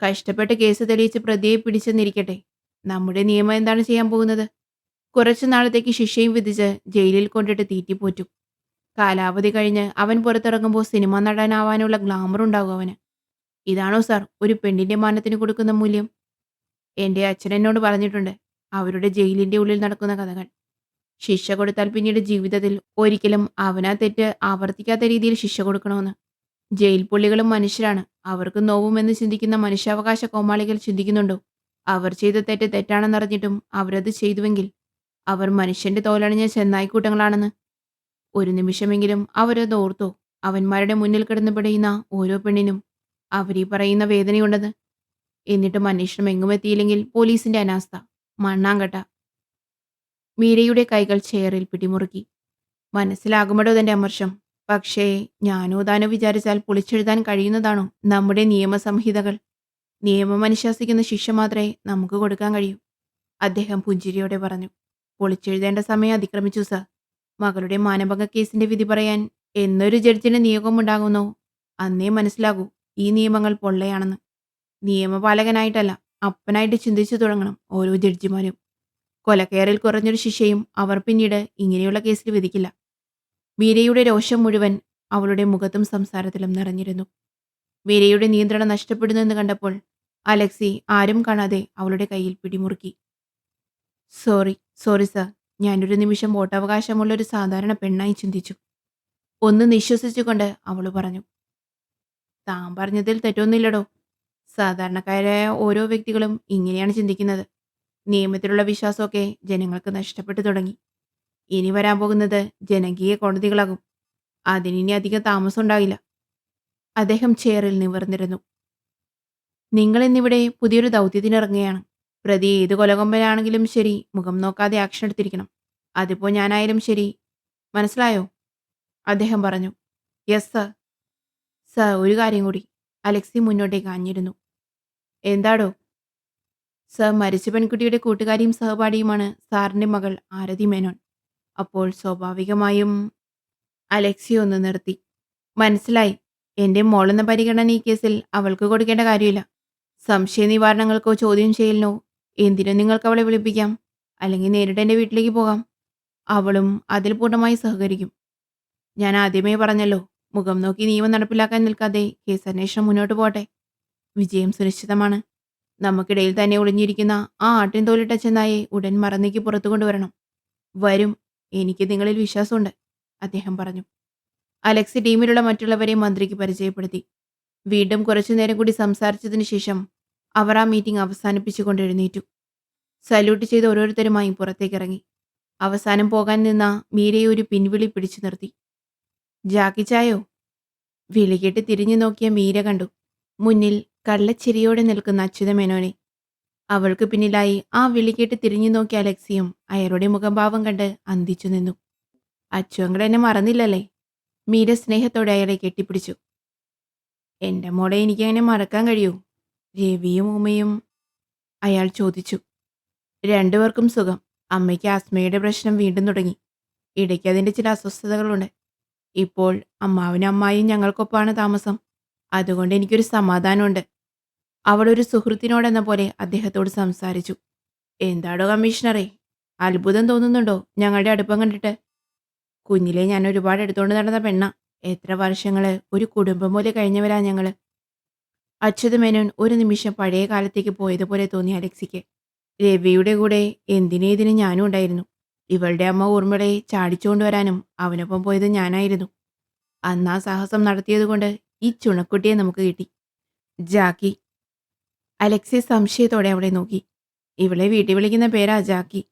കഷ്ടപ്പെട്ട് കേസ് തെളിയിച്ച് പ്രതിയെ പിടിച്ചെന്നിരിക്കട്ടെ. നമ്മുടെ നിയമം എന്താണ് ചെയ്യാൻ പോകുന്നത്? കുറച്ചു നാളത്തേക്ക് ശിക്ഷയും വിധിച്ച് ജയിലിൽ കൊണ്ടിട്ട് തീറ്റിപ്പോറ്റും. കാലാവധി കഴിഞ്ഞ് അവൻ പുറത്തിറങ്ങുമ്പോൾ സിനിമ നടനാവാനുള്ള ഗ്ലാമർ ഉണ്ടാകും അവന്. ഇതാണോ സാർ ഒരു പെണ്ണിന്റെ മാനത്തിന് കൊടുക്കുന്ന മൂല്യം? എൻ്റെ അച്ഛൻ എന്നോട് പറഞ്ഞിട്ടുണ്ട് അവരുടെ ജയിലിൻ്റെ ഉള്ളിൽ നടക്കുന്ന കഥകൾ. ശിക്ഷ കൊടുത്താൽ പിന്നീട് ജീവിതത്തിൽ ഒരിക്കലും അവനാ തെറ്റ് ആവർത്തിക്കാത്ത രീതിയിൽ ശിക്ഷ കൊടുക്കണമെന്ന്. ജയിൽ പുള്ളികളും മനുഷ്യരാണ്. അവർക്ക് നോവുമെന്ന് ചിന്തിക്കുന്ന മനുഷ്യാവകാശ കോമാളികൾ ചിന്തിക്കുന്നുണ്ടോ അവർ ചെയ്ത തെറ്റ് തെറ്റാണെന്നറിഞ്ഞിട്ടും അവരത് ചെയ്തുവെങ്കിൽ അവർ മനുഷ്യന്റെ തോലണിഞ്ഞ ചെന്നായിക്കൂട്ടങ്ങളാണെന്ന്? ഒരു നിമിഷമെങ്കിലും അവരത് ഓർത്തോ? അവന്മാരുടെ മുന്നിൽ കിടന്ന് പിടയുന്ന ഓരോ പെണ്ണിനും അവരീ പറയുന്ന വേദനയുണ്ടെന്ന്. എന്നിട്ടും അന്വേഷണം എങ്ങുമെത്തിയില്ലെങ്കിൽ പോലീസിന്റെ അനാസ്ഥ, മണ്ണാങ്കട്ട. മീരയുടെ കൈകൾ ചെയറിൽ പിടിമുറുക്കി. മനസ്സിലാകുമടോ തന്റെ അമർഷം. പക്ഷേ ഞാനോ താനോ വിചാരിച്ചാൽ പൊളിച്ചെഴുതാൻ കഴിയുന്നതാണോ നമ്മുടെ നിയമസംഹിതകൾ? നിയമം അനുശാസിക്കുന്ന ശിക്ഷ മാത്രമേ നമുക്ക് കൊടുക്കാൻ കഴിയൂ. അദ്ദേഹം പുഞ്ചിരിയോടെ പറഞ്ഞു. പൊളിച്ചെഴുതേണ്ട സമയം അതിക്രമിച്ചു സർ. മകളുടെ മാനഭംഗ കേസിന്റെ വിധി പറയാൻ എന്നൊരു ജഡ്ജിന് നിയോഗമുണ്ടാകുന്നോ അന്നേ മനസ്സിലാകൂ ഈ നിയമങ്ങൾ പൊള്ളയാണെന്ന്. നിയമപാലകനായിട്ടല്ല, അപ്പനായിട്ട് ചിന്തിച്ചു തുടങ്ങണം ഓരോ ജഡ്ജിമാരും. കൊലക്കയറിൽ കുറഞ്ഞൊരു ശിക്ഷയും അവർ പിന്നീട് ഇങ്ങനെയുള്ള കേസിൽ വിധിക്കില്ല. മീരയുടെ രോഷം മുഴുവൻ അവളുടെ മുഖത്തും സംസാരത്തിലും നിറഞ്ഞിരുന്നു. മീരയുടെ നിയന്ത്രണം നഷ്ടപ്പെടുന്നുവെന്ന് കണ്ടപ്പോൾ അലക്സി ആരും കാണാതെ അവളുടെ കയ്യിൽ പിടിമുറുക്കി. Sorry sorry sir. ഞാനൊരു നിമിഷം വോട്ടവകാശമുള്ള ഒരു സാധാരണ പെണ്ണായി ചിന്തിച്ചു. ഒന്ന് നിശ്വസിച്ചുകൊണ്ട് അവൾ പറഞ്ഞു. താൻ പറഞ്ഞതിൽ തെറ്റൊന്നുമില്ലടോ. സാധാരണക്കാരായ ഓരോ വ്യക്തികളും ഇങ്ങനെയാണ് ചിന്തിക്കുന്നത്. നിയമത്തിലുള്ള വിശ്വാസമൊക്കെ ജനങ്ങൾക്ക് നഷ്ടപ്പെട്ടു തുടങ്ങി. ഇനി വരാൻ പോകുന്നത് ജനകീയ കോടതികളാകും. അതിനി അധികം താമസം ഉണ്ടാകില്ല. അദ്ദേഹം ചെയറിൽ നിവർന്നിരുന്നു. നിങ്ങൾ ഇന്നിവിടെ പുതിയൊരു ദൗത്യത്തിനിറങ്ങുകയാണ്. പ്രതി ഏത് കൊലകൊമ്പനാണെങ്കിലും ശരി, മുഖം നോക്കാതെ ആക്ഷൻ എടുത്തിരിക്കണം. അതിപ്പോൾ ഞാനായാലും ശരി. മനസ്സിലായോ? അദ്ദേഹം പറഞ്ഞു. Yes sir. സർ, ഒരു കാര്യം കൂടി. അലക്സി മുന്നോട്ടേക്ക് ആഞ്ഞിരുന്നു. എന്താടോ? സർ, മരിച്ച പെൺകുട്ടിയുടെ കൂട്ടുകാരിയും സഹപാഠിയുമാണ് സാറിൻ്റെ മകൾ ആരതി മേനോൻ. അപ്പോൾ സ്വാഭാവികമായും അലക്സി ഒന്ന് നിർത്തി. മനസ്സിലായി. എൻ്റെ മോളെന്ന പരിഗണന ഈ കേസിൽ അവൾക്ക് കൊടുക്കേണ്ട കാര്യമില്ല. സംശയ നിവാരണങ്ങൾക്കോ ചോദ്യം ചെയ്യലിനോ എന്തിനും നിങ്ങൾക്ക് അവളെ വിളിപ്പിക്കാം. അല്ലെങ്കിൽ നേരിട്ട് എൻ്റെ വീട്ടിലേക്ക് പോകാം. അവളും അതിൽ പൂർണ്ണമായി സഹകരിക്കും. ഞാൻ ആദ്യമേ പറഞ്ഞല്ലോ, മുഖം നോക്കി നിയമം നടപ്പിലാക്കാൻ നിൽക്കാതെ കേസ് അന്വേഷണം മുന്നോട്ട് പോട്ടെ. വിജയം സുനിശ്ചിതമാണ്. നമുക്കിടയിൽ തന്നെ ഒളിഞ്ഞിരിക്കുന്ന ആ ആട്ടിൻ തോലിട്ട ചെന്നായെ ഉടൻ മറന്നേക്ക് പുറത്തു കൊണ്ടുവരണം. വരും. എനിക്ക് നിങ്ങളിൽ വിശ്വാസമുണ്ട്, അദ്ദേഹം പറഞ്ഞു. അലക്സി ടീമിലുള്ള മറ്റുള്ളവരെ മന്ത്രിക്ക് പരിചയപ്പെടുത്തി. വീണ്ടും കുറച്ചുനേരം കൂടി സംസാരിച്ചതിന് ശേഷം അവർ ആ മീറ്റിംഗ് അവസാനിപ്പിച്ചുകൊണ്ട് എഴുന്നേറ്റു. സല്യൂട്ട് ചെയ്ത് ഓരോരുത്തരുമായി പുറത്തേക്കിറങ്ങി. അവസാനം പോകാൻ നിന്ന മീരയെ ഒരു പിൻവിളി പിടിച്ചു നിർത്തി. ജാക്കിച്ചായോ? വിളികെട്ട് തിരിഞ്ഞു നോക്കിയ മീര കണ്ടു മുന്നിൽ കള്ളച്ചിരിയോടെ നിൽക്കുന്ന അച്യുതമേനോനെ. അവൾക്ക് പിന്നിലായി ആ വിളികേട്ട് തിരിഞ്ഞു നോക്കിയ അലക്സിയും അയാളുടെ മുഖഭാവം കണ്ട് അന്തിച്ചു നിന്നു. അച്ചു അങ്കിൾ എന്നെ മറന്നില്ലല്ലേ? മീര സ്നേഹത്തോടെ അയാളെ കെട്ടിപ്പിടിച്ചു. എൻ്റെ മോളെ എനിക്കങ്ങനെ മറക്കാൻ കഴിയൂ? രവിയും ഉമ്മയും അയാൾ ചോദിച്ചു. രണ്ടുപേർക്കും സുഖം. അമ്മയ്ക്ക് ആസ്മയുടെ പ്രശ്നം വീണ്ടും തുടങ്ങി. ഇടയ്ക്ക് അതിൻ്റെ ചില അസ്വസ്ഥതകളുണ്ട്. ഇപ്പോൾ അമ്മാവനും അമ്മായും ഞങ്ങൾക്കൊപ്പമാണ് താമസം. അതുകൊണ്ട് എനിക്കൊരു സമാധാനമുണ്ട്. അവളൊരു സുഹൃത്തിനോടെന്ന പോലെ അദ്ദേഹത്തോട് സംസാരിച്ചു. എന്താടോ കമ്മീഷണറെ, അത്ഭുതം തോന്നുന്നുണ്ടോ ഞങ്ങളുടെ അടുപ്പം കണ്ടിട്ട്? കുഞ്ഞിലെ ഞാൻ ഒരുപാട് എടുത്തുകൊണ്ട് നടന്ന പെണ്ണ. എത്ര വർഷങ്ങള് ഒരു കുടുംബം പോലെ കഴിഞ്ഞവരാ ഞങ്ങള്. അച്യുതമേനോൻ ഒരു നിമിഷം പഴയ കാലത്തേക്ക് പോയതുപോലെ തോന്നി അലക്സിക്ക്. രവിയുടെ കൂടെ എന്തിനേതിനും ഞാനും ഉണ്ടായിരുന്നു. ഇവളുടെ അമ്മ ഊർമിളയെ ചാടിച്ചുകൊണ്ടുവരാനും അവനൊപ്പം പോയത് ഞാനായിരുന്നു. അന്ന് ആ സാഹസം നടത്തിയതുകൊണ്ട് ഈ ചുണക്കുട്ടിയെ നമുക്ക് കിട്ടി. ജാക്കി. അലക്സി സംശയത്തോടെ അവളെ നോക്കി. ഇവളെ വീട്ടിൽ വിളിക്കുന്ന പേരാ ജാക്കി.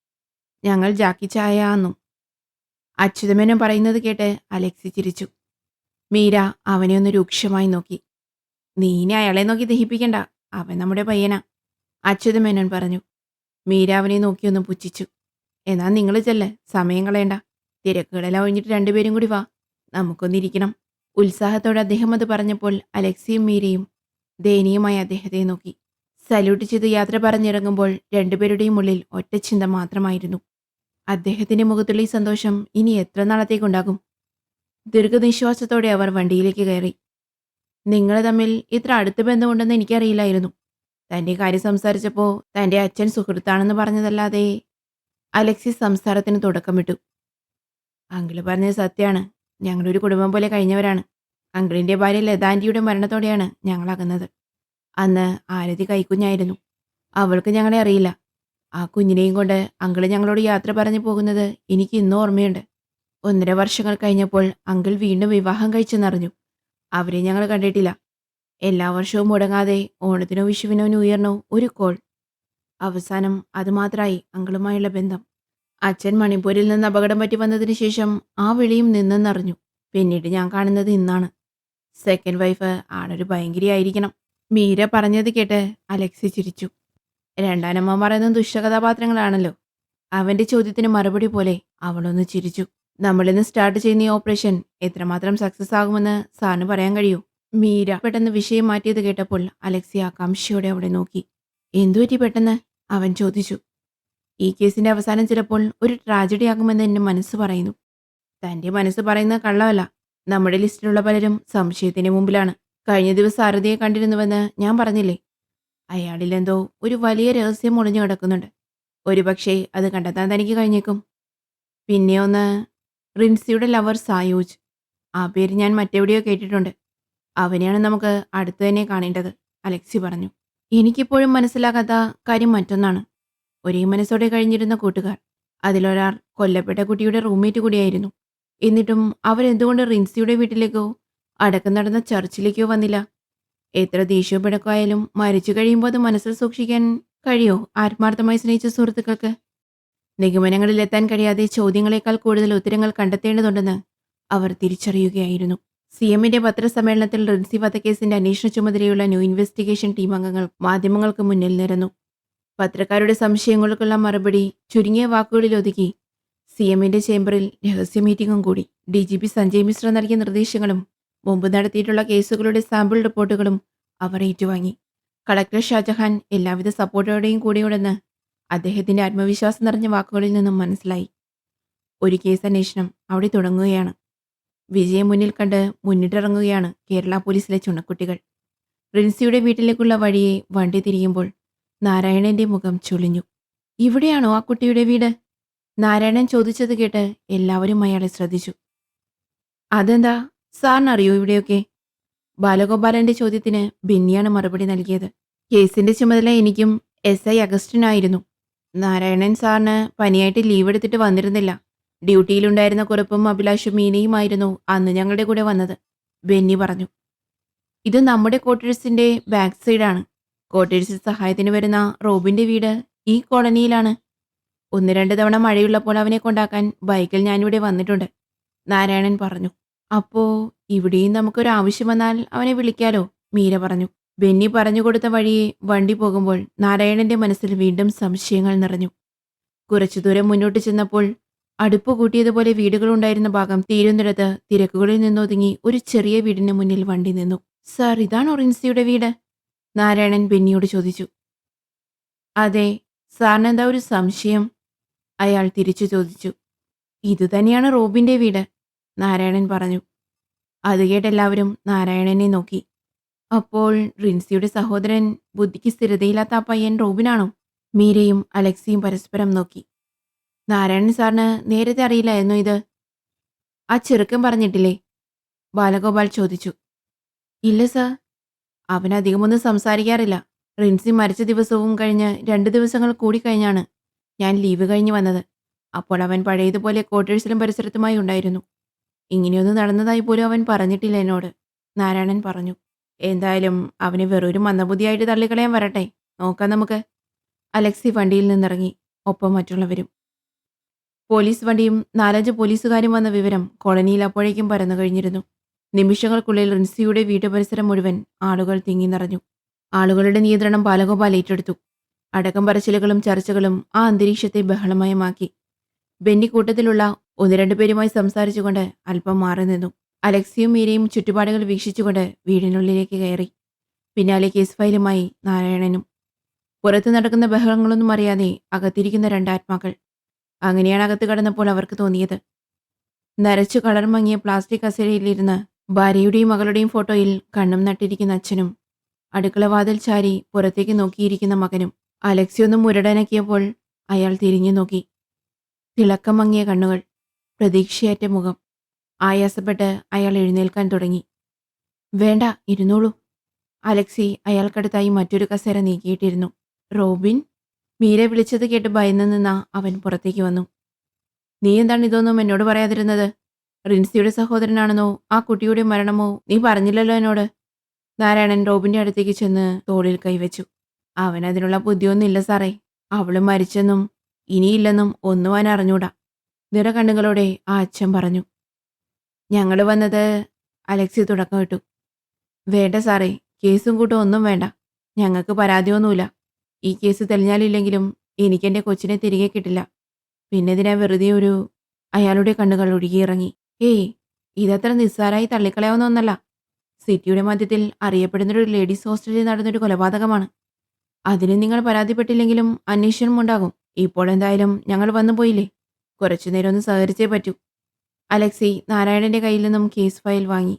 ഞങ്ങൾ ജാക്കി ചായ എന്നും. അച്യുതമേനോൻ പറയുന്നത് കേട്ട് അലക്സി ചിരിച്ചു. മീര അവനെ ഒന്ന് രൂക്ഷമായി നോക്കി. നീ ഇനി അയാളെ നോക്കി ദഹിപ്പിക്കണ്ട. അവൻ നമ്മുടെ പയ്യനാ, അച്യുതമേനോൻ പറഞ്ഞു. മീര അവനെ നോക്കിയൊന്ന് പുച്ഛിച്ചു. എന്നാ നിങ്ങൾ ചെല്ല്, സമയം കളയണ്ട. തിരക്കുകളെല്ലാം ഒഴിഞ്ഞിട്ട് രണ്ടുപേരും കൂടി വാ, നമുക്കൊന്നിരിക്കണം. ഉത്സാഹത്തോടെ അദ്ദേഹം അത് പറഞ്ഞപ്പോൾ അലക്സിയും മീരയും ദയനീയമായി അദ്ദേഹത്തെ നോക്കി. സല്യൂട്ട് ചെയ്ത് യാത്ര പറഞ്ഞിറങ്ങുമ്പോൾ രണ്ടുപേരുടെയും ഉള്ളിൽ ഒറ്റ ചിന്ത മാത്രമായിരുന്നു. അദ്ദേഹത്തിന്റെ മുഖത്തുള്ള ഈ സന്തോഷം ഇനി എത്ര നാളത്തേക്കുണ്ടാകും? ദീർഘനിശ്വാസത്തോടെ അവർ വണ്ടിയിലേക്ക് കയറി. നിങ്ങൾ തമ്മിൽ ഇത്ര അടുത്ത ബന്ധമുണ്ടെന്ന് എനിക്കറിയില്ലായിരുന്നു. തൻ്റെ കാര്യം സംസാരിച്ചപ്പോൾ തൻ്റെ അച്ഛൻ സുഹൃത്താണെന്ന് പറഞ്ഞതല്ലാതെ. അലക്സി സംസാരത്തിന് തുടക്കമിട്ടു. അങ്കിള് പറഞ്ഞത് സത്യമാണ്. ഞങ്ങളൊരു കുടുംബം പോലെ കഴിഞ്ഞവരാണ്. അങ്കിളിൻ്റെ ഭാര്യ ലതാൻറ്റിയുടെ മരണത്തോടെയാണ് ഞങ്ങൾ അകന്നത്. അന്ന് ആരതി കൈക്കുഞ്ഞായിരുന്നു. അവൾക്ക് ഞങ്ങളെ അറിയില്ല. ആ കുഞ്ഞിനെയും കൊണ്ട് അങ്കിള് ഞങ്ങളോട് യാത്ര പറഞ്ഞു പോകുന്നത് എനിക്ക് ഇന്നും ഓർമ്മയുണ്ട്. 1.5 വർഷങ്ങൾ കഴിഞ്ഞപ്പോൾ അങ്കിൾ വീണ്ടും വിവാഹം കഴിച്ചെന്നറിഞ്ഞു. അവരെ ഞങ്ങൾ കണ്ടിട്ടില്ല. എല്ലാ വർഷവും മുടങ്ങാതെ ഓണത്തിനോ വിഷുവിനോ ന്യൂ ഇയറിനോ ഒരു കോൾ. അവസാനം അതുമാത്രമായി അങ്കിളുമായുള്ള ബന്ധം. അച്ഛൻ മണിപ്പൂരിൽ നിന്ന് അപകടം പറ്റി വന്നതിന് ശേഷം ആ വിളിയും നിന്നെന്നറിഞ്ഞു. പിന്നീട് ഞാൻ കാണുന്നത് ഇന്നാണ്. സെക്കൻഡ് വൈഫ് ആളൊരു ഭയങ്കരിയായിരിക്കണം. മീര പറഞ്ഞത് കേട്ട് അലക്സി ചിരിച്ചു. രണ്ടാനമ്മ പറയുന്ന ദുഷ്ടകഥാപാത്രങ്ങളാണല്ലോ. അവന്റെ ചോദ്യത്തിന് മറുപടി പോലെ അവളൊന്ന് ചിരിച്ചു. നമ്മളിന്ന് സ്റ്റാർട്ട് ചെയ്യുന്ന ഈ ഓപ്പറേഷൻ എത്രമാത്രം സക്സസ് ആകുമെന്ന് സാറിന് പറയാൻ കഴിയൂ? മീര പെട്ടെന്ന് വിഷയം മാറ്റിയത് കേട്ടപ്പോൾ അലക്സി ആകാംക്ഷയോടെ അവിടെ നോക്കി. എന്തുപറ്റി പെട്ടെന്ന്? അവൻ ചോദിച്ചു. ഈ കേസിന്റെ അവസാനം ചിലപ്പോൾ ഒരു ട്രാജഡി ആകുമെന്ന് എന്റെ മനസ്സ് പറയുന്നു. തന്റെ മനസ്സ് പറയുന്നത് കള്ളമല്ല. നമ്മുടെ ലിസ്റ്റിലുള്ള പലരും സംശയത്തിന് മുമ്പിലാണ്. കഴിഞ്ഞ ദിവസം സാരഥിയെ കണ്ടിരുന്നുവെന്ന് ഞാൻ പറഞ്ഞില്ലേ? അയാളിലെന്തോ ഒരു വലിയ രഹസ്യം ഒളിഞ്ഞു കിടക്കുന്നുണ്ട്. ഒരുപക്ഷേ അത് കണ്ടെത്താൻ തനിക്ക് കഴിഞ്ഞേക്കും. പിന്നെ ഒന്ന്, റിൻസിയുടെ ലവർ സായൂജ്. ആ പേര് ഞാൻ മറ്റെവിടെയോ കേട്ടിട്ടുണ്ട്. അവനെയാണ് നമുക്ക് അടുത്ത് തന്നെ കാണേണ്ടത്, അലക്സി പറഞ്ഞു. എനിക്കിപ്പോഴും മനസ്സിലാകാത്ത കാര്യം മറ്റൊന്നാണ്. ഒരേ മനസ്സോടെ കഴിഞ്ഞിരുന്ന കൂട്ടുകാർ. അതിലൊരാൾ കൊല്ലപ്പെട്ട കുട്ടിയുടെ റൂംമേറ്റ് കൂടിയായിരുന്നു. എന്നിട്ടും അവരെന്തുകൊണ്ട് റിൻസിയുടെ വീട്ടിലേക്കോ അടക്കം നടന്ന ചർച്ചിലേക്കോ വന്നില്ല? എത്ര ദേഷ്യവും പിണക്കമായാലും മരിച്ചു കഴിയുമ്പോൾ അത് മനസ്സിൽ സൂക്ഷിക്കാൻ കഴിയോ ആത്മാർത്ഥമായി സ്നേഹിച്ച സുഹൃത്തുക്കൾക്ക്? നിഗമനങ്ങളിലെത്താൻ കഴിയാതെ ചോദ്യങ്ങളെക്കാൾ കൂടുതൽ ഉത്തരങ്ങൾ കണ്ടെത്തേണ്ടതുണ്ടെന്ന് അവർ തിരിച്ചറിയുകയായിരുന്നു. സിഎമ്മിന്റെ പത്രസമ്മേളനത്തിൽ റിൻസി വധക്കേസിന്റെ അന്വേഷണ ചുമതലയുള്ള ന്യൂ ഇൻവെസ്റ്റിഗേഷൻ ടീം അംഗങ്ങൾ മാധ്യമങ്ങൾക്ക് മുന്നിൽ നിരന്നു. പത്രക്കാരുടെ സംശയങ്ങൾക്കുള്ള മറുപടി ചുരുങ്ങിയ വാക്കുകളിൽ ഒതുക്കി സിഎമ്മിന്റെ ചേംബറിൽ രഹസ്യ മീറ്റിംഗും കൂടി. DGP സഞ്ജയ് മിശ്ര നൽകിയ നിർദ്ദേശങ്ങളും മുമ്പ് നടത്തിയിട്ടുള്ള കേസുകളുടെ സാമ്പിൾ റിപ്പോർട്ടുകളും അവർ ഏറ്റുവാങ്ങി. കളക്ടർ ഷാജഹാൻ എല്ലാവിധ സപ്പോർട്ടോടെയും കൂടിയുണ്ടെന്ന് അദ്ദേഹത്തിന്റെ ആത്മവിശ്വാസം നിറഞ്ഞ വാക്കുകളിൽ നിന്നും മനസ്സിലായി. ഒരു കേസ് അന്വേഷണം അവിടെ തുടങ്ങുകയാണ്. വിജയം മുന്നിൽ കണ്ട് മുന്നിട്ടിറങ്ങുകയാണ് കേരള പോലീസിലെ ചുണക്കുട്ടികൾ. റിൻസിയുടെ വീട്ടിലേക്കുള്ള വഴിയെ വണ്ടി തിരിയുമ്പോൾ നാരായണന്റെ മുഖം ചുളിഞ്ഞു. ഇവിടെയാണോ ആ കുട്ടിയുടെ വീട്? നാരായണൻ ചോദിച്ചത് കേട്ട് എല്ലാവരും അയാളെ ശ്രദ്ധിച്ചു. അതെന്താ, സാറിനറിയോ ഇവിടെയൊക്കെ? ബാലഗോപാലന്റെ ചോദ്യത്തിന് ബെന്നിയാണ് മറുപടി നൽകിയത്. കേസിന്റെ ചുമതല എനിക്കും SI അഗസ്റ്റിനായിരുന്നു. നാരായണൻ സാറിന് പനിയായിട്ട് ലീവ് എടുത്തിട്ട് വന്നിരുന്നില്ല. ഡ്യൂട്ടിയിലുണ്ടായിരുന്ന കുറുപ്പും അഭിലാഷും മീനയുമായിരുന്നു അന്ന് ഞങ്ങളുടെ കൂടെ വന്നത്, ബെന്നി പറഞ്ഞു. ഇത് നമ്മുടെ ക്വാർട്ടേഴ്സിന്റെ ബാക്ക് സൈഡാണ്. ക്വാർട്ടേഴ്സിൽ സഹായത്തിന് വരുന്ന റോബിന്റെ വീട് ഈ കോളനിയിലാണ്. 1-2 തവണ മഴയുള്ളപ്പോൾ അവനെ കൊണ്ടാക്കാൻ ബൈക്കിൽ ഞാനിവിടെ വന്നിട്ടുണ്ട്, നാരായണൻ പറഞ്ഞു. അപ്പോ ഇവിടെയും നമുക്കൊരു ആവശ്യം വന്നാൽ അവനെ വിളിക്കാലോ, മീര പറഞ്ഞു. ബെന്നി പറഞ്ഞുകൊടുത്ത വഴിയെ വണ്ടി പോകുമ്പോൾ നാരായണന്റെ മനസ്സിൽ വീണ്ടും സംശയങ്ങൾ നിറഞ്ഞു. കുറച്ചു ദൂരം മുന്നോട്ട് ചെന്നപ്പോൾ അടുപ്പ് കൂട്ടിയതുപോലെ വീടുകളുണ്ടായിരുന്ന ഭാഗം തീരുന്നിടത്ത് തിരക്കുകളിൽ നിന്നൊതുങ്ങി ഒരു ചെറിയ വീടിന് മുന്നിൽ വണ്ടി നിന്നു. സാർ, ഇതാണോ റിൻസിയുടെ വീട്? നാരായണൻ ബെന്നിയോട് ചോദിച്ചു. അതെ. സാറിനെന്താ ഒരു സംശയം? അയാൾ തിരിച്ചു ചോദിച്ചു. ഇതുതന്നെയാണ് റോബിന്റെ വീട്, നാരായണൻ പറഞ്ഞു. അത് കേട്ടെല്ലാവരും നാരായണനെ നോക്കി. അപ്പോൾ റിൻസിയുടെ സഹോദരൻ, ബുദ്ധിക്ക് സ്ഥിരതയില്ലാത്ത ആ പയ്യൻ റോബിനാണോ? മീരയും അലക്സിയും പരസ്പരം നോക്കി. നാരായണൻ സാറിന് നേരത്തെ അറിയില്ലായിരുന്നോ ഇത്? ആ ചെറുക്കൻ പറഞ്ഞിട്ടില്ലേ? ബാലഗോപാൽ ചോദിച്ചു. ഇല്ല സാർ, അവൻ അധികമൊന്നും സംസാരിക്കാറില്ല. റിൻസി മരിച്ച ദിവസവും കഴിഞ്ഞ് 2 ദിവസങ്ങൾ കൂടി കഴിഞ്ഞാണ് ഞാൻ ലീവ് കഴിഞ്ഞ് വന്നത്. അപ്പോൾ അവൻ പഴയതുപോലെ ക്വാർട്ടേഴ്സിലും പരിസരത്തുമായി ഉണ്ടായിരുന്നു. ഇങ്ങനെയൊന്നും നടന്നതായി പോലും അവൻ പറഞ്ഞിട്ടില്ല എന്നോട്, നാരായണൻ പറഞ്ഞു. എന്തായാലും അവനെ വെറൊരു മന്ദബുദ്ധിയായിട്ട് തള്ളിക്കളയാൻ വരട്ടെ, നോക്കാം നമുക്ക്. അലക്സി വണ്ടിയിൽ നിന്നിറങ്ങി, ഒപ്പം മറ്റുള്ളവരും. പോലീസ് വണ്ടിയും 4-5 പോലീസുകാരും വന്ന വിവരം കോളനിയിൽ അപ്പോഴേക്കും പരന്നു കഴിഞ്ഞിരുന്നു. നിമിഷങ്ങൾക്കുള്ളിൽ റിൻസിയുടെ വീട്ടുപരിസരം മുഴുവൻ ആളുകൾ തിങ്ങി നിറഞ്ഞു. ആളുകളുടെ നിയന്ത്രണം ബാലഗോപാൽ ഏറ്റെടുത്തു. അടക്കം പറച്ചിലുകളും ചർച്ചകളും ആ അന്തരീക്ഷത്തെ ബഹളമയമാക്കി. ബെന്നി കൂട്ടത്തിലുള്ള 1-2 പേരുമായി സംസാരിച്ചുകൊണ്ട് അല്പം മാറി നിന്നു. അലക്സിയും മീരയും ചുറ്റുപാടുകൾ വീക്ഷിച്ചുകൊണ്ട് വീടിനുള്ളിലേക്ക് കയറി. പിന്നാലെ കേസ് ഫയലുമായി നാരായണനും. പുറത്ത് നടക്കുന്ന ബഹളങ്ങളൊന്നും അറിയാതെ അകത്തിരിക്കുന്ന 2 ആത്മാക്കൾ. അങ്ങനെയാണ് അകത്ത് കടന്നപ്പോൾ അവർക്ക് തോന്നിയത്. നരച്ചു കളർ മങ്ങിയ പ്ലാസ്റ്റിക് കസേരയിലിരുന്ന് ഭാര്യയുടെയും മകളുടെയും ഫോട്ടോയിൽ കണ്ണും നട്ടിരിക്കുന്ന അച്ഛനും, അടുക്കളവാതിൽ ചാരി പുറത്തേക്ക് നോക്കിയിരിക്കുന്ന മകനും. അലക്സി ഒന്ന് മുരടനക്കിയപ്പോൾ അയാൾ തിരിഞ്ഞു നോക്കി. തിളക്കം മങ്ങിയ കണ്ണുകൾ, പ്രതീക്ഷയറ്റ മുഖം. ആയാസപ്പെട്ട് അയാൾ എഴുന്നേൽക്കാൻ തുടങ്ങി. വേണ്ട, ഇരുന്നോളൂ. അലക്സി അയാൾക്കടുത്തായി മറ്റൊരു കസേര നീക്കിയിട്ടിരുന്നു. റോബിൻ? മീര വിളിച്ചത് കേട്ട് ഭയന്നു നിന്ന അവൻ പുറത്തേക്ക് വന്നു. നീ എന്താണ് ഇതൊന്നും എന്നോട് പറയാതിരുന്നത്? റിൻസിയുടെ സഹോദരനാണെന്നോ ആ കുട്ടിയുടെ മരണമോ നീ പറഞ്ഞില്ലല്ലോ എന്നോട്. നാരായണൻ റോബിന്റെ അടുത്തേക്ക് ചെന്ന് തോളിൽ കൈവച്ചു. അവനതിനുള്ള ബുദ്ധിയൊന്നുമില്ല സാറേ. അവള് മരിച്ചെന്നും ഇനിയില്ലെന്നും ഒന്നും അവൻ അറിഞ്ഞൂടാ, നിറകണ്ണുകളോടെ ആ അച്ഛൻ പറഞ്ഞു. ഞങ്ങൾ വന്നത്, അലക്സി തുടക്കമിട്ടു. വേണ്ട സാറേ, കേസും കൂട്ടും ഒന്നും വേണ്ട. ഞങ്ങൾക്ക് പരാതിയൊന്നുമില്ല. ഈ കേസ് തെളിഞ്ഞാലില്ലെങ്കിലും എനിക്കെൻ്റെ കൊച്ചിനെ തിരികെ കിട്ടില്ല. പിന്നെതിനാ വെറുതെ ഒരു... അയാളുടെ കണ്ണുകൾ ഒഴുകിയിറങ്ങി. ഏയ്, ഇതത്ര നിസ്സാരായി തള്ളിക്കളയാവുന്ന ഒന്നല്ല. സിറ്റിയുടെ മധ്യത്തിൽ അറിയപ്പെടുന്നൊരു ലേഡീസ് ഹോസ്റ്റലിൽ നടന്നൊരു കൊലപാതകമാണ്. അതിന് നിങ്ങൾ പരാതിപ്പെട്ടില്ലെങ്കിലും അന്വേഷണം ഉണ്ടാകും. ഇപ്പോൾ എന്തായാലും ഞങ്ങൾ വന്നു പോയില്ലേ? കുറച്ചുനേരം ഒന്ന് സഹകരിച്ചേ പറ്റൂ. അലക്സി നാരായണന്റെ കയ്യിൽ നിന്നും കേസ് ഫയൽ വാങ്ങി.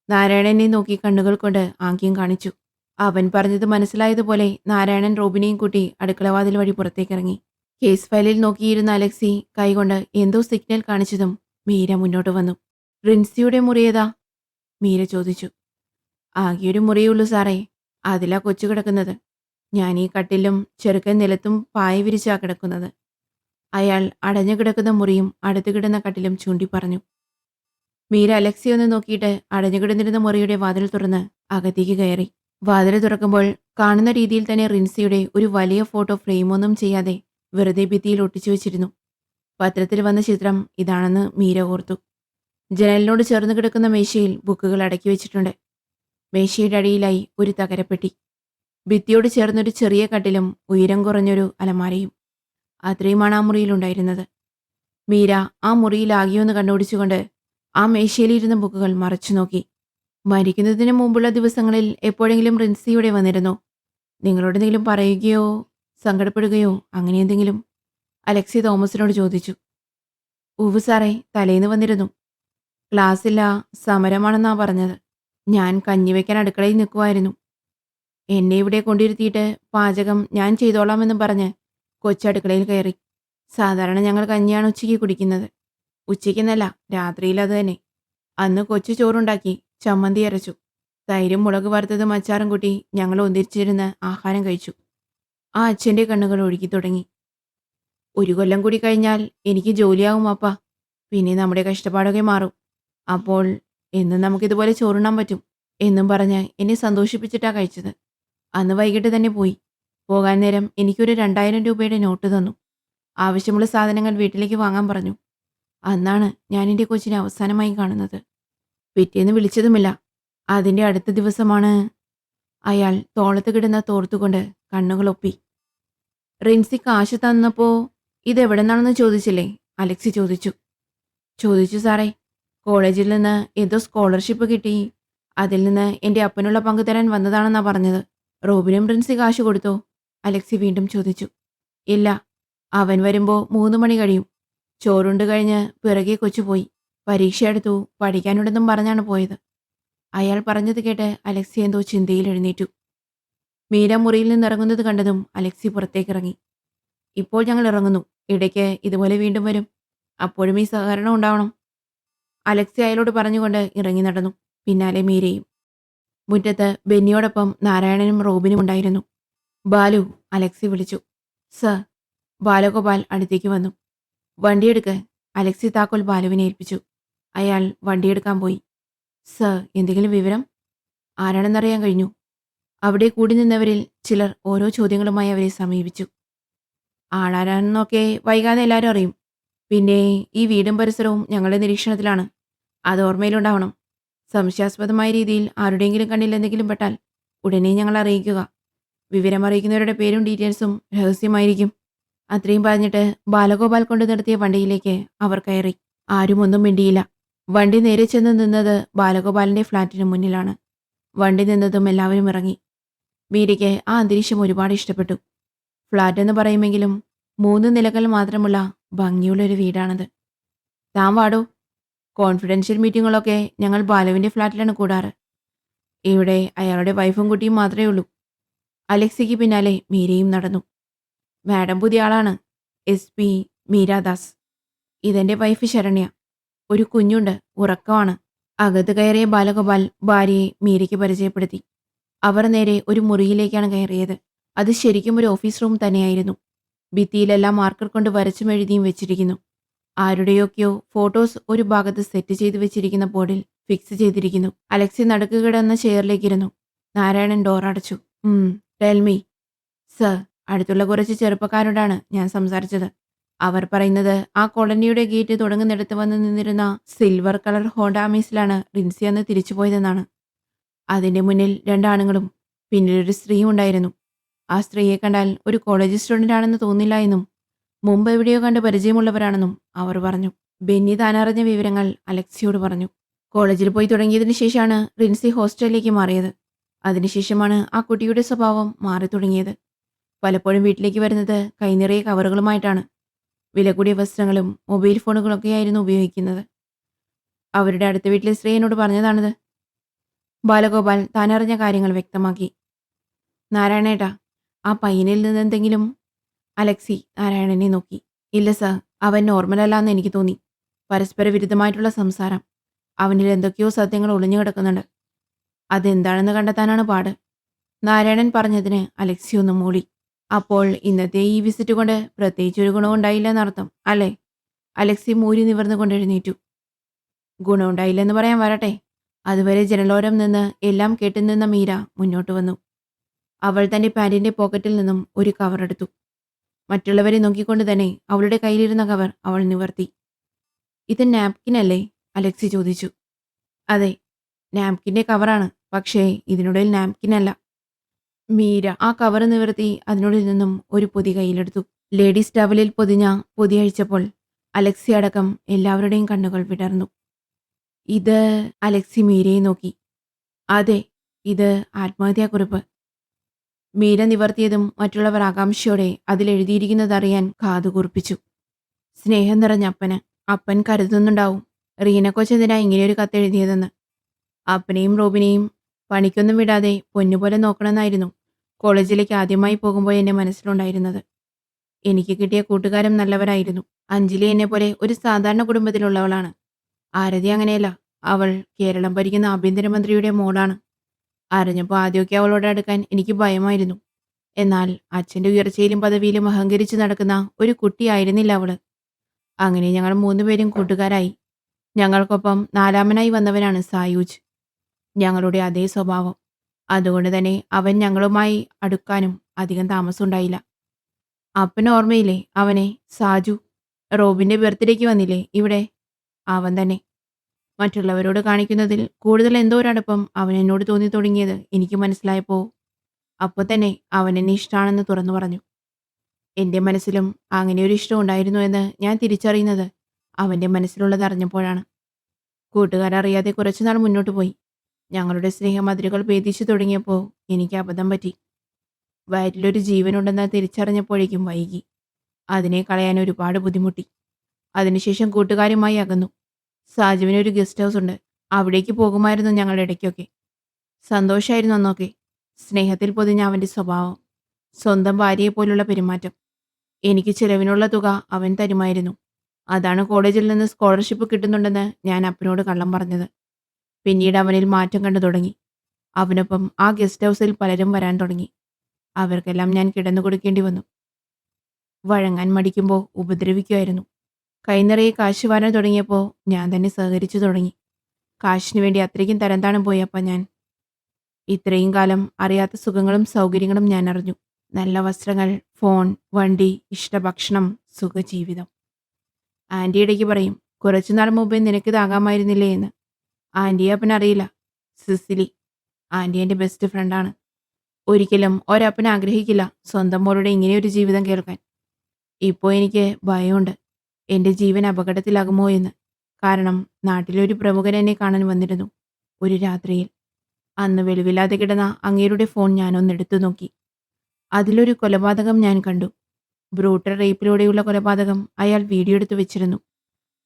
നാരായണനെ നോക്കി കണ്ണുകൾ കൊണ്ട് ആംഗ്യം കാണിച്ചു. അവൻ പറഞ്ഞത് മനസ്സിലായതുപോലെ നാരായണൻ റോബിനെയും കൂട്ടി അടുക്കളവാതിൽ വഴി പുറത്തേക്കിറങ്ങി. കേസ് ഫയലിൽ നോക്കിയിരുന്ന അലക്സി കൈകൊണ്ട് എന്തോ സിഗ്നൽ കാണിച്ചതും മീര മുന്നോട്ട് വന്നു. റിൻസിയുടെ മുറിയേതാ? മീര ചോദിച്ചു. ആകെയൊരു മുറിയുള്ളൂ സാറേ. അതിലാ കൊച്ചു കിടക്കുന്നത്. ഞാൻ ഈ കട്ടിലും ചെറുക്കൻ നിലത്തും പായ വിരിച്ചാ കിടക്കുന്നത്. അയാൾ അടഞ്ഞു കിടക്കുന്ന മുറിയും അടുത്തു കിടന്ന കട്ടിലും ചൂണ്ടി പറഞ്ഞു. മീര അലക്സി ഒന്ന് നോക്കിയിട്ട് അടഞ്ഞു കിടന്നിരുന്ന മുറിയുടെ വാതിൽ തുറന്ന് അകത്തേക്ക് കയറി. വാതിൽ തുറക്കുമ്പോൾ കാണുന്ന രീതിയിൽ തന്നെ റിൻസിയുടെ ഒരു വലിയ ഫോട്ടോ ഫ്രെയിമൊന്നും ചെയ്യാതെ വെറുതെ ഭിത്തിയിൽ ഒട്ടിച്ചു വെച്ചിരുന്നു. പത്രത്തിൽ വന്ന ചിത്രം ഇതാണെന്ന് മീര ഓർത്തു. ജനലിനോട് ചേർന്ന് കിടക്കുന്ന മേശയിൽ ബുക്കുകൾ അടക്കി വെച്ചിട്ടുണ്ട്. മേശയുടെ അടിയിലായി ഒരു തകരപ്പെട്ടി. ഭിത്തിയോട് ചേർന്നൊരു ചെറിയ കട്ടിലും ഉയരം കുറഞ്ഞൊരു അലമാരയും. അത്രയുമാണ് ആ മുറിയിലുണ്ടായിരുന്നത്. മീര ആ മുറിയിലാകിയൊന്ന് കണ്ടുപിടിച്ചുകൊണ്ട് ആ മേശയിലിരുന്ന ബുക്കുകൾ മറച്ചു നോക്കി. മരിക്കുന്നതിന് മുമ്പുള്ള ദിവസങ്ങളിൽ എപ്പോഴെങ്കിലും റിൻസി ഇവിടെ വന്നിരുന്നോ? നിങ്ങളോട് എന്തെങ്കിലും പറയുകയോ സങ്കടപ്പെടുകയോ അങ്ങനെ എന്തെങ്കിലും? അലക്സി തോമസിനോട് ചോദിച്ചു. ഉവ് സാറേ, തലേന്ന് വന്നിരുന്നു. ക്ലാസ്സില്ല, സമരമാണെന്നാ പറഞ്ഞത്. ഞാൻ കഞ്ഞി വയ്ക്കാൻ അടുക്കളയിൽ നിൽക്കുമായിരുന്നു. എന്നെ ഇവിടെ കൊണ്ടിരുത്തിയിട്ട് പാചകം ഞാൻ ചെയ്തോളാമെന്നും പറഞ്ഞ് കൊച്ചടുക്കളയിൽ കയറി. സാധാരണ ഞങ്ങൾ കഞ്ഞിയാണ് ഉച്ചയ്ക്ക് കുടിക്കുന്നത്. ഉച്ചയ്ക്കെന്നല്ല, രാത്രിയിൽ അത് തന്നെ. അന്ന് കൊച്ചു ചോറുണ്ടാക്കി, ചമ്മന്തി അരച്ചു. തൈരും മുളക് വറുത്തതും അച്ചാറും കൂട്ടി ഞങ്ങൾ ഒന്നിച്ചിരുന്ന് ആഹാരം കഴിച്ചു. ആ അച്ഛൻ്റെ കണ്ണുകൾ ഒഴുകി തുടങ്ങി. ഒരു കൊല്ലം കൂടി കഴിഞ്ഞാൽ എനിക്ക് ജോലിയാവും അപ്പാ. പിന്നെ നമ്മുടെ കഷ്ടപ്പാടൊക്കെ മാറും. അപ്പോൾ എന്നും നമുക്കിതുപോലെ ചോറുണ്ണാൻ പറ്റും എന്നും പറഞ്ഞ് എന്നെ സന്തോഷിപ്പിച്ചിട്ടാ കഴിച്ചത്. അന്ന് വൈകിട്ട് തന്നെ പോയി. പോകാൻ നേരം എനിക്കൊരു 2000 രൂപയുടെ നോട്ട് തന്നു. ആവശ്യമുള്ള സാധനങ്ങൾ വീട്ടിലേക്ക് വാങ്ങാൻ പറഞ്ഞു. അന്നാണ് ഞാൻ എൻ്റെ കൊച്ചിനെ അവസാനമായി കാണുന്നത്. പിറ്റേന്ന് വിളിച്ചതുമില്ല. അതിൻ്റെ അടുത്ത ദിവസമാണ്. അയാൾ തോളത്ത് കിടന്ന തോർത്തുകൊണ്ട് കണ്ണുകളൊപ്പി. റിൻസി കാശ് തന്നപ്പോ ഇതെവിടെന്നാണെന്ന് ചോദിച്ചില്ലേ? അലക്സി ചോദിച്ചു. ചോദിച്ചു സാറേ. കോളേജിൽ നിന്ന് ഏതോ സ്കോളർഷിപ്പ് കിട്ടി. അതിൽ നിന്ന് എൻ്റെ അപ്പനുള്ള പങ്ക് തരാൻ വന്നതാണെന്നാ പറഞ്ഞത്. റോബിനും റിൻസി കാശ് കൊടുത്തോ? അലക്സി വീണ്ടും ചോദിച്ചു. ഇല്ല, അവൻ വരുമ്പോൾ 3 മണി കഴിയും. ചോറുണ്ട് കഴിഞ്ഞ് പിറകെ കൊച്ചുപോയി. പരീക്ഷ എടുത്തു, പഠിക്കാനുണ്ടെന്നും പറഞ്ഞാണ് പോയത്. അയാൾ പറഞ്ഞത് കേട്ട് അലക്സി എന്തോ ചിന്തയിൽ എഴുന്നേറ്റു. മീര മുറിയിൽ നിന്നിറങ്ങുന്നത് കണ്ടതും അലക്സി പുറത്തേക്കിറങ്ങി. ഇപ്പോൾ ഞങ്ങൾ ഇറങ്ങുന്നു. ഇടയ്ക്ക് ഇതുപോലെ വീണ്ടും വരും. അപ്പോഴും ഈ സഹകരണം ഉണ്ടാവണം. അലക്സി അയാളോട് പറഞ്ഞുകൊണ്ട് ഇറങ്ങി നടന്നു. പിന്നാലെ മീരയും. മുറ്റത്ത് ബെന്നിയോടൊപ്പം നാരായണനും റോബിനും ഉണ്ടായിരുന്നു. ബാലു, അലക്സി വിളിച്ചു. സർ. ബാലഗോപാൽ അടുത്തേക്ക് വന്നു. വണ്ടിയെടുക്ക്. അലക്സി താക്കോൽ ബാലുവിനെ ഏൽപ്പിച്ചു. അയാൾ വണ്ടിയെടുക്കാൻ പോയി. സർ, എന്തെങ്കിലും വിവരം? ആരാണെന്നറിയാൻ കഴിഞ്ഞു. അവിടെ കൂടി നിന്നവരിൽ ചിലർ ഓരോ ചോദ്യങ്ങളുമായി അവരെ സമീപിച്ചു. ആളാരാണെന്നൊക്കെ വൈകാതെ എല്ലാവരും അറിയും. പിന്നെ ഈ വീടും പരിസരവും ഞങ്ങളുടെ നിരീക്ഷണത്തിലാണ്. അത് ഓർമ്മയിലുണ്ടാവണം. സംശയാസ്പദമായ രീതിയിൽ ആരുടെയെങ്കിലും കണ്ണിൽ എന്തെങ്കിലും പെട്ടാൽ ഉടനെ ഞങ്ങൾ അറിയിക്കുക. വിവരമറിയിക്കുന്നവരുടെ പേരും ഡീറ്റെയിൽസും രഹസ്യമായിരിക്കും. അത്രയും പറഞ്ഞിട്ട് ബാലഗോപാൽ കൊണ്ടു നിർത്തിയ വണ്ടിയിലേക്ക് അവർ കയറി. ആരും ഒന്നും മിണ്ടിയില്ല. വണ്ടി നേരെ ചെന്ന് നിന്നത് ബാലഗോപാലിന്റെ ഫ്ളാറ്റിന് മുന്നിലാണ്. വണ്ടി നിന്നതും എല്ലാവരും ഇറങ്ങി. മീരയ്ക്ക് ആ അന്തരീക്ഷം ഒരുപാട് ഇഷ്ടപ്പെട്ടു. ഫ്ളാറ്റ് എന്ന് പറയുമെങ്കിലും 3 നിലകൾ മാത്രമുള്ള ഭംഗിയുള്ളൊരു വീടാണത്. താൻ വാടോ. കോൺഫിഡൻഷ്യൽ മീറ്റിങ്ങുകളൊക്കെ ഞങ്ങൾ ബാലുവിൻ്റെ ഫ്ളാറ്റിലാണ് കൂടാറ്. ഇവിടെ അയാളുടെ വൈഫും കുട്ടിയും മാത്രമേ ഉള്ളൂ. അലക്സിക്ക് പിന്നാലെ മീരയും നടന്നു. മാഡം പുതിയ ആളാണ്. SP മീരാദാസ്. ഇതെൻ്റെ വൈഫ് ശരണ്യ. ഒരു കുഞ്ഞുണ്ട്, ഉറക്കമാണ്. അകത്ത് കയറിയ ബാലഗോപാൽ ഭാര്യയെ മീരയ്ക്ക് പരിചയപ്പെടുത്തി. അവർ നേരെ ഒരു മുറിയിലേക്കാണ് കയറിയത്. അത് ശരിക്കും ഒരു ഓഫീസ് റൂം തന്നെയായിരുന്നു. ഭിത്തിയിലെല്ലാം മാർക്കർ കൊണ്ട് വരച്ചും എഴുതിയും വെച്ചിരിക്കുന്നു. ആരുടെയൊക്കെയോ ഫോട്ടോസ് ഒരു ഭാഗത്ത് സെറ്റ് ചെയ്ത് വെച്ചിരിക്കുന്ന ബോർഡിൽ ഫിക്സ് ചെയ്തിരിക്കുന്നു. അലക്സി നടുക്ക് കിടന്ന ചെയറിലേക്കിരുന്നു. നാരായണൻ ഡോർ അടച്ചു. Tell me. സർ, അടുത്തുള്ള കുറച്ച് ചെറുപ്പക്കാരോടാണ് ഞാൻ സംസാരിച്ചത്. അവർ പറയുന്നത് ആ കോളനിയുടെ ഗേറ്റ് തുടങ്ങുന്നിടത്ത് വന്ന് നിന്നിരുന്ന സിൽവർ കളർ ഹോണ്ട അമേസിലാണ് റിൻസി അന്ന് തിരിച്ചുപോയതെന്നാണ്. അതിൻ്റെ മുന്നിൽ 2 ആണുങ്ങളും പിന്നിലൊരു സ്ത്രീയും ഉണ്ടായിരുന്നു. ആ സ്ത്രീയെ കണ്ടാൽ ഒരു കോളേജ് സ്റ്റുഡൻ്റ് ആണെന്ന് തോന്നില്ല എന്നും മുമ്പ് എവിടെയോ കണ്ട് പരിചയമുള്ളവരാണെന്നും അവർ പറഞ്ഞു. ബെന്നി താനറിഞ്ഞ വിവരങ്ങൾ അലക്സിയോട് പറഞ്ഞു. കോളേജിൽ പോയി തുടങ്ങിയതിന് ശേഷമാണ് റിൻസി ഹോസ്റ്റലിലേക്ക് മാറിയത്. അതിനുശേഷമാണ് ആ കുട്ടിയുടെ സ്വഭാവം മാറി തുടങ്ങിയത്. പലപ്പോഴും വീട്ടിലേക്ക് വരുന്നത് കൈനിറയെ കവറുകളുമായിട്ടാണ്. വില കൂടിയ വസ്ത്രങ്ങളും മൊബൈൽ ഫോണുകളൊക്കെയായിരുന്നു ഉപയോഗിക്കുന്നത്. അവരുടെ അടുത്ത വീട്ടിലെ സ്ത്രീ എന്നോട് പറഞ്ഞതാണിത്. ബാലഗോപാൽ താനറിഞ്ഞ കാര്യങ്ങൾ വ്യക്തമാക്കി. നാരായണേട്ടാ, ആ പയ്യനിൽ നിന്ന് എന്തെങ്കിലും? അലക്സി നാരായണനെ നോക്കി. ഇല്ല സർ, അവൻ നോർമലല്ലാന്ന് എനിക്ക് തോന്നി. പരസ്പര വിരുദ്ധമായിട്ടുള്ള സംസാരം. അവനിൽ എന്തൊക്കെയോ സത്യങ്ങൾ ഒളിഞ്ഞു കിടക്കുന്നുണ്ട്. അതെന്താണെന്ന് കണ്ടെത്താനാണ് പാട്. നാരായണൻ പറഞ്ഞതിന് അലക്സി ഒന്ന് മൂളി. അപ്പോൾ ഇന്നത്തെ ഈ വിസിറ്റ് കൊണ്ട് പ്രത്യേകിച്ചൊരു ഗുണവും ഉണ്ടായില്ലെന്നർത്ഥം അല്ലേ? അലക്സി മൂരി നിവർന്നുകൊണ്ട് എഴുന്നേറ്റു. ഗുണമുണ്ടായില്ലെന്ന് പറയാൻ വരട്ടെ. അതുവരെ ജനലോരം നിന്ന് എല്ലാം കേട്ടുനിന്ന മീര മുന്നോട്ട് വന്നു. അവൾ തന്റെ പാന്റിന്റെ പോക്കറ്റിൽ നിന്നും ഒരു കവർ എടുത്തു. മറ്റുള്ളവരെ നോക്കിക്കൊണ്ട് തന്നെ അവളുടെ കയ്യിലിരുന്ന കവർ അവൾ നിവർത്തി. ഇത് നാപ്കിൻ അല്ലേ? അലക്സി ചോദിച്ചു. അതെ, നാപ്കിന്റെ കവറാണ്. പക്ഷേ ഇതിനുള്ളിൽ നാപ്കിൻ അല്ല. മീര ആ കവർ നിവർത്തി അതിനുള്ളിൽ നിന്നും ഒരു പൊതി കയ്യിലെടുത്തു. ലേഡീസ് ടവലിൽ പൊതിഞ്ഞ പൊതി അഴിച്ചപ്പോൾ അലക്സി അടക്കം എല്ലാവരുടെയും കണ്ണുകൾ വിടർന്നു. ഇത്? അലക്സി മീരയെ നോക്കി. അതെ, ഇത് ആത്മഹത്യാക്കുറിപ്പ്. മീര നിവർത്തിയതും മറ്റുള്ളവർ ആകാംക്ഷയോടെ അതിലെഴുതിയിരിക്കുന്നതറിയാൻ കാതുകൂർപ്പിച്ചു. സ്നേഹം നിറഞ്ഞ അപ്പന്. അപ്പൻ കരുതുന്നുണ്ടാവും റീന കൊച്ചെന്തിനാ ഇങ്ങനെയൊരു കത്തെഴുതിയതെന്ന്. അപ്പനെയും റോബിനെയും പണിക്കൊന്നും വിടാതെ പൊന്നുപോലെ നോക്കണമെന്നായിരുന്നു കോളേജിലേക്ക് ആദ്യമായി പോകുമ്പോൾ എൻ്റെ മനസ്സിലുണ്ടായിരുന്നത്. എനിക്ക് കിട്ടിയ കൂട്ടുകാരും നല്ലവരായിരുന്നു. അഞ്ജലി എന്നെപ്പോലെ ഒരു സാധാരണ കുടുംബത്തിലുള്ളവളാണ്. ആരതി അങ്ങനെയല്ല. അവൾ കേരളം ഭരിക്കുന്ന ആഭ്യന്തരമന്ത്രിയുടെ മോളാണ്. അറിഞ്ഞപ്പോൾ ആദ്യമൊക്കെ അവളോട് അടുക്കാൻ എനിക്ക് ഭയമായിരുന്നു. എന്നാൽ അച്ഛൻ്റെ ഉയർച്ചയിലും പദവിയിലും അഹങ്കരിച്ചു നടക്കുന്ന ഒരു കുട്ടിയായിരുന്നില്ല അവള്. അങ്ങനെ ഞങ്ങൾ 3 പേരും കൂട്ടുകാരായി. ഞങ്ങൾക്കൊപ്പം 4മനായി വന്നവനാണ് സായൂജ്. ഞങ്ങളുടെ അതേ സ്വഭാവം. അതുകൊണ്ട് തന്നെ അവൻ ഞങ്ങളുമായി അടുക്കാനും അധികം താമസമുണ്ടായില്ല. അപ്പന് ഓർമ്മയില്ലേ അവനെ? സാജു. റോബിന്റെ ബർത്ത്ഡേക്ക് വന്നില്ലേ ഇവിടെ? അവൻ തന്നെ. മറ്റുള്ളവരോട് കാണിക്കുന്നതിൽ കൂടുതൽ എന്തോ ഒരടുപ്പം അവൻ എന്നോട് തോന്നി തുടങ്ങിയത് എനിക്ക് മനസ്സിലായപ്പോൾ അപ്പോൾ തന്നെ അവൻ എന്നെ ഇഷ്ടമാണെന്ന് തുറന്നു പറഞ്ഞു. എൻ്റെ മനസ്സിലും അങ്ങനെ ഒരു ഇഷ്ടം ഉണ്ടായിരുന്നു എന്ന് ഞാൻ തിരിച്ചറിയുന്നത് അവൻ്റെ മനസ്സിലുള്ളത് അറിഞ്ഞപ്പോഴാണ്. കൂട്ടുകാരറിയാതെ കുറച്ചുനാൾ മുന്നോട്ട് പോയി. ഞങ്ങളുടെ സ്നേഹം അതിരുകൾ ഭേദിച്ചു തുടങ്ങിയപ്പോൾ എനിക്ക് അബദ്ധം പറ്റി. വയറ്റിലൊരു ജീവനുണ്ടെന്ന് തിരിച്ചറിഞ്ഞപ്പോഴേക്കും വൈകി. അതിനെ കളയാൻ ഒരുപാട് ബുദ്ധിമുട്ടി. അതിനുശേഷം കൂട്ടുകാരുമായി അകന്നു. സാജുവിനൊരു ഗസ്റ്റ് ഹൗസ് ഉണ്ട്. അവിടേക്ക് പോകുമായിരുന്നു ഞങ്ങൾ ഇടയ്ക്കൊക്കെ. സന്തോഷമായിരുന്നു അന്നൊക്കെ. സ്നേഹത്തിൽ പൊതിഞ്ഞ അവൻ്റെ സ്വഭാവം, സ്വന്തം ഭാര്യയെപ്പോലുള്ള പെരുമാറ്റം. എനിക്ക് ചിലവിനുള്ള തുക അവൻ തരുമായിരുന്നു. അതാണ് കോളേജിൽ നിന്ന് സ്കോളർഷിപ്പ് കിട്ടുന്നുണ്ടെന്ന് ഞാൻ അപ്പനോട് കള്ളം പറഞ്ഞത്. പിന്നീട് അവനിൽ മാറ്റം കണ്ടു തുടങ്ങി. അവനൊപ്പം ആ ഗസ്റ്റ് ഹൗസിൽ പലരും വരാൻ തുടങ്ങി. അവർക്കെല്ലാം ഞാൻ കിടന്നു കൊടുക്കേണ്ടി വന്നു. വഴങ്ങാൻ മടിക്കുമ്പോൾ ഉപദ്രവിക്കുമായിരുന്നു. കൈനിറയെ കാശ് വാരാൻ തുടങ്ങിയപ്പോൾ ഞാൻ തന്നെ സഹകരിച്ചു തുടങ്ങി. കാശിനു വേണ്ടി അത്രയ്ക്കും തരംതാണം പോയപ്പോൾ ഞാൻ ഇത്രയും കാലം അറിയാത്ത സുഖങ്ങളും സൗകര്യങ്ങളും ഞാൻ അറിഞ്ഞു. നല്ല വസ്ത്രങ്ങൾ, ഫോൺ, വണ്ടി, ഇഷ്ടഭക്ഷണം, സുഖജീവിതം. ആൻറ്റി ഇടയ്ക്ക് പറയും, കുറച്ചുനാൾ മുമ്പേ നിനക്കിതാകാമായിരുന്നില്ലേ എന്ന്. ആൻറ്റിയെ അപ്പനറിയില്ല. സിസിലി ആൻറ്റി എൻ്റെ ബെസ്റ്റ് ഫ്രണ്ടാണ്. ഒരിക്കലും ഒരപ്പൻ ആഗ്രഹിക്കില്ല സ്വന്തം മോളുടെ ഇങ്ങനെയൊരു ജീവിതം കേൾക്കാൻ. ഇപ്പോൾ എനിക്ക് ഭയമുണ്ട് എൻ്റെ ജീവൻ അപകടത്തിലാകുമോ എന്ന്. കാരണം നാട്ടിലൊരു പ്രമുഖൻ എന്നെ കാണാൻ വന്നിരുന്നു ഒരു രാത്രിയിൽ. അന്ന് വെളിവില്ലാതെ കിടന്ന അങ്ങേരുടെ ഫോൺ ഞാനൊന്നെടുത്തു നോക്കി. അതിലൊരു കൊലപാതകം ഞാൻ കണ്ടു. ബ്രൂട്ടൽ റേപ്പിലൂടെയുള്ള കൊലപാതകം അയാൾ വീഡിയോ എടുത്തു വെച്ചിരുന്നു.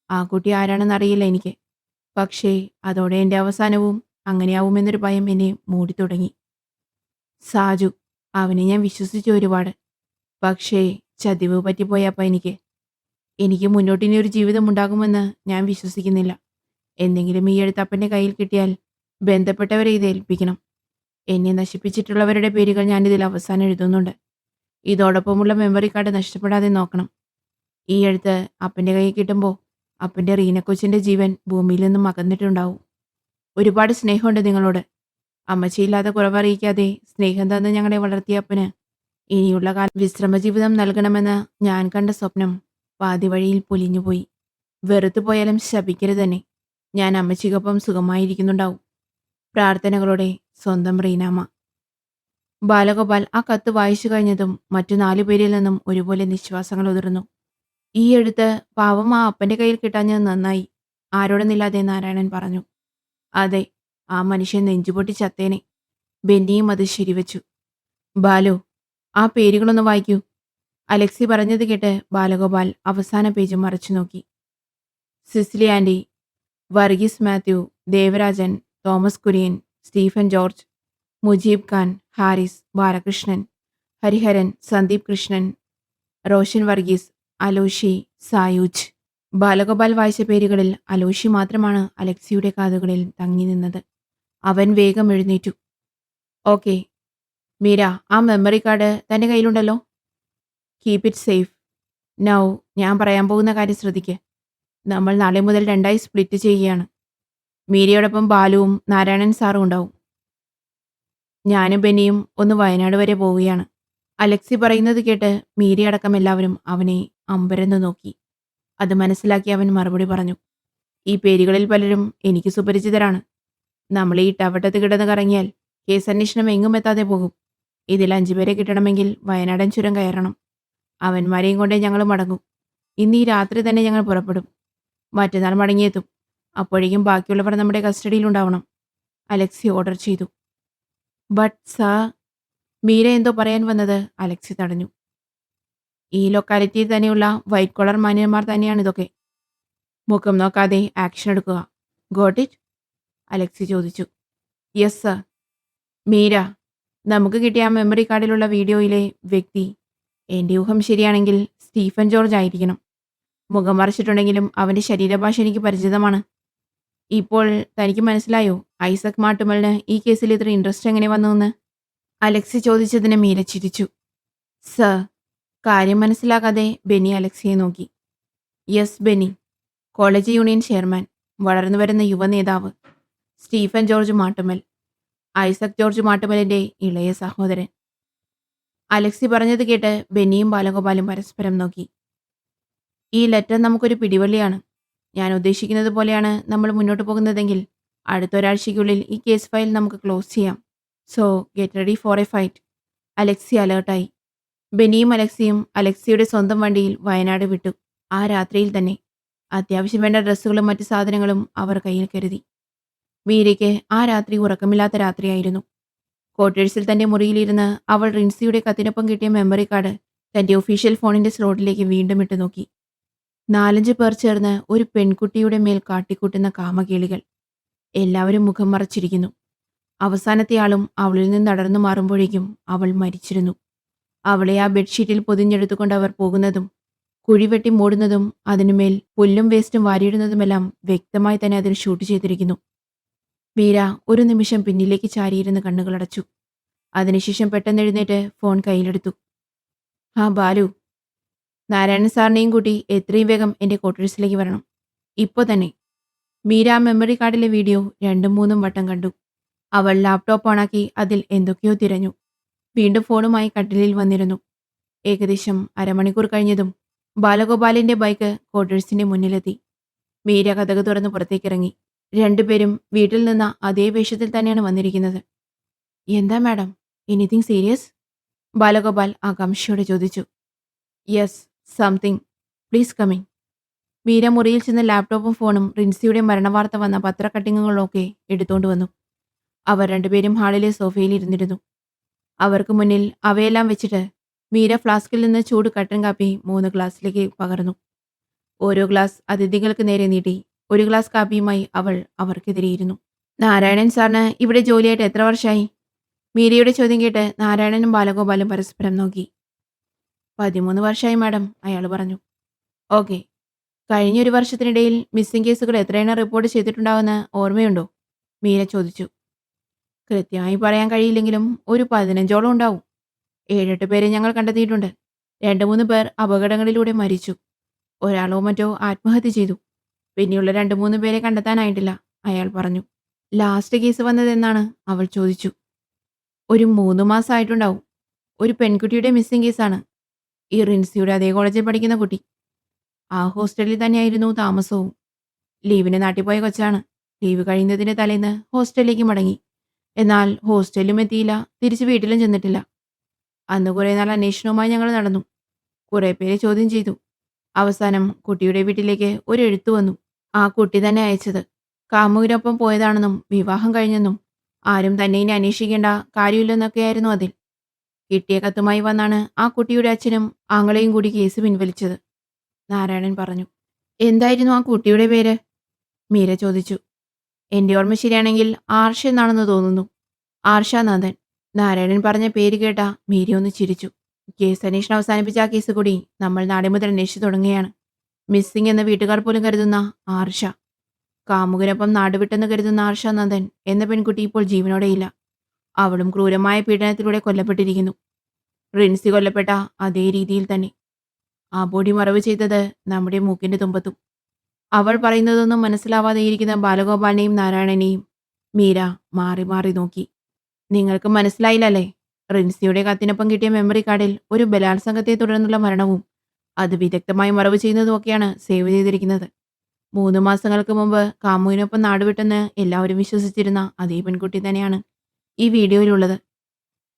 ആ കുട്ടി ആരാണെന്നറിയില്ല എനിക്ക്. പക്ഷേ അതോടെ എൻ്റെ അവസാനവും അങ്ങനെയാവുമെന്നൊരു ഭയം എന്നെ മൂടി തുടങ്ങി. സാജു, അവനെ ഞാൻ വിശ്വസിച്ചു ഒരുപാട്. പക്ഷേ ചതിവ് പറ്റിപ്പോയപ്പോൾ എനിക്ക് മുന്നോട്ടിനി ഒരു ജീവിതം ഉണ്ടാകുമെന്ന് ഞാൻ വിശ്വസിക്കുന്നില്ല. എന്തെങ്കിലും ഈ എഴുത്തപ്പൻ്റെ കയ്യിൽ കിട്ടിയാൽ ബന്ധപ്പെട്ടവരെ ഇത് ഏൽപ്പിക്കണം. എന്നെ നശിപ്പിച്ചിട്ടുള്ളവരുടെ പേരുകൾ ഞാനിതിൽ അവസാനം എഴുതുന്നുണ്ട്. ഇതോടൊപ്പമുള്ള മെമ്മറി കാർഡ് നഷ്ടപ്പെടാതെ നോക്കണം. ഈ എഴുത്ത് അപ്പൻ്റെ കയ്യിൽ കിട്ടുമ്പോൾ അപ്പൻ്റെ റീനക്കൊച്ചിൻ്റെ ജീവൻ ഭൂമിയിൽ നിന്നും അകന്നിട്ടുണ്ടാവും. ഒരുപാട് സ്നേഹമുണ്ട് നിങ്ങളോട്. അമ്മച്ചിയില്ലാതെ കുറവറിയിക്കാതെ സ്നേഹം തന്ന് ഞങ്ങളെ വളർത്തിയ അപ്പന് ഇനിയുള്ള കാലം വിശ്രമജീവിതം നൽകണമെന്ന് ഞാൻ കണ്ട സ്വപ്നം പാതി വഴിയിൽ പൊലിഞ്ഞുപോയി. വെറുത്തു പോയാലും ശപിക്കരുത് തന്നെ. ഞാൻ അമ്മച്ചിക്കൊപ്പം സുഖമായിരിക്കുന്നുണ്ടാവും. പ്രാർത്ഥനകളോടെ സ്വന്തം റീനാമ്മ. ബാലഗോപാൽ ആ കത്ത് വായിച്ചു കഴിഞ്ഞതും മറ്റു 4 പേരിൽ നിന്നും ഒരുപോലെ നിശ്വാസങ്ങൾ ഉതിർന്നു. ഈ എഴുത്ത് പാവം ആ അപ്പൻ്റെ കയ്യിൽ കിട്ടാഞ്ഞത് നന്നായി. ആരോടെന്നില്ലാതെ നാരായണൻ പറഞ്ഞു. അതെ, ആ മനുഷ്യൻ നെഞ്ചുപൊട്ടി ചത്തേനെ. ബെന്നിയും അത് ശരിവച്ചു. ബാലു, ആ പേരുകളൊന്ന് വായിക്കൂ. അലക്സി പറഞ്ഞത് കേട്ട് ബാലഗോപാൽ അവസാന പേജ് മറച്ചു നോക്കി. സിസിലി ആൻറ്റി, വർഗീസ് മാത്യു, ദേവരാജൻ, തോമസ് കുര്യൻ, സ്റ്റീഫൻ ജോർജ്, മുജീബ് ഖാൻ, ഹാരിസ്, ബാലകൃഷ്ണൻ, ഹരിഹരൻ, സന്ദീപ് കൃഷ്ണൻ, റോഷൻ വർഗീസ്, അലോഷി, സായൂജ്. ബാലഗോപാൽ വായിച്ച പേരുകളിൽ അലോഷി മാത്രമാണ് അലക്സിയുടെ കാതുകളിൽ തങ്ങി നിന്നത്. അവൻ വേഗം എഴുന്നേറ്റു. ഓക്കെ, മീര, ആ മെമ്മറി കാർഡ് തൻ്റെ കയ്യിലുണ്ടല്ലോ. Keep it safe. നൗ, ഞാൻ പറയാൻ പോകുന്ന കാര്യം ശ്രദ്ധിക്ക്. നമ്മൾ നാളെ മുതൽ രണ്ടായി സ്പ്ലിറ്റ് ചെയ്യുകയാണ്. മീരയോടൊപ്പം ബാലുവും നാരായണൻ സാറും ഉണ്ടാവും. ഞാനും ബെന്നിയും ഒന്ന് വയനാട് വരെ പോവുകയാണ്. അലക്സി പറയുന്നത് കേട്ട് മീരയടക്കം എല്ലാവരും അവനെ അമ്പരന്ന് നോക്കി. അത് മനസ്സിലാക്കി അവൻ മറുപടി പറഞ്ഞു. ഈ പേരുകളിൽ പലരും എനിക്ക് സുപരിചിതരാണ്. നമ്മൾ ഈ ടവട്ടത്ത് കിടന്ന് കറങ്ങിയാൽ കേസന്വേഷണം എങ്ങും എത്താതെ പോകും. ഇതിൽ 5 പേരെ കിട്ടണമെങ്കിൽ വയനാടൻ ചുരം കയറണം. അവന്മാരെയും കൊണ്ടേ ഞങ്ങൾ മടങ്ങും. ഇന്ന് ഈ രാത്രി തന്നെ ഞങ്ങൾ പുറപ്പെടും. മറ്റന്നാൾ മടങ്ങിയെത്തും. അപ്പോഴേക്കും ബാക്കിയുള്ളവർ നമ്മുടെ കസ്റ്റഡിയിലുണ്ടാവണം. അലക്സി ഓർഡർ ചെയ്തു. ബട്ട് സാർ, മീര എന്തോ പറയാൻ വന്നത് അലക്സി തടഞ്ഞു. ഈ ലൊക്കാലിറ്റിയിൽ തന്നെയുള്ള വൈറ്റ് കോളർ മാന്യന്മാർ തന്നെയാണിതൊക്കെ. മുഖം നോക്കാതെ ആക്ഷൻ എടുക്കുക. Got it? അലക്സി ചോദിച്ചു. Yes sir. മീര, നമുക്ക് കിട്ടിയ ആ മെമ്മറി കാർഡിലുള്ള വീഡിയോയിലെ വ്യക്തി എൻ്റെ ഊഹം ശരിയാണെങ്കിൽ സ്റ്റീഫൻ ജോർജ് ആയിരിക്കണം. മുഖം മറച്ചിട്ടുണ്ടെങ്കിലും അവൻ്റെ ശരീരഭാഷ എനിക്ക് പരിചിതമാണ്. ഇപ്പോൾ തനിക്ക് മനസ്സിലായോ ഐസക് മാട്ടുമലിന് ഈ കേസിൽ ഇത്ര ഇൻട്രസ്റ്റ് എങ്ങനെ വന്നുവെന്ന്? അലക്സി ചോദിച്ചതിന് മീര ചിരിച്ചു. സർ, കാര്യം മനസ്സിലാക്കാതെ ബെന്നി അലക്സിയെ നോക്കി. Yes Benny, college union chairman, വളർന്നുവരുന്ന യുവ നേതാവ്, Stephen George Mattumal, Isaac George മാട്ടുമലിൻ്റെ ഇളയ സഹോദരൻ. അലക്സി പറഞ്ഞത് കേട്ട് ബെന്നിയും ബാലഗോപാലും പരസ്പരം നോക്കി. ഈ ലെറ്റർ നമുക്കൊരു പിടിവള്ളിയാണ്. ഞാൻ ഉദ്ദേശിക്കുന്നത് പോലെയാണ് നമ്മൾ മുന്നോട്ട് പോകുന്നതെങ്കിൽ അടുത്ത ഒരാഴ്ചയ്ക്കുള്ളിൽ ഈ കേസ് ഫയൽ നമുക്ക് ക്ലോസ് ചെയ്യാം. So get ready for a fight. Alexi അലേർട്ടായി. ബെന്നിയും അലക്സിയും അലക്സിയുടെ സ്വന്തം വണ്ടിയിൽ വയനാട് വിട്ടു. ആ രാത്രിയിൽ തന്നെ അത്യാവശ്യം വേണ്ട ഡ്രസ്സുകളും മറ്റു സാധനങ്ങളും അവർ കയ്യിൽ കരുതി. മീരയ്ക്ക് ആ രാത്രി ഉറക്കമില്ലാത്ത രാത്രിയായിരുന്നു. ക്വാർട്ടേഴ്സിൽ തന്റെ മുറിയിലിരുന്ന് അവൾ റിൻസിയുടെ കത്തിനൊപ്പം കിട്ടിയ മെമ്മറി കാർഡ് തന്റെ ഒഫീഷ്യൽ ഫോണിന്റെ സ്ലോട്ടിലേക്ക് വീണ്ടും ഇട്ടു നോക്കി. 4-5 പേർ ചേർന്ന് ഒരു പെൺകുട്ടിയുടെ മേൽ കാട്ടിക്കൂട്ടുന്ന കാമകേളികൾ. എല്ലാവരും മുഖം മറച്ചിരിക്കുന്നു. അവസാനത്തെ ആളും അവളിൽ നിന്ന് അടർന്നു മാറുമ്പോഴേക്കും അവൾ മരിച്ചിരുന്നു. അവളെ ആ ബെഡ്ഷീറ്റിൽ പൊതിഞ്ഞെടുത്തുകൊണ്ട് അവർ പോകുന്നതും കുഴിവെട്ടി മൂടുന്നതും അതിനുമേൽ പുല്ലും വേസ്റ്റും വാരിയിടുന്നതുമെല്ലാം വ്യക്തമായി തന്നെ അതിൽ ഷൂട്ട് ചെയ്തിരിക്കുന്നു. മീര ഒരു നിമിഷം പിന്നിലേക്ക് ചാരിയിരുന്ന് കണ്ണുകളടച്ചു. അതിനുശേഷം പെട്ടെന്ന് എഴുന്നേറ്റ് ഫോൺ കയ്യിലെടുത്തു. ആ ബാലു, നാരായണൻ സാറിനെയും കൂട്ടി എത്രയും വേഗം എൻ്റെ ക്വാർട്ടേഴ്സിലേക്ക് വരണം. ഇപ്പോൾ തന്നെ. മീര ആ മെമ്മറി കാർഡിലെ വീഡിയോ 2-3 വട്ടം കണ്ടു. അവൾ ലാപ്ടോപ്പ് ഓണാക്കി അതിൽ എന്തൊക്കെയോ തിരഞ്ഞു. വീണ്ടും ഫോണുമായി കട്ടിലിൽ വന്നിരുന്നു. ഏകദേശം അരമണിക്കൂർ കഴിഞ്ഞതും ബാലഗോപാലിന്റെ ബൈക്ക് ക്വാർട്ടേഴ്സിന്റെ മുന്നിലെത്തി. മീര കതക് തുറന്ന് പുറത്തേക്കിറങ്ങി. രണ്ടുപേരും വീട്ടിൽ നിന്ന് അതേ വേഷത്തിൽ തന്നെയാണ് വന്നിരിക്കുന്നത്. എന്താ മാഡം, എനിത്തിങ് സീരിയസ്? ബാലഗോപാൽ ആകാംക്ഷയോടെ ചോദിച്ചു. Yes, something. Please coming. Meera മുറിയിൽ ചെന്ന് ലാപ്ടോപ്പും ഫോണും റിൻസിയുടെ മരണവാർത്ത വന്ന പത്രക്കട്ടിങ്ങുകളൊക്കെ എടുത്തോണ്ട് വന്നു. അവർ രണ്ടുപേരും ഹാളിലെ സോഫയിൽ ഇരുന്നിരുന്നു. അവർക്ക് മുന്നിൽ അവയെല്ലാം വെച്ചിട്ട് മീര ഫ്ലാസ്കിൽ നിന്ന് ചൂട് കട്ടൻ കാപ്പി 3 ഗ്ലാസ്സിലേക്ക് പകർന്നു. ഓരോ ഗ്ലാസ് അതിഥികൾക്ക് നേരെ നീട്ടി 1 ഗ്ലാസ് കാപ്പിയുമായി അവൾ അവർക്കെതിരെയിരുന്നു. നാരായണൻ സാറിന് ഇവിടെ ജോലിയായിട്ട് എത്ര വർഷമായി? മീരയുടെ ചോദ്യം കേട്ട് നാരായണനും ബാലഗോപാലും പരസ്പരം നോക്കി. 13 വർഷമായി മാഡം, അയാൾ പറഞ്ഞു. ഓക്കെ. കഴിഞ്ഞ 1 വർഷത്തിനിടയിൽ മിസ്സിംഗ് കേസുകൾ എത്രയെണ്ണം റിപ്പോർട്ട് ചെയ്തിട്ടുണ്ടാവുമെന്ന് ഓർമ്മയുണ്ടോ? മീര ചോദിച്ചു. കൃത്യമായി പറയാൻ കഴിയില്ലെങ്കിലും ഒരു 15ഓളം ഉണ്ടാവും. 7-8 പേരെ ഞങ്ങൾ കണ്ടെത്തിയിട്ടുണ്ട്. 2-3 പേർ അപകടങ്ങളിലൂടെ മരിച്ചു. ഒരാളോ മറ്റോ ആത്മഹത്യ ചെയ്തു. പിന്നെയുള്ള 2-3 പേരെ കണ്ടെത്താനായിട്ടില്ല, അയാൾ പറഞ്ഞു. ലാസ്റ്റ് കേസ് വന്നതെന്നാണ്? അവൾ ചോദിച്ചു. ഒരു 3 മാസമായിട്ടുണ്ടാവും. ഒരു പെൺകുട്ടിയുടെ മിസ്സിംഗ് കേസാണ്. ഈ റിൻസിയുടെ അതേ കോളേജിൽ പഠിക്കുന്ന കുട്ടി. ആ ഹോസ്റ്റലിൽ തന്നെയായിരുന്നു താമസവും. ലീവിന് നാട്ടിൽ പോയ കൊച്ചാണ്. ലീവ് കഴിയുന്നതിന് തലേന്ന് ഹോസ്റ്റലിലേക്ക് മടങ്ങി. എന്നാൽ ഹോസ്റ്റലിലും എത്തിയില്ല, തിരിച്ച് വീട്ടിലും ചെന്നിട്ടില്ല. അന്ന് കുറേ നാൾ അന്വേഷണവുമായി ഞങ്ങൾ നടന്നു. കുറേ പേരെ ചോദ്യം ചെയ്തു. അവസാനം കുട്ടിയുടെ വീട്ടിലേക്ക് ഒരു എഴുത്ത് വന്നു. ആ കുട്ടി തന്നെ അയച്ചത്. കാമുകിനൊപ്പം പോയതാണെന്നും വിവാഹം കഴിഞ്ഞെന്നും ആരും തന്നെ ഇനി അന്വേഷിക്കേണ്ട കാര്യമില്ലെന്നൊക്കെയായിരുന്നു അതിൽ. കിട്ടിയ കത്തുമായി വന്നാണ് ആ കുട്ടിയുടെ അച്ഛനും ആങ്ങളെയും കൂടി കേസ് പിൻവലിച്ചത്. നാരായണൻ പറഞ്ഞു. എന്തായിരുന്നു ആ കുട്ടിയുടെ പേര്? മീര ചോദിച്ചു. എന്റെ ഓർമ്മ ശരിയാണെങ്കിൽ ആർഷ എന്നാണെന്ന് തോന്നുന്നു. ആർഷാനന്ദൻ. നാരായണൻ പറഞ്ഞ പേര് കേട്ട മീര ഒന്ന് ചിരിച്ചു. കേസ് അന്വേഷണം അവസാനിപ്പിച്ച ആ കേസ് കൂടി നമ്മൾ നാളെ മുതൽ അന്വേഷിച്ചു തുടങ്ങുകയാണ്. മിസ്സിംഗ് എന്ന് വീട്ടുകാർ പോലും കരുതുന്ന ആർഷ. കാമുകനൊപ്പം നാടുവിട്ടെന്ന് കരുതുന്ന ആർഷാനന്ദൻ എന്ന പെൺകുട്ടി ഇപ്പോൾ ജീവനോടെയില്ല. അവളും ക്രൂരമായ പീഡനത്തിലൂടെ കൊല്ലപ്പെട്ടിരിക്കുന്നു. റിൻസി കൊല്ലപ്പെട്ട അതേ രീതിയിൽ തന്നെ. ആ ബോഡി മറവ് ചെയ്തത് നമ്മുടെ മൂക്കിന്റെ തുമ്പത്തും. അവൾ പറയുന്നതൊന്നും മനസ്സിലാവാതെയിരിക്കുന്ന ബാലഗോപാലിനെയും നാരായണനെയും മീര മാറി മാറി നോക്കി. നിങ്ങൾക്ക് മനസ്സിലായില്ലല്ലേ? റിൻസിയുടെ കത്തിനൊപ്പം കിട്ടിയ മെമ്മറി കാർഡിൽ ഒരു ബലാത്സംഗത്തെ തുടർന്നുള്ള മരണവും അത് വിദഗ്ധമായി മറവ് ചെയ്യുന്നതുമൊക്കെയാണ് സേവ് ചെയ്തിരിക്കുന്നത്. 3 മാസങ്ങൾക്ക് മുമ്പ് കാമുവിനൊപ്പം നാടുവിട്ടെന്ന് എല്ലാവരും വിശ്വസിച്ചിരുന്ന അതേ പെൺകുട്ടി തന്നെയാണ് ഈ വീഡിയോയിലുള്ളത്.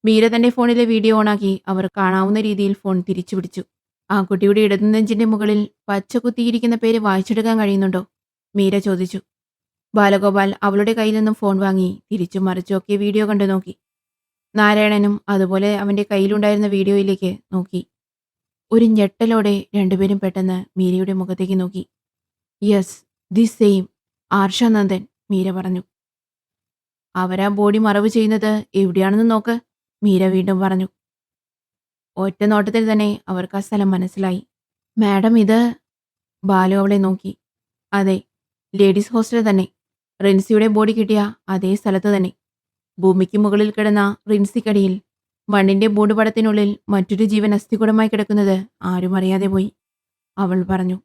മീര തന്റെ ഫോണിലെ വീഡിയോ ഓണാക്കി അവർ കാണാവുന്ന രീതിയിൽ ഫോൺ തിരിച്ചു പിടിച്ചു. ആ കുട്ടിയുടെ ഇടതു നെഞ്ചിന്റെ മുകളിൽ പച്ച കുത്തിയിരിക്കുന്ന പേര് വായിച്ചെടുക്കാൻ കഴിയുന്നുണ്ടോ? മീര ചോദിച്ചു. ബാലഗോപാൽ അവളുടെ കയ്യിൽ നിന്നും ഫോൺ വാങ്ങി തിരിച്ചും മറിച്ചുമൊക്കെ വീഡിയോ കണ്ടു നോക്കി. നാരായണനും അതുപോലെ അവന്റെ കയ്യിലുണ്ടായിരുന്ന വീഡിയോയിലേക്ക് നോക്കി. ഒരു ഞെട്ടലോടെ രണ്ടുപേരും പെട്ടെന്ന് മീരയുടെ മുഖത്തേക്ക് നോക്കി. യെസ്, ദി സെയിം, ആർഷാനന്ദൻ, മീര പറഞ്ഞു. അവരാ ബോഡി മറവ് ചെയ്യുന്നത് എവിടെയാണെന്ന് നോക്ക്, മീര വീണ്ടും പറഞ്ഞു. ഒറ്റ നോട്ടത്തിൽ തന്നെ അവർക്ക് ആ സ്ഥലം മനസ്സിലായി. മാഡം ഇത്? ബാലു അവളെ നോക്കി. അതെ, ലേഡീസ് ഹോസ്റ്റൽ തന്നെ. റിൻസിയുടെ ബോഡി കിട്ടിയ അതേ സ്ഥലത്ത് തന്നെ. ഭൂമിക്ക് മുകളിൽ കിടന്ന റിൻസിക്കടിയിൽ മണ്ണിന്റെ മൂടുപടത്തിനുള്ളിൽ മറ്റൊരു ജീവൻ അസ്ഥികൂടമായി കിടക്കുന്നത് ആരും അറിയാതെ പോയി, അവൾ പറഞ്ഞു.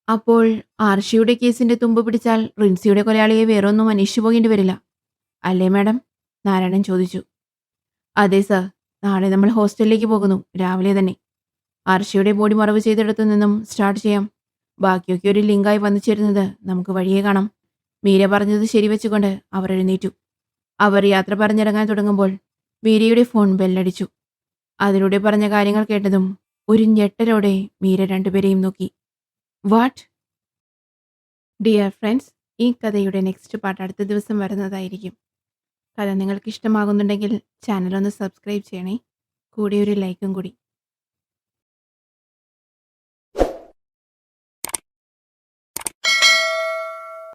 അപ്പോൾ ആർഷിയുടെ കേസിന്റെ തുമ്പ് പിടിച്ചാൽ റിൻസിയുടെ കൊലയാളിയെ വേറൊന്നും അന്വേഷിച്ചു പോകേണ്ടി വരില്ല അല്ലേ മാഡം? നാരായണൻ ചോദിച്ചു. അതെ സർ, നാളെ നമ്മൾ ഹോസ്റ്റലിലേക്ക് പോകുന്നു, രാവിലെ തന്നെ. ആർഷിയുടെ ബോഡി മറവ് ചെയ്തിടത്തു നിന്നും സ്റ്റാർട്ട് ചെയ്യാം. ബാക്കിയൊക്കെ ഒരു ലിങ്കായി വന്നു ചേരുന്നത് നമുക്ക് വഴിയെ കാണാം. മീര പറഞ്ഞത് ശരിവെച്ചുകൊണ്ട് അവർ എഴുന്നേറ്റു. അവർ യാത്ര പറഞ്ഞിറങ്ങാൻ തുടങ്ങുമ്പോൾ മീരയുടെ ഫോൺ ബെല്ലടിച്ചു. അതിലൂടെ പറഞ്ഞ കാര്യങ്ങൾ കേട്ടതും ഒരു ഞെട്ടലോടെ മീര രണ്ടുപേരെയും നോക്കി. വാട്ട്? ഡിയർ ഫ്രണ്ട്സ്, ഈ കഥയുടെ നെക്സ്റ്റ് പാർട്ട് അടുത്ത ദിവസം വരുന്നതായിരിക്കും. കഥ നിങ്ങൾക്ക് ഇഷ്ടമാകുന്നുണ്ടെങ്കിൽ ചാനൽ ഒന്ന് സബ്സ്ക്രൈബ് ചെയ്യണേ. കൂടെ ഒരു ലൈക്കും കൂടി.